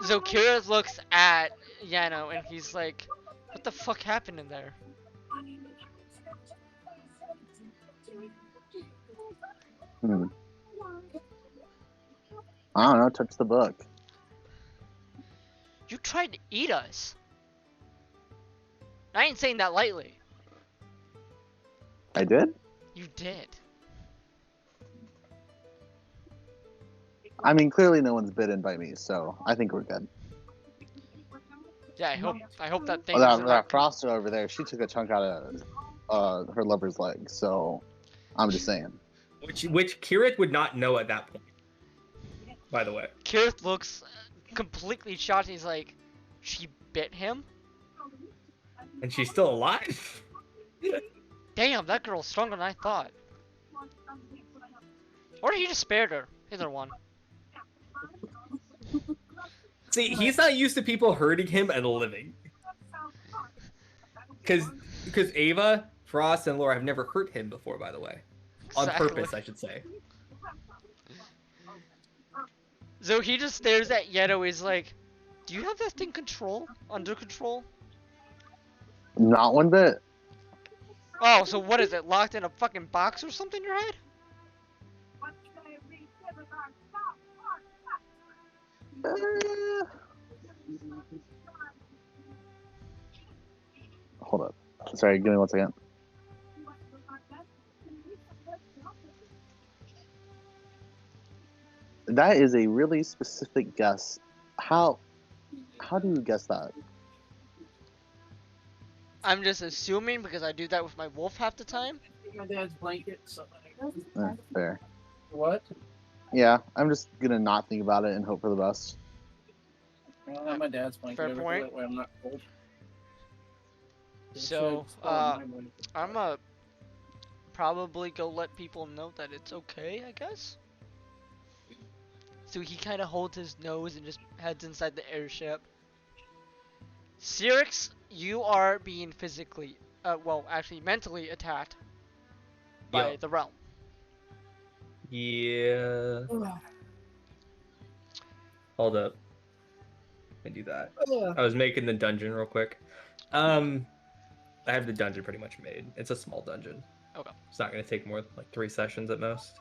So Kirith looks at Yano and he's like, what the fuck happened in there? I don't know, touch the book. You tried to eat us. I ain't saying that lightly. I did? You did. I mean, clearly no one's bitten by me, so I think we're good. Yeah, I hope that thing Oh, doesn't that Froster over there, she took a chunk out of her lover's leg, so I'm just saying. Which Kirit would not know at that point. by the way. Kirith looks completely shocked. He's like, she bit him? And she's still alive? Damn, that girl's stronger than I thought. Or he just spared her. Either one. See, he's not used to people hurting him and living. Because Ava, Frost, and Laura have never hurt him before, by the way. On Exactly. purpose, I should say. So he just stares at Yeto. He's like, do you have that thing under control? Not one bit. Oh, so what is it? Locked in a fucking box or something in your head? Hold up. Sorry, give me 1 second. That is a really specific guess. How do you guess that? I'm just assuming because I do that with my wolf half the time. My dad's blanket. So Fair. what? Yeah, I'm just gonna not think about it and hope for the best. I don't have my dad's blanket. Fair over point. That way I'm not cold. So, It's on my blanket. I'm gonna probably go let people know that it's okay, I guess. So he kind of holds his nose and just heads inside the airship. Cyrix, you are being physically, well, actually mentally attacked by Yo. the realm. Yeah. Hold up. Let me do that. I was making the dungeon real quick. I have the dungeon pretty much made. It's a small dungeon. Okay. It's not gonna take more than like 3 sessions at most.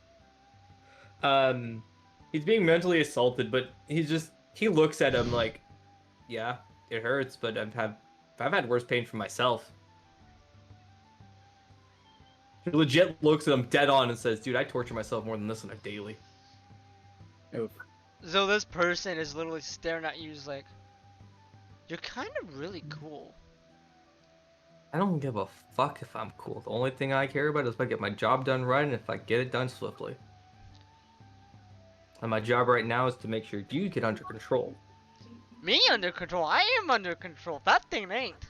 He's being mentally assaulted, but he looks at him like, yeah, it hurts, but I've had worse pain for myself. He legit looks at him dead on and says, dude, I torture myself more than this on a daily. Oof. So this person is literally staring at you, he's like, you're kind of really cool. I don't give a fuck if I'm cool. The only thing I care about is if I get my job done right and if I get it done swiftly. And my job right now is to make sure you get under control. Me under control? I am under control. That thing ain't.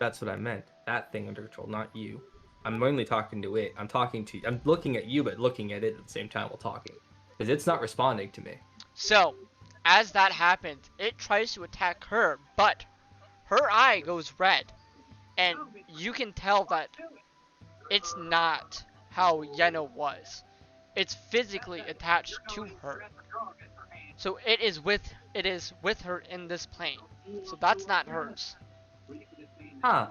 That's what I meant. That thing under control, not you. I'm mainly talking to it. I'm looking at you, but looking at it at the same time while talking. Because it's not responding to me. So, as that happens, it tries to attack her, but her eye goes red. And you can tell that it's not how Yeno was. It's physically attached to her. So it is with her in this plane. So that's not hers. Huh.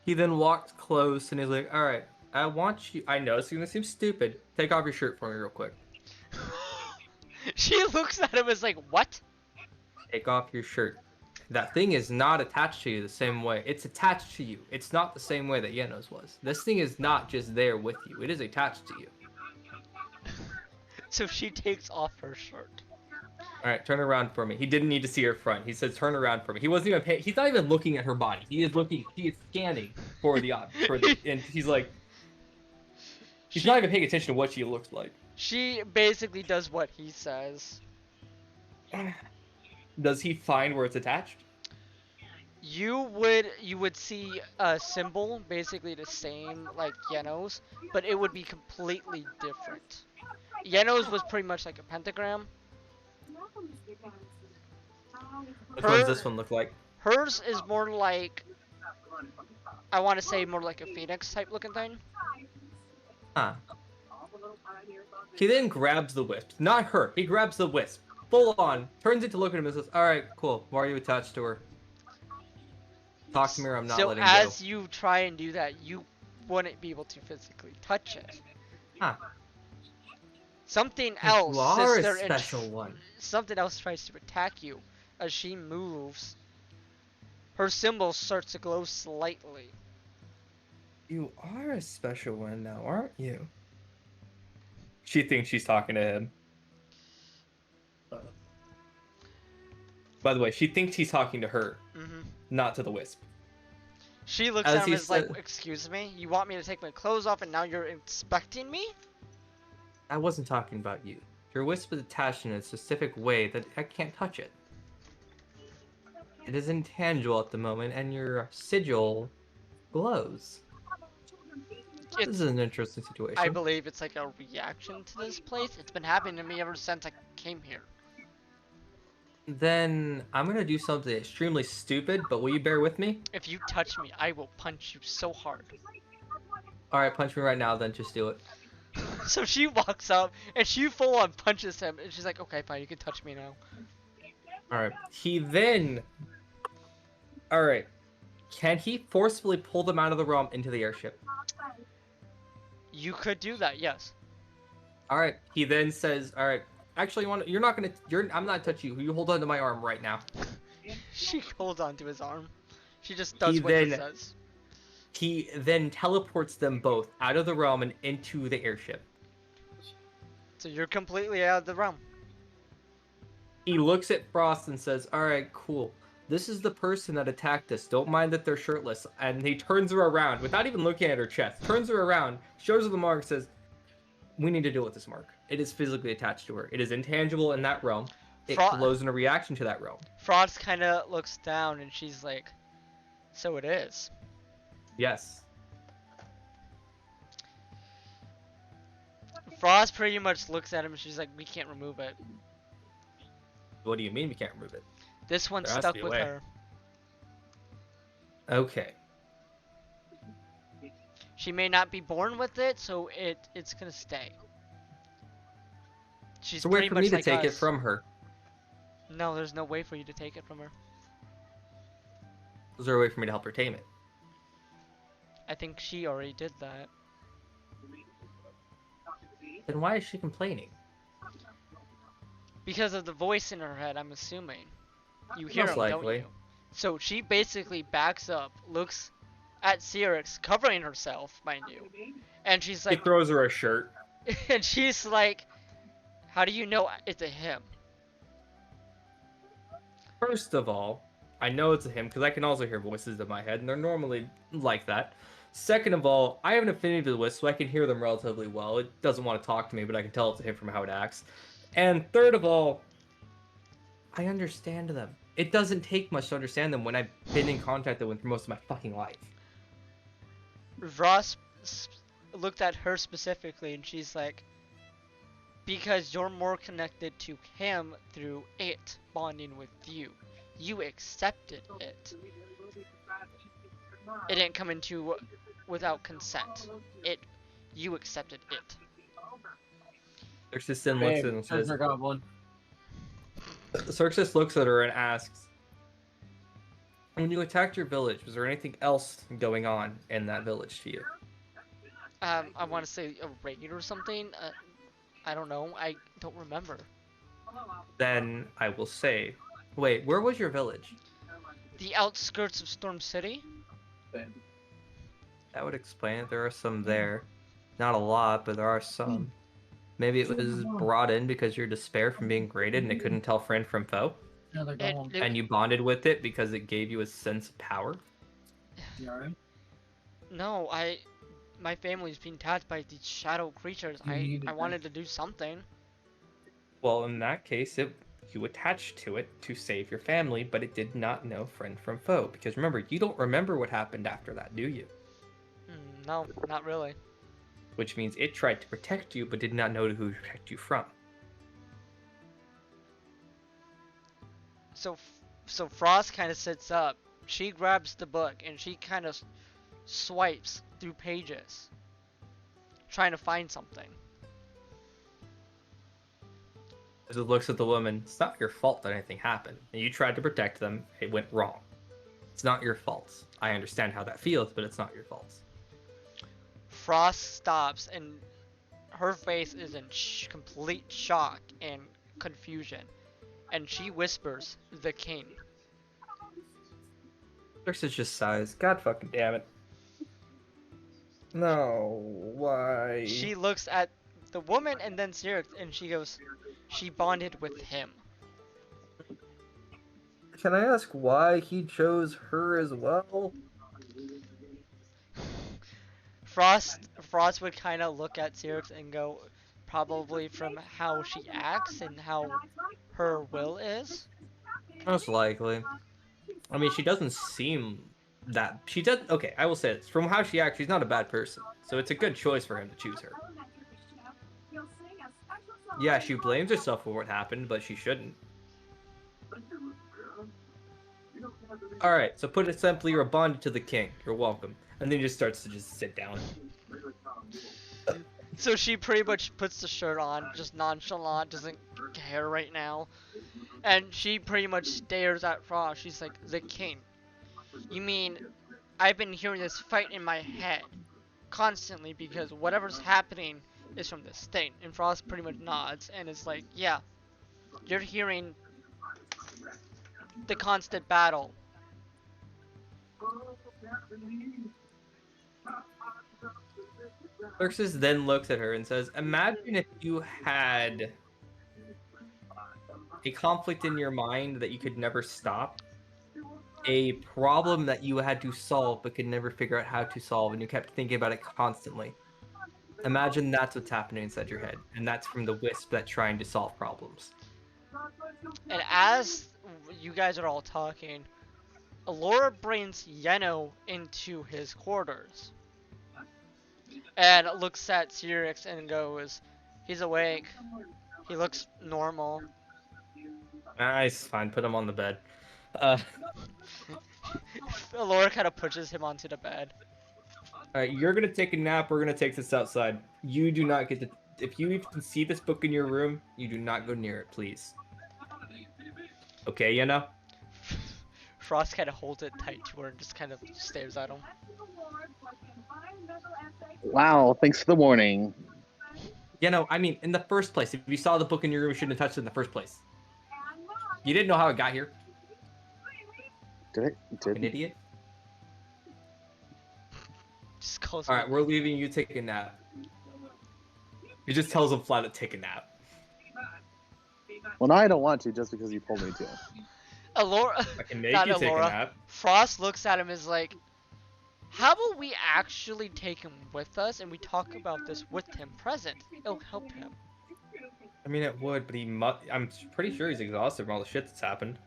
He then walked close and he's like, alright, I want you. I know it's gonna seem stupid. Take off your shirt for me real quick. She looks at him as like, what? Take off your shirt. That thing is not attached to you the same way. It's attached to you. It's not the same way that Yeno's was. This thing is not just there with you. It is attached to you. So she takes off her shirt. Alright, turn around for me. He didn't need to see her front. He says, turn around for me. He wasn't even he's not even looking at her body. He is scanning for the and he's like, he's not even paying attention to what she looks like. She basically does what he says. Does he find where it's attached? You would see a symbol, basically the same like Yeno's, but it would be completely different. Yeno's was pretty much like a pentagram. What does this one look like? Hers is more like, I want to say more like a phoenix type looking thing. Huh. He then grabs the wisp. Not her. He grabs the wisp. Full on. Turns it to look at him and says, alright, cool. Why are you attached to her? Talk to me or I'm not letting go. So as you try and do that, you wouldn't be able to physically touch it. Huh. Something else, You are sister, a special one. Something else tries to attack you. As she moves, her symbol starts to glow slightly. You are a special one now, aren't you? She thinks she's talking to him. By the way, she thinks he's talking to her, not to the wisp. She looks at him and is like, excuse me? You want me to take my clothes off and now you're inspecting me? I wasn't talking about you. Your wisp is attached in a specific way that I can't touch it. It is intangible at the moment, and your sigil glows. This is an interesting situation. I believe it's like a reaction to this place. It's been happening to me ever since I came here. Then I'm gonna do something extremely stupid, but will you bear with me? If you touch me, I will punch you so hard. Alright, punch me right now, then just do it. So she walks up and she full on punches him, and she's like, "Okay, fine, you can touch me now." Alright. He then. Alright. Can he forcibly pull them out of the realm into the airship? You could do that, yes. Alright. He then says, alright, actually, you're not gonna. I'm not touching you. You hold on to my arm right now. She holds onto his arm. She just does He what he then- says. He then teleports them both out of the realm and into the airship. So you're completely out of the realm. He looks at Frost and says, alright, cool. This is the person that attacked us. Don't mind that they're shirtless. And he turns her around, without even looking at her chest. Turns her around, shows her the mark, says, we need to deal with this mark. It is physically attached to her. It is intangible in that realm. It glows in a reaction to that realm. Frost kind of looks down and she's like, so it is. Yes. Frost pretty much looks at him and she's like, we can't remove it. What do you mean we can't remove it? This one's There has to stuck be a with way. her. Okay. She may not be born with it, so it's gonna stay. She's So wait pretty for much me to like take it us. from her. No, there's no way for you to take it from her. Is there a way for me to help her tame it? I think she already did that. Then why is she complaining? Because of the voice in her head, I'm assuming. You hear Most him, don't likely. you? So she basically backs up, looks at Cyrix, covering herself, mind you. And she's He like, throws her a shirt. and she's like, how do you know it's a him? First of all, I know it's a him because I can also hear voices in my head, and they're normally like that. Second of all, I have an affinity to the wisp, so I can hear them relatively well. It doesn't want to talk to me, but I can tell it's a him from how it acts. And third of all, I understand them. It doesn't take much to understand them when I've been in contact with them for most of my fucking life. Ross looked at her specifically and she's like, because you're more connected to him through it bonding with you. You accepted it. It didn't come into without consent. You accepted it. Xerxes then looks at her and says, Treasure goblin. Xerxes looks at her and asks, when you attacked your village, was there anything else going on in that village to you? I want to say a raid or something. I don't know. I don't remember. Then I will say, wait, where was your village? The outskirts of Storm City. That would explain it. There are some there. Not a lot, but there are some. Maybe it was brought in because you're despair from being graded and it couldn't tell friend from foe. Yeah, they're gone. And you bonded with it because it gave you a sense of power. You alright? No, my family's being attacked by these shadow creatures. You need I it, wanted to do something. Well, in that case, you attached to it to save your family, but it did not know friend from foe. Because remember, you don't remember what happened after that, do you? No, not really. Which means it tried to protect you, but did not know who to protect you from. So Frost kind of sits up. She grabs the book and she kind of swipes through pages, trying to find something. As it looks at the woman, it's not your fault that anything happened. You tried to protect them, it went wrong. It's not your fault. I understand how that feels, but it's not your fault. Frost stops and her face is in complete shock and confusion. And she whispers, "The king." Xerxes just sighs. God fucking damn it. No, why? She looks at the woman and then Cyrix and she goes, she bonded with him. Can I ask why he chose her as well? Frost would kind of look at Cyrix and go, probably from how she acts and how her will is. Most likely. I mean, she doesn't seem that. She does. Okay, I will say this. From how she acts, she's not a bad person. So it's a good choice for him to choose her. Yeah, she blames herself for what happened, but she shouldn't. Alright, so put it simply, you're bonded to the king. You're welcome. And then he just starts to just sit down. So she pretty much puts the shirt on, just nonchalant, doesn't care right now. And she pretty much stares at Frost. She's like, the king. You mean, I've been hearing this fight in my head constantly because whatever's happening is from this thing. And Frost pretty much nods and is like, yeah, you're hearing the constant battle. Xerxes then looks at her and says, imagine if you had a conflict in your mind that you could never stop, a problem that you had to solve but could never figure out how to solve, and you kept thinking about it constantly. Imagine that's what's happening inside your head, and that's from the wisp that's trying to solve problems. And as you guys are all talking, Alora brings Yeno into his quarters. And looks at Sirix and goes, he's awake. He looks normal. Nice, fine, put him on the bed. Alora kind of pushes him onto the bed. Alright, you're gonna take a nap, we're gonna take this outside. You do not get to... If you even see this book in your room, you do not go near it, please. Okay, you know? Frost kind of holds it tight to her and just kind of stares at him. Wow, thanks for the warning. You know, I mean, in the first place, if you saw the book in your room, you shouldn't have touched it in the first place. You didn't know how it got here. Did it? An idiot. Just calls Alright, we're leaving you take a nap. He just tells him flat to take a nap. Well, now I don't want to just because you told me to. Alora, I can make not you take Alora. a nap. Frost looks at him and is like, how about we actually take him with us and we talk about this with him present? It'll help him. I mean, it would, but he must... I'm pretty sure he's exhausted from all the shit that's happened.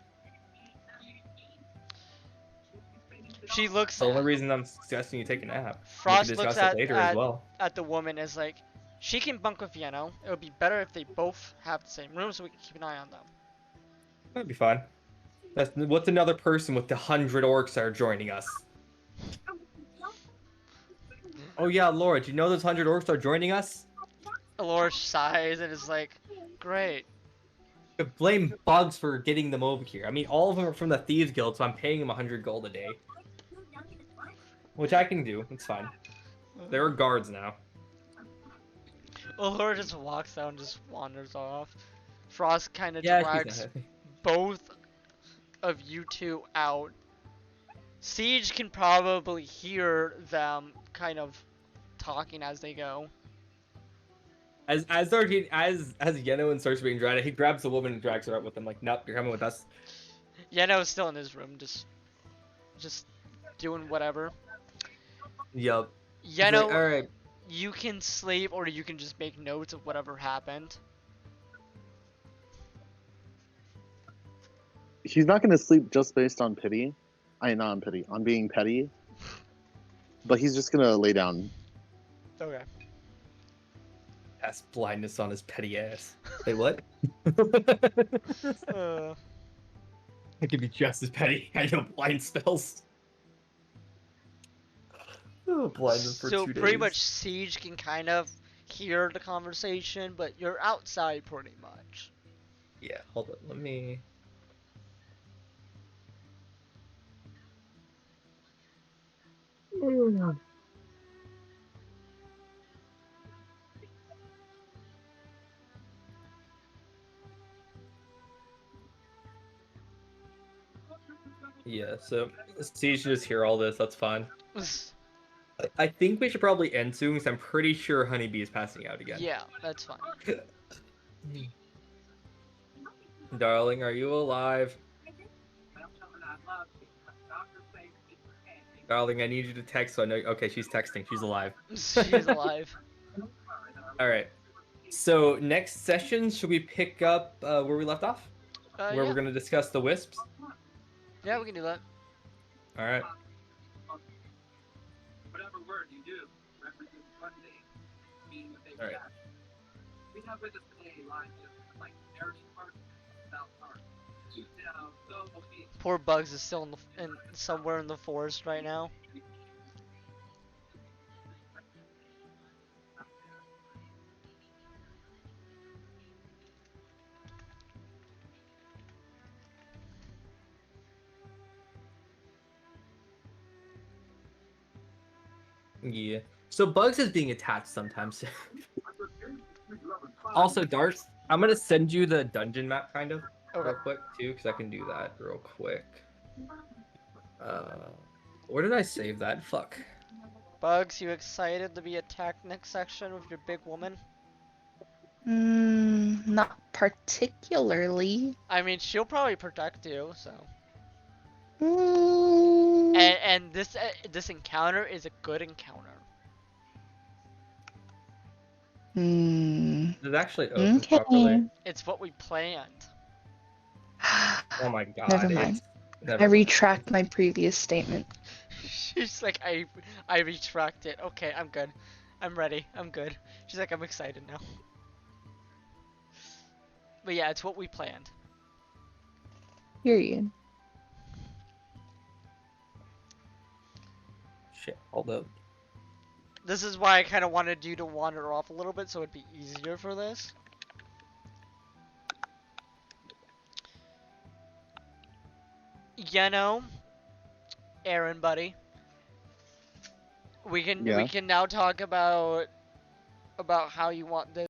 She looks The only at, reason I'm suggesting you take a nap. Frost We can looks discuss at, it later as well. at the woman as like, she can bunk with Yeno. It would be better if they both have the same room so we can keep an eye on them. That'd be fine. That's what's another person with the 100 orcs that are joining us. Oh yeah, Laura, do you know those 100 orcs are joining us? Alora sighs and is like, great. You could blame Bugs for getting them over here. I mean, all of them are from the Thieves Guild, so I'm paying them 100 gold a day. Which I can do, it's fine. There are guards now. Alora just walks out and just wanders off. Frost kind of Yeah, drags both of you two out. Siege can probably hear them kind of talking as they go. As Yeno and starts being dragged, he grabs the woman and drags her up with him. Like, nope, you're coming with us. Yeno's still in his room, just doing whatever. Yup. Yeno, Like, all right. you can sleep or you can just make notes of whatever happened. He's not going to sleep just based on pity. Not on pity, on being petty. But he's just going to lay down. Okay. That's blindness on his petty ass. Wait, what? I can be just as petty. I know blind spells. Oh, blind them for So 2 days. pretty much Siege can kind of hear the conversation, but you're outside pretty much. Yeah, hold on. Let me... Yeah, so Siege should just hear all this, that's fine. I think we should probably end soon, because I'm pretty sure Honeybee is passing out again. Yeah, that's fine. Darling, are you alive? Darling, I need you to text so I know... Okay, she's texting. She's alive. She's alive. Alright. So next session, should we pick up where we left off? Where Yeah. we're gonna discuss the wisps. Yeah, we can do that. All right. All right. Poor Bugs is still in somewhere in the forest right now. Yeah. So Bugs is being attached sometimes. Also, Darts, I'm gonna send you the dungeon map kind of Okay. real quick too, because I can do that real quick. Where did I save that? Fuck. Bugs, you excited to be attacked next section with your big woman? Not particularly. I mean, she'll probably protect you, so. Mm, And this encounter is a good encounter. Does it actually open okay. properly? It's what we planned. Oh my god. Never mind. It's... I Never mind. retract my previous statement. She's like, I retract it. Okay, I'm good. I'm ready. I'm good. She's like, I'm excited now. But yeah, it's what we planned. Period. Shit, hold up. This is why I kind of wanted you to wander off a little bit so it'd be easier for this. You know, Aaron, buddy. We can Yeah. now talk about how you want this